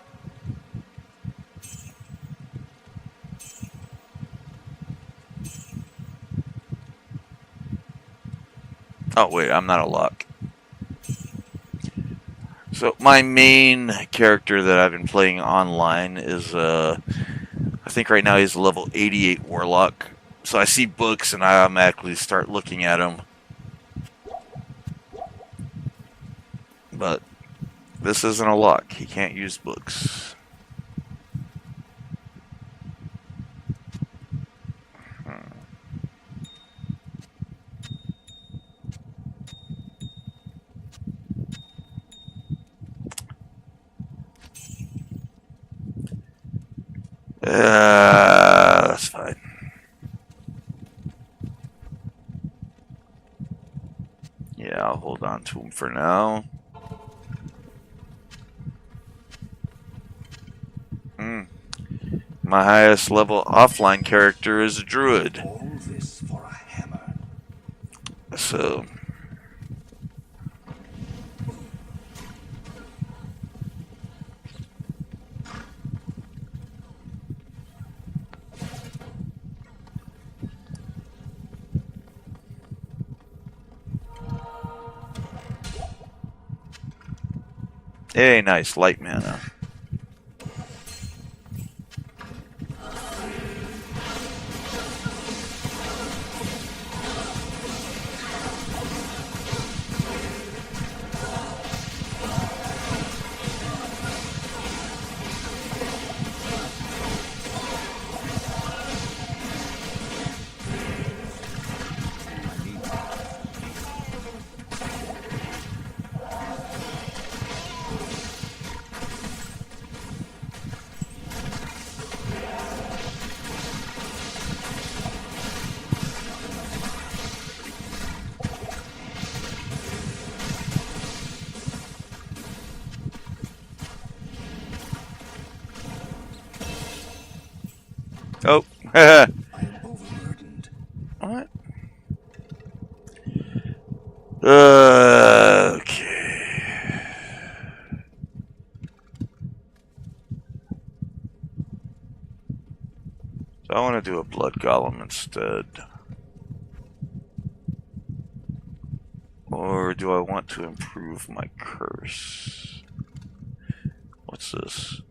Oh wait, I'm not a lock. So my main character that I've been playing online is I think right now he's a level 88 warlock. So I see books and I automatically start looking at them. But this isn't a lock. He can't use books. That's fine. Yeah, I'll hold on to him for now. My highest level offline character is a druid. All this for a hammer. So hey, nice light mana. Oh, I am overburdened. what? Okay. So I want to do a blood golem instead. Or do I want to improve my curse? What's this?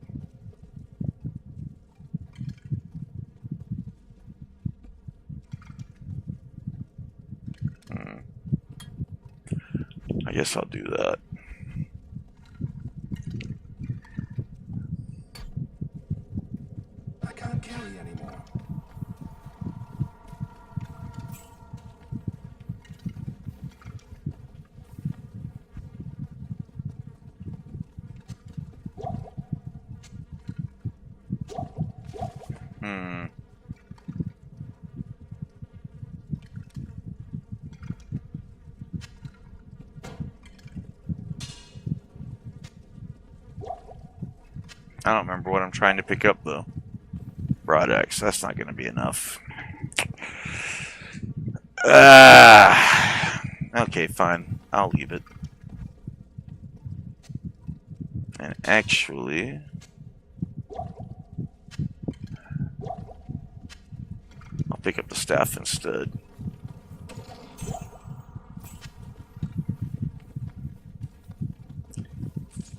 I guess I'll do that. I can't carry anymore. I don't remember what I'm trying to pick up though. Broad axe, that's not going to be enough. Okay, fine. I'll leave it. And actually, I'll pick up the staff instead.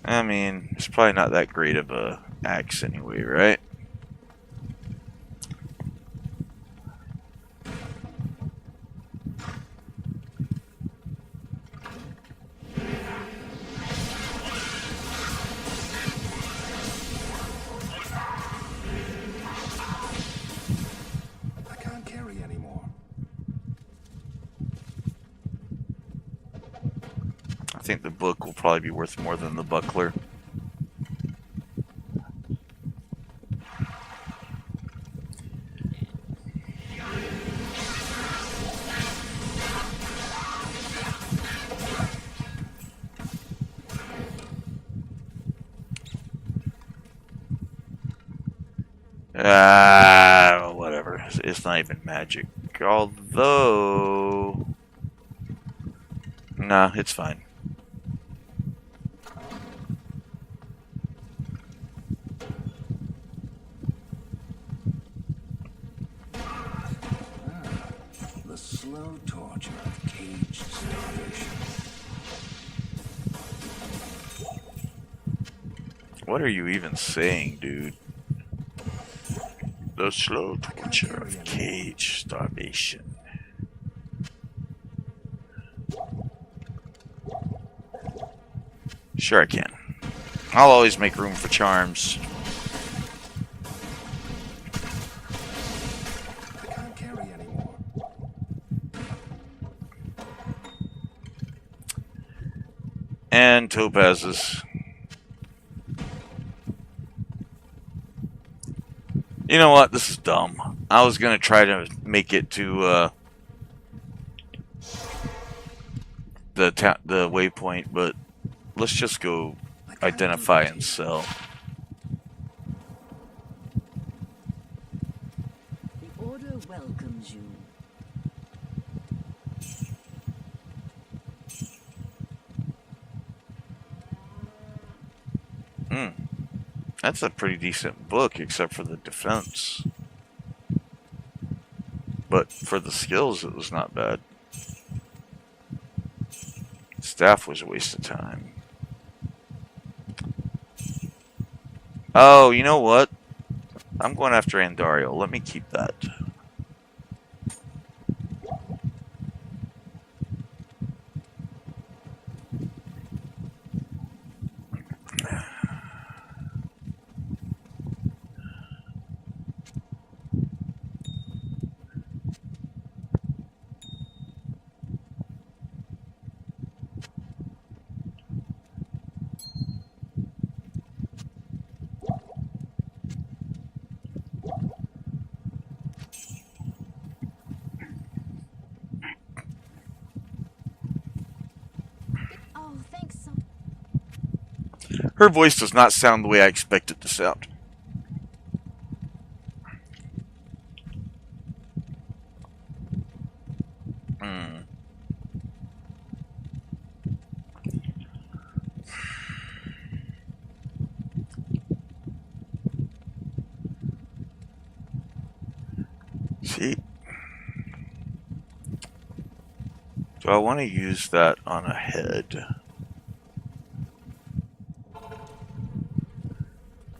I mean, it's probably not that great of a axe anyway, right? I can't carry anymore. I think the book will probably be worth more than the buckler. Whatever. It's not even magic. Although... Nah, it's fine. The slow torture of caged starvation. What are you even saying, dude? The slow torture of cage starvation. Sure I can. I'll always make room for charms. I can't carry anymore. And topazes. You know what? This is dumb. I was gonna try to make it to the waypoint, but let's just go identify and sell. The Order welcomes you. That's a pretty decent book, except for the defense. But for the skills, it was not bad. Staff was a waste of time. Oh, you know what? I'm going after Andario. Let me keep that. Oh, thanks so. Her voice does not sound the way I expect it to sound. See? Do I want to use that on a head?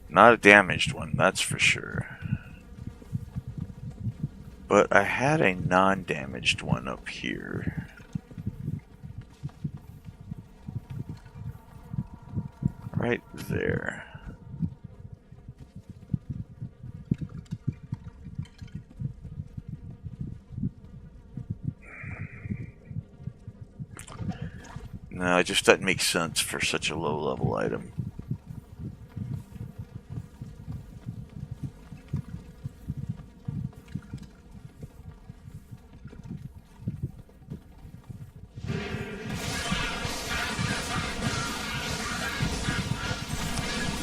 Not a damaged one, that's for sure. But I had a non-damaged one up here. Right there. No, it just doesn't make sense for such a low-level item.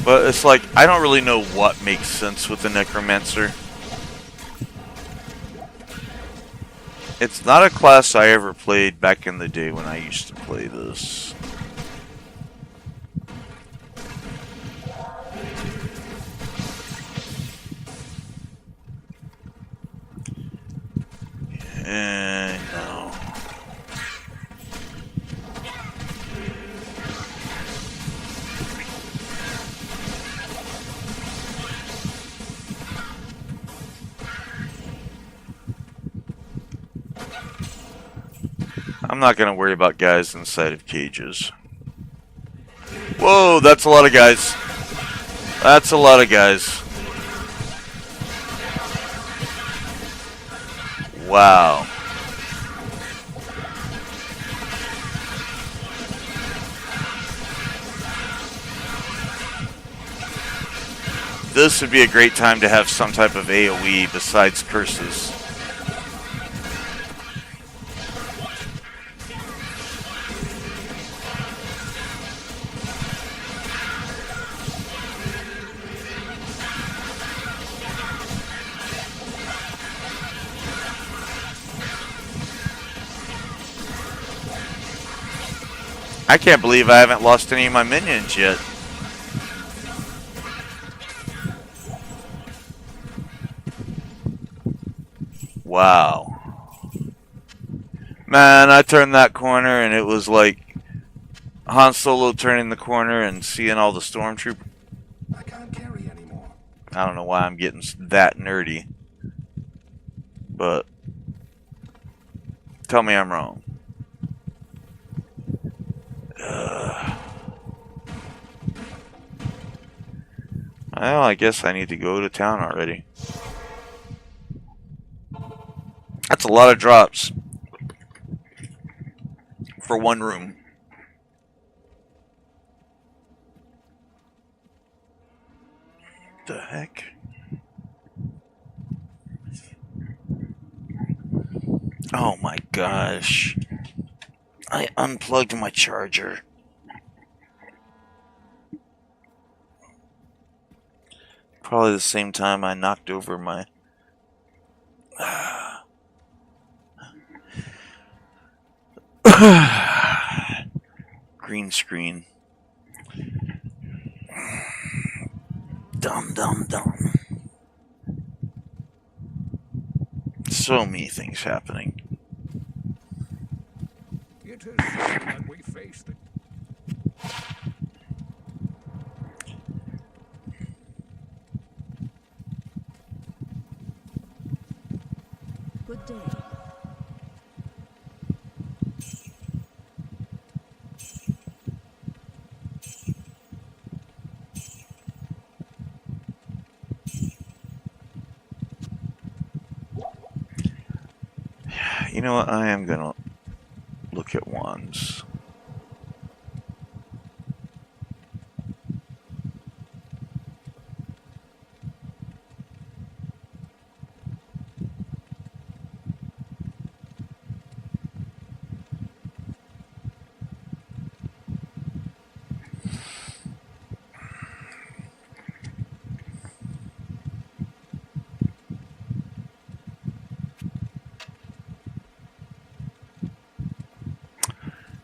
But it's like, I don't really know what makes sense with the Necromancer. It's not a class I ever played back in the day when I used to play this. And no. I'm not gonna worry about guys inside of cages. Whoa, that's a lot of guys. That's a lot of guys. Wow. This would be a great time to have some type of AoE besides curses. I can't believe I haven't lost any of my minions yet. Wow. Man, I turned that corner and it was like Han Solo turning the corner and seeing all the stormtroopers. I can't carry anymore. I don't know why I'm getting that nerdy. But tell me I'm wrong. Well, I guess I need to go to town already. That's a lot of drops for one room. The heck? Oh my gosh. I unplugged my charger. Probably the same time I knocked over my green screen. Dumb. So many things happening. It has seemed like we faced it. Good day. You know what? I am gonna look at wands.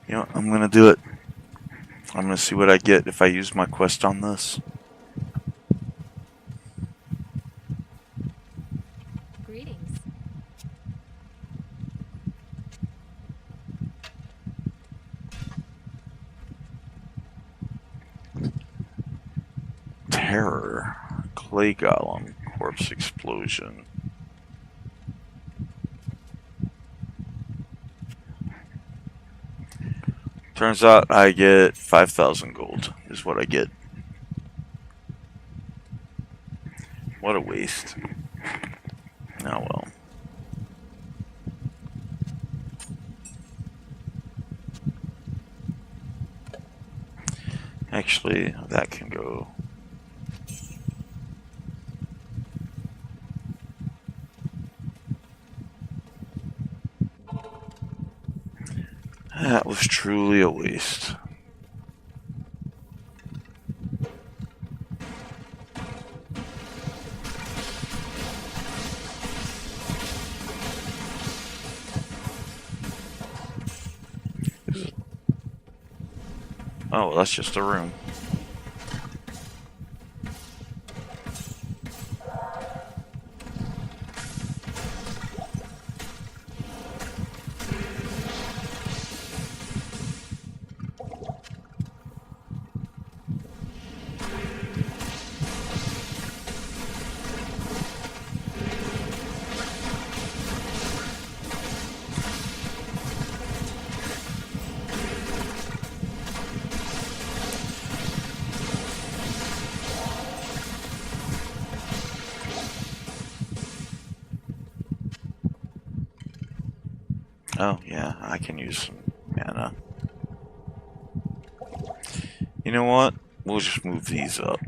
You know, I'm gonna do it. I'm gonna see what I get if I use my quest on this. Greetings. Terror. Clay Golem. Corpse Explosion. Turns out I get 5,000 gold is what I get. What a waste. Oh well. Actually, that can go. That was truly a waste. Oh, well, that's just a room. Oh, yeah, I can use some mana. You know what? We'll just move these up.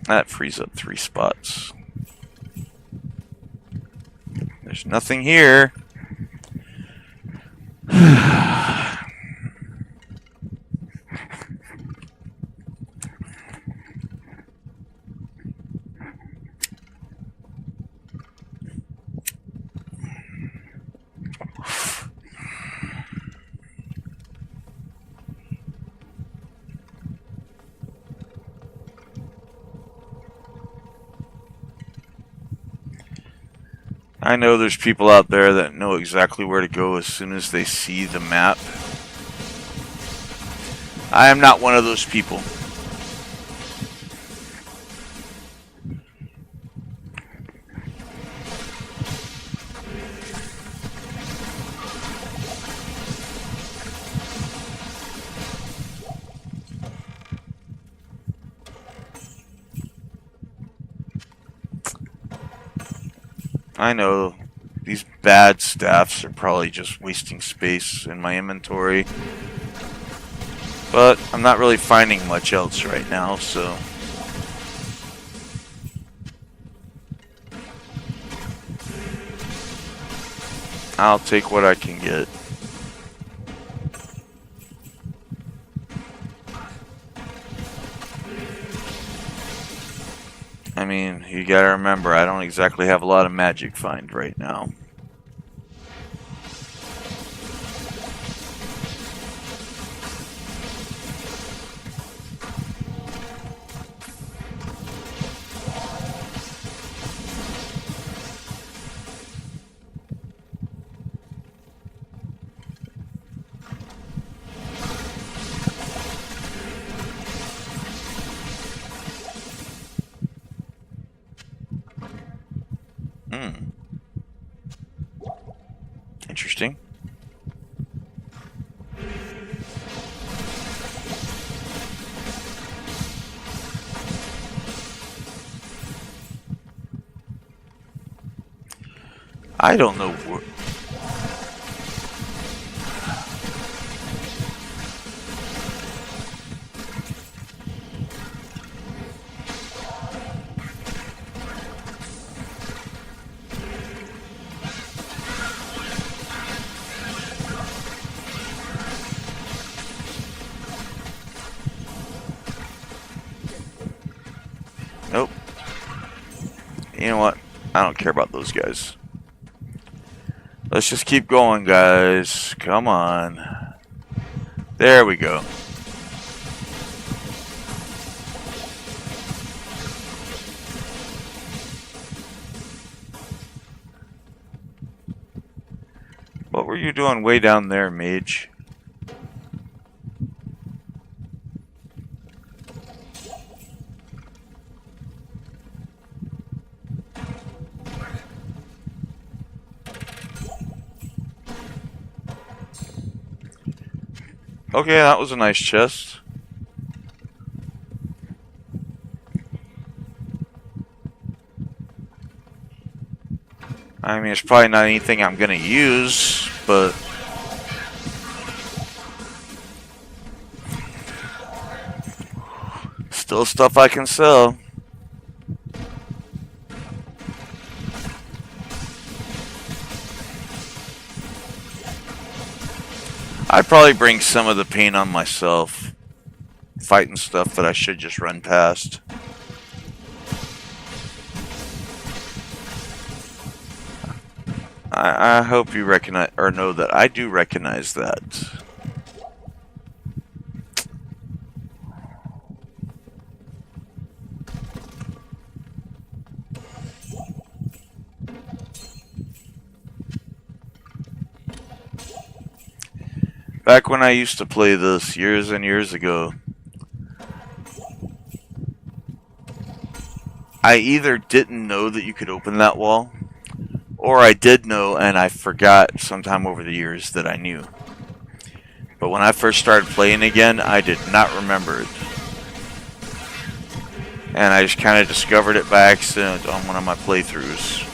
That frees up 3 spots. There's nothing here. I know there's people out there that know exactly where to go as soon as they see the map. I am not one of those people. I know these bad staffs are probably just wasting space in my inventory, but I'm not really finding much else right now, so I'll take what I can get. I mean, you gotta remember, I don't exactly have a lot of magic find right now. Interesting. I don't know where. Nope. You know what? I don't care about those guys. Let's just keep going, guys. Come on. There we go. What were you doing way down there, mage? Okay, that was a nice chest. I mean, it's probably not anything I'm gonna use, but still stuff I can sell. I'd probably bring some of the pain on myself, fighting stuff that I should just run past. I hope you recognize or know that I do recognize that. Back when I used to play this years and years ago, I either didn't know that you could open that wall, or I did know and I forgot sometime over the years that I knew. But when I first started playing again, I did not remember it. And I just kind of discovered it by accident on one of my playthroughs.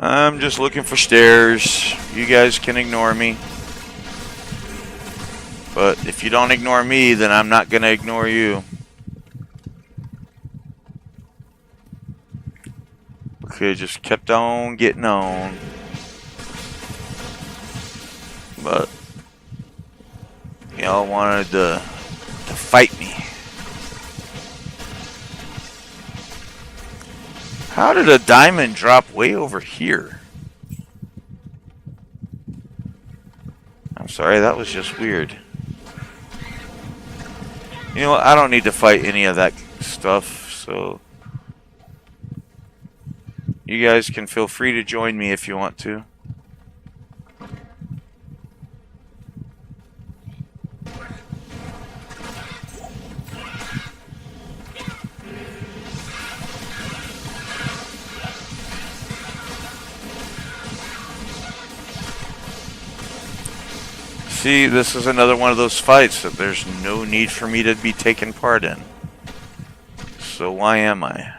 I'm just looking for stairs. You guys can ignore me. But if you don't ignore me, then I'm not gonna ignore you. Okay, just kept on getting on. But y'all wanted to fight me. How did a diamond drop way over here? I'm sorry, that was just weird. You know what? I don't need to fight any of that stuff, so you guys can feel free to join me if you want to. See, this is another one of those fights that there's no need for me to be taking part in. So why am I?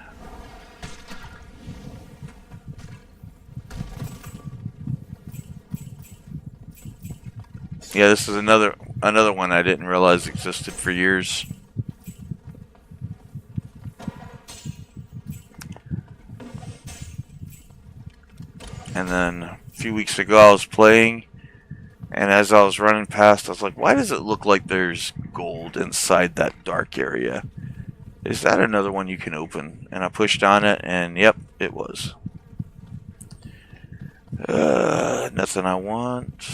Yeah, this is another one I didn't realize existed for years. And then a few weeks ago I was playing, and as I was running past, I was like, why does it look like there's gold inside that dark area? Is that another one you can open? And I pushed on it, and yep, it was. Nothing I want.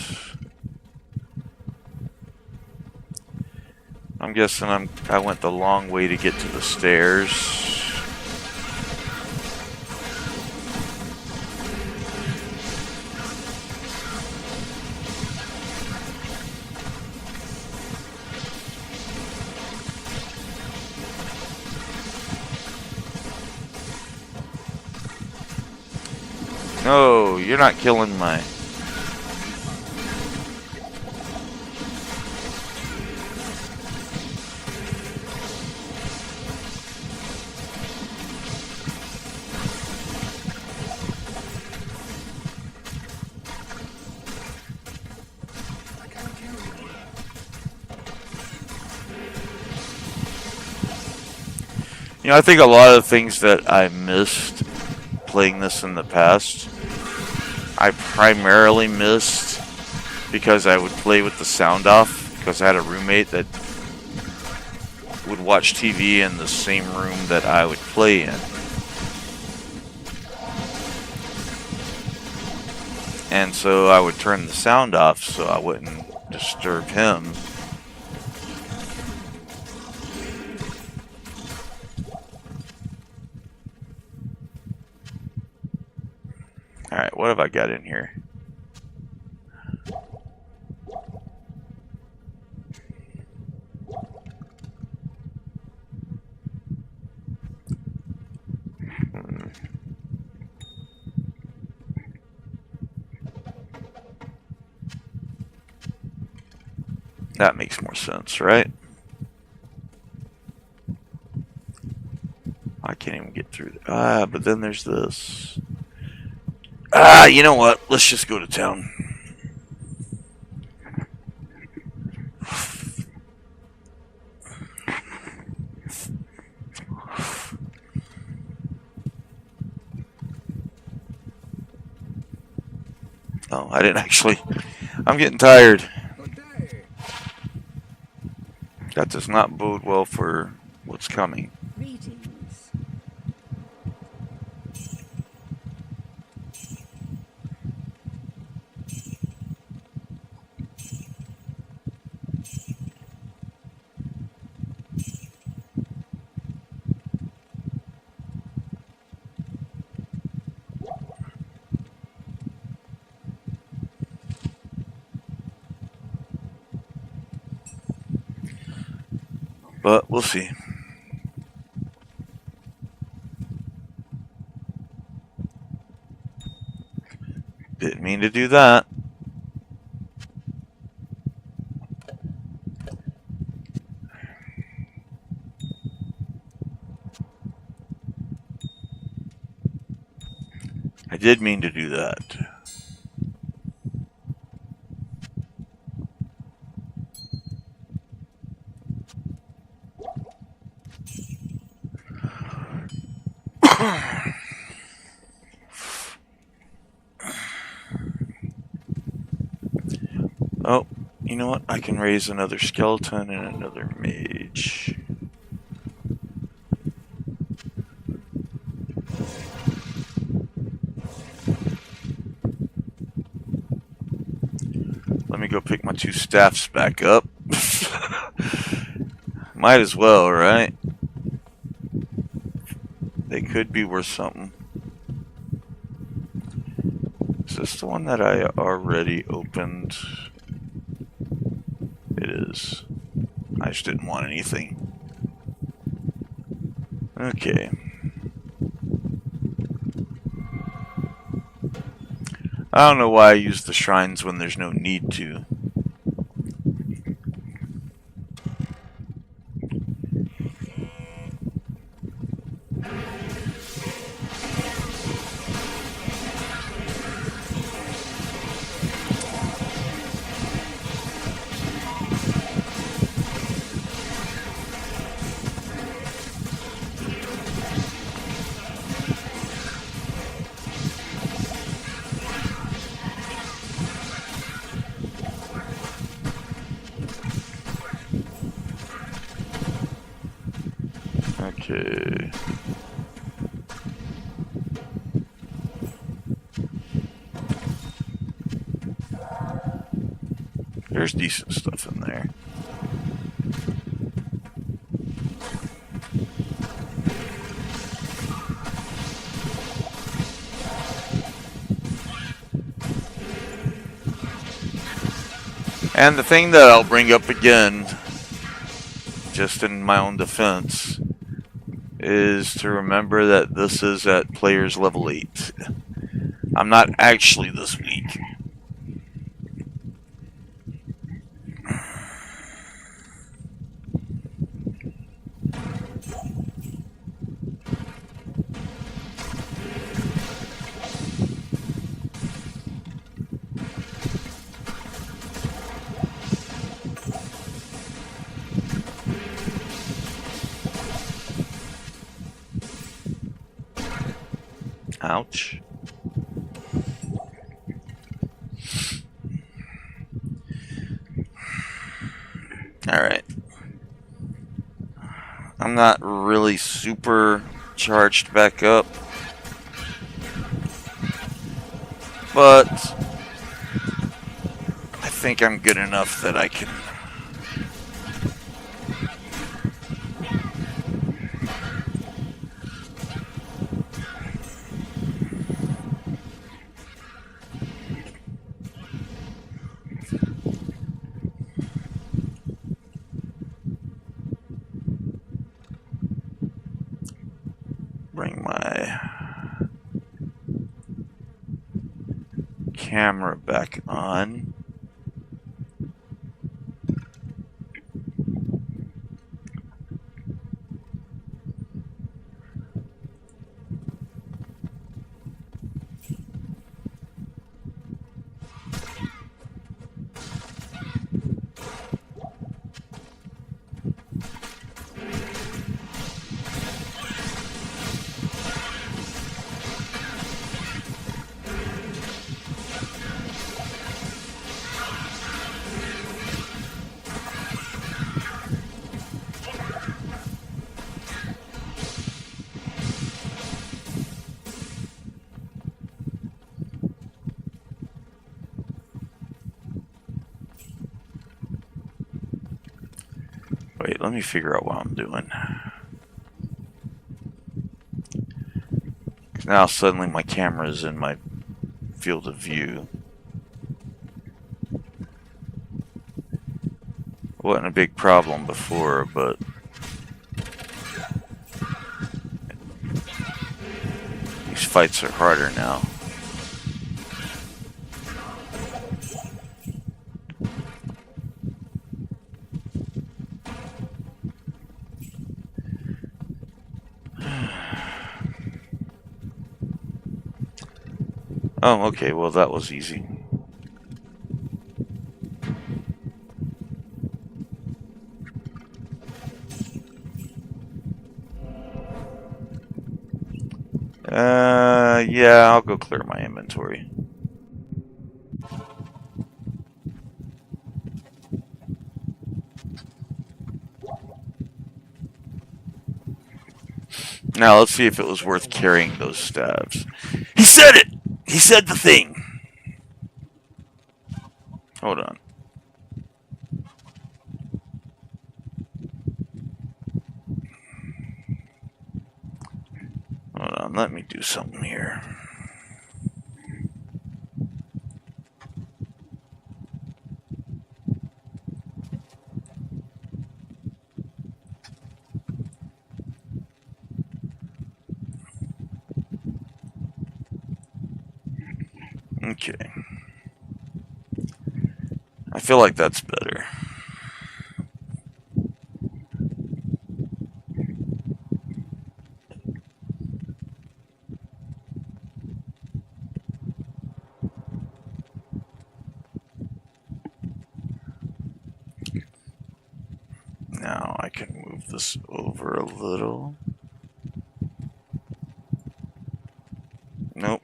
I'm guessing I went the long way to get to the stairs. No, you're not killing my... You know, I think a lot of the things that I missed playing this in the past, I primarily missed because I would play with the sound off, because I had a roommate that would watch TV in the same room that I would play in. And so I would turn the sound off so I wouldn't disturb him. Alright, what have I got in here? That makes more sense, right? I can't even get through. But then there's this. You know what? Let's just go to town. Oh, I didn't actually. I'm getting tired. Good day. That does not bode well for what's coming. Greetings. But we'll see. Didn't mean to do that. I did mean to do that. Oh, you know what? I can raise another skeleton and another mage. Let me go pick my 2 staffs back up. Might as well, right? They could be worth something. Is this the one that I already opened? It is. I just didn't want anything. Okay. I don't know why I use the shrines when there's no need to. Okay. There's decent stuff in there. And the thing that I'll bring up again, just in my own defense, is to remember that this is at players level 8. I'm not actually this weak. Ouch. Alright. I'm not really super charged back up, but I think I'm good enough that I can bring my camera back on. Wait, let me figure out what I'm doing. 'Cause now suddenly my camera is in my field of view. Wasn't a big problem before, but these fights are harder now. Oh, okay, well that was easy. Yeah, I'll go clear my inventory. Now let's see if it was worth carrying those staves. He said it! He said the thing! Hold on. Hold on, let me do something here. Okay. I feel like that's better. Now I can move this over a little. Nope.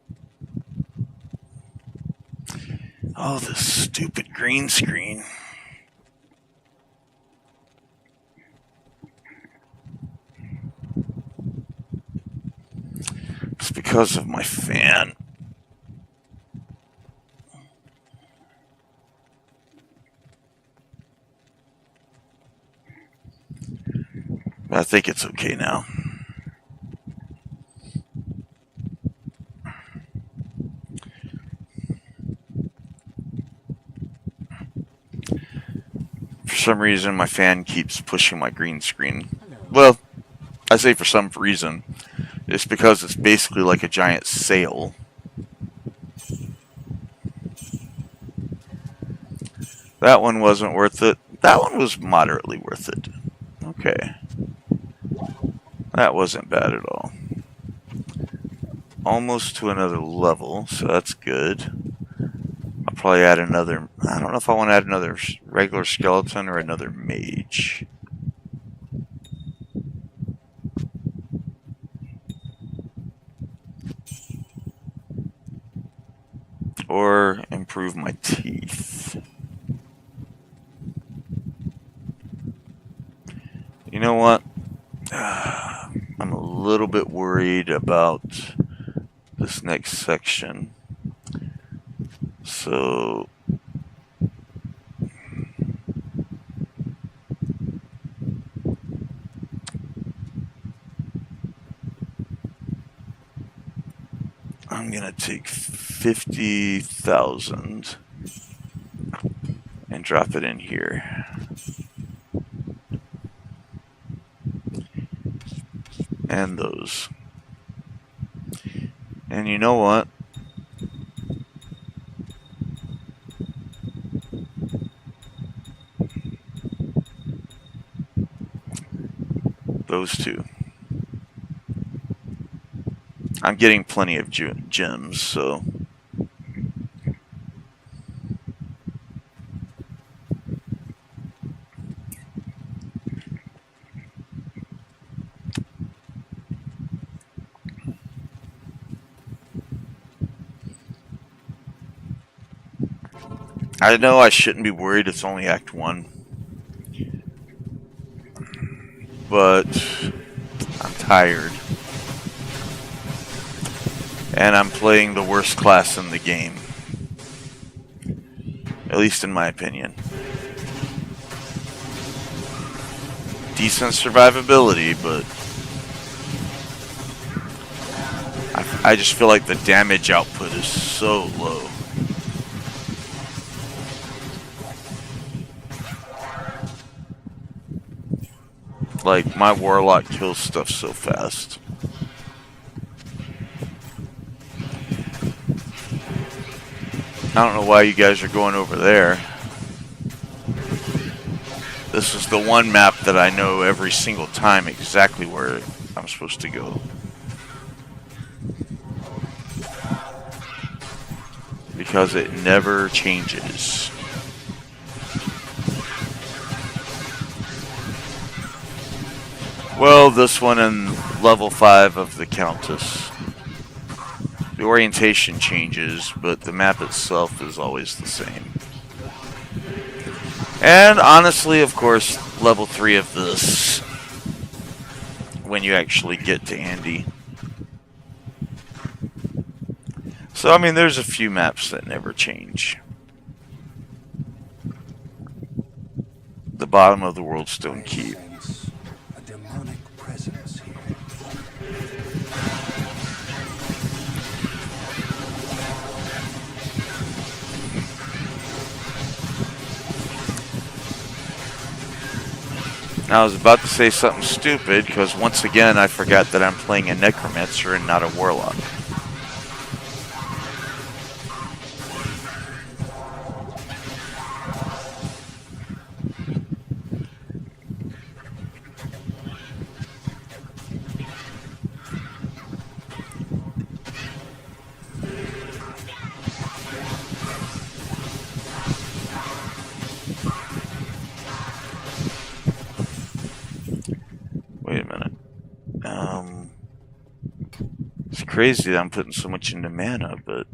Oh, this stupid green screen. It's because of my fan. I think it's okay now. For some reason, my fan keeps pushing my green screen. Well, I say for some reason. It's because it's basically like a giant sail. That one wasn't worth it. That one was moderately worth it. Okay. That wasn't bad at all. Almost to another level, so that's good. I'll probably add another... I don't know if I want to add another regular skeleton or another mage. Or improve my teeth. You know what? I'm a little bit worried about this next section. So I'm gonna take 50,000 and drop it in here. And those. And you know what? Those two. I'm getting plenty of gems, so... I know I shouldn't be worried, it's only Act 1. But I'm tired. And I'm playing the worst class in the game. At least in my opinion. Decent survivability, but I just feel like the damage output is so low. Like, my warlock kills stuff so fast. I don't know why you guys are going over there. This is the one map that I know every single time exactly where I'm supposed to go. because it never changes. Well, this one and level 5 of the Countess. The orientation changes, but the map itself is always the same. And honestly, of course, level 3 of this, when you actually get to Andy. So, I mean, there's a few maps that never change. The bottom of the Worldstone Keep. Sense a demonic presence here. Now, I was about to say something stupid, because once again I forgot that I'm playing a Necromancer and not a Warlock. Wait a minute. It's crazy that I'm putting so much into mana, but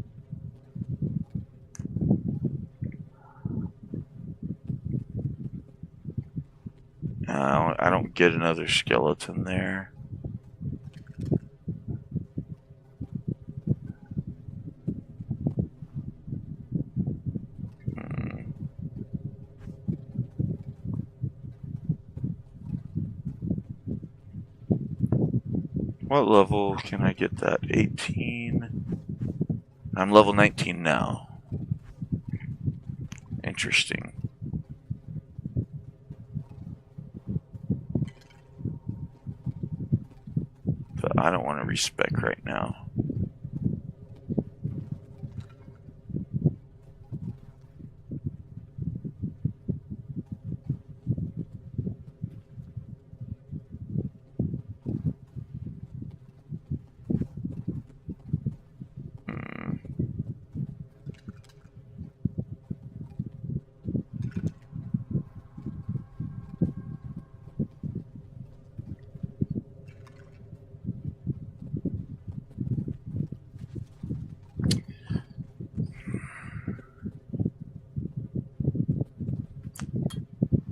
I don't get another skeleton there. What level can I get that? 18. I'm level 19 now. Interesting. But I don't want to respec right now.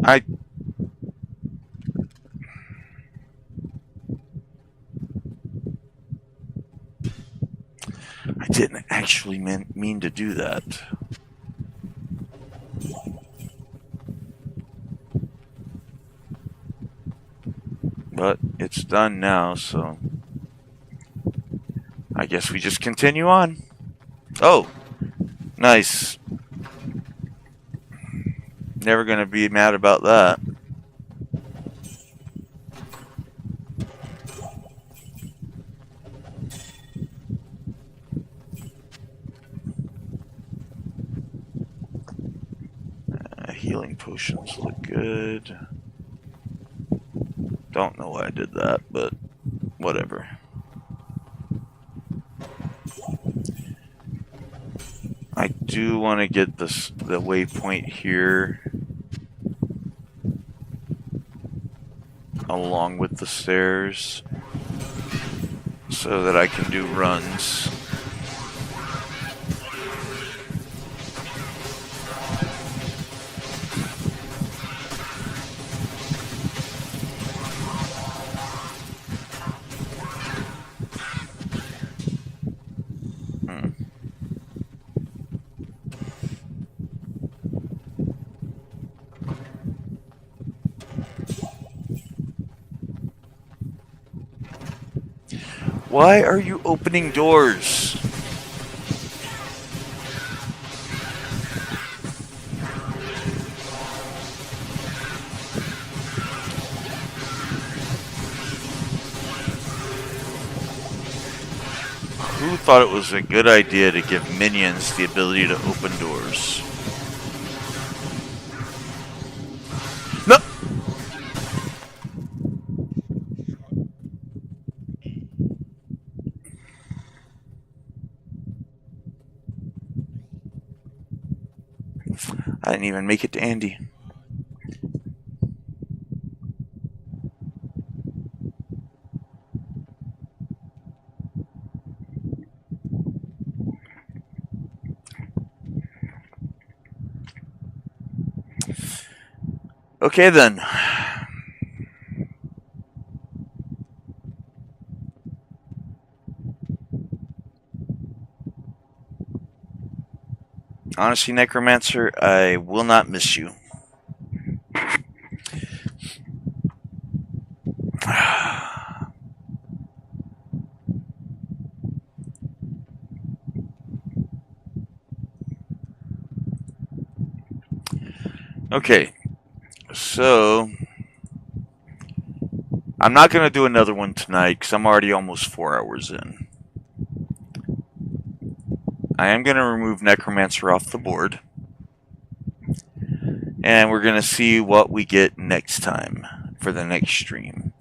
I didn't actually mean to do that. But it's done now, so I guess we just continue on. Oh, nice. Never gonna be mad about that. Healing potions look good. Don't know why I did that, but whatever. I do want to get the waypoint here along with the stairs so that I can do runs. Why are you opening doors? Who thought it was a good idea to give minions the ability to open doors? No! I didn't even make it to Andy. Okay then. Honestly, Necromancer, I will not miss you. Okay, so I'm not going to do another one tonight because I'm already almost 4 hours in. I am going to remove Necromancer off the board. And we're going to see what we get next time for the next stream.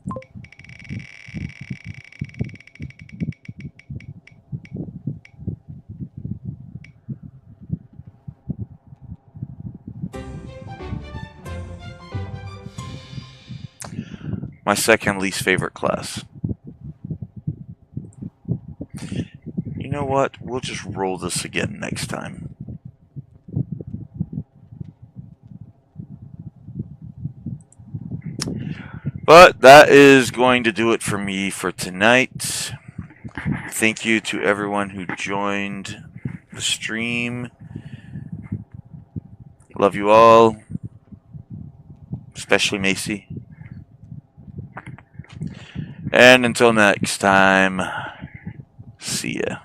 My second least favorite class. You know what? We'll just roll this again next time. But that is going to do it for me for tonight. Thank you to everyone who joined the stream. Love you all, especially Macy. And until next time, see ya.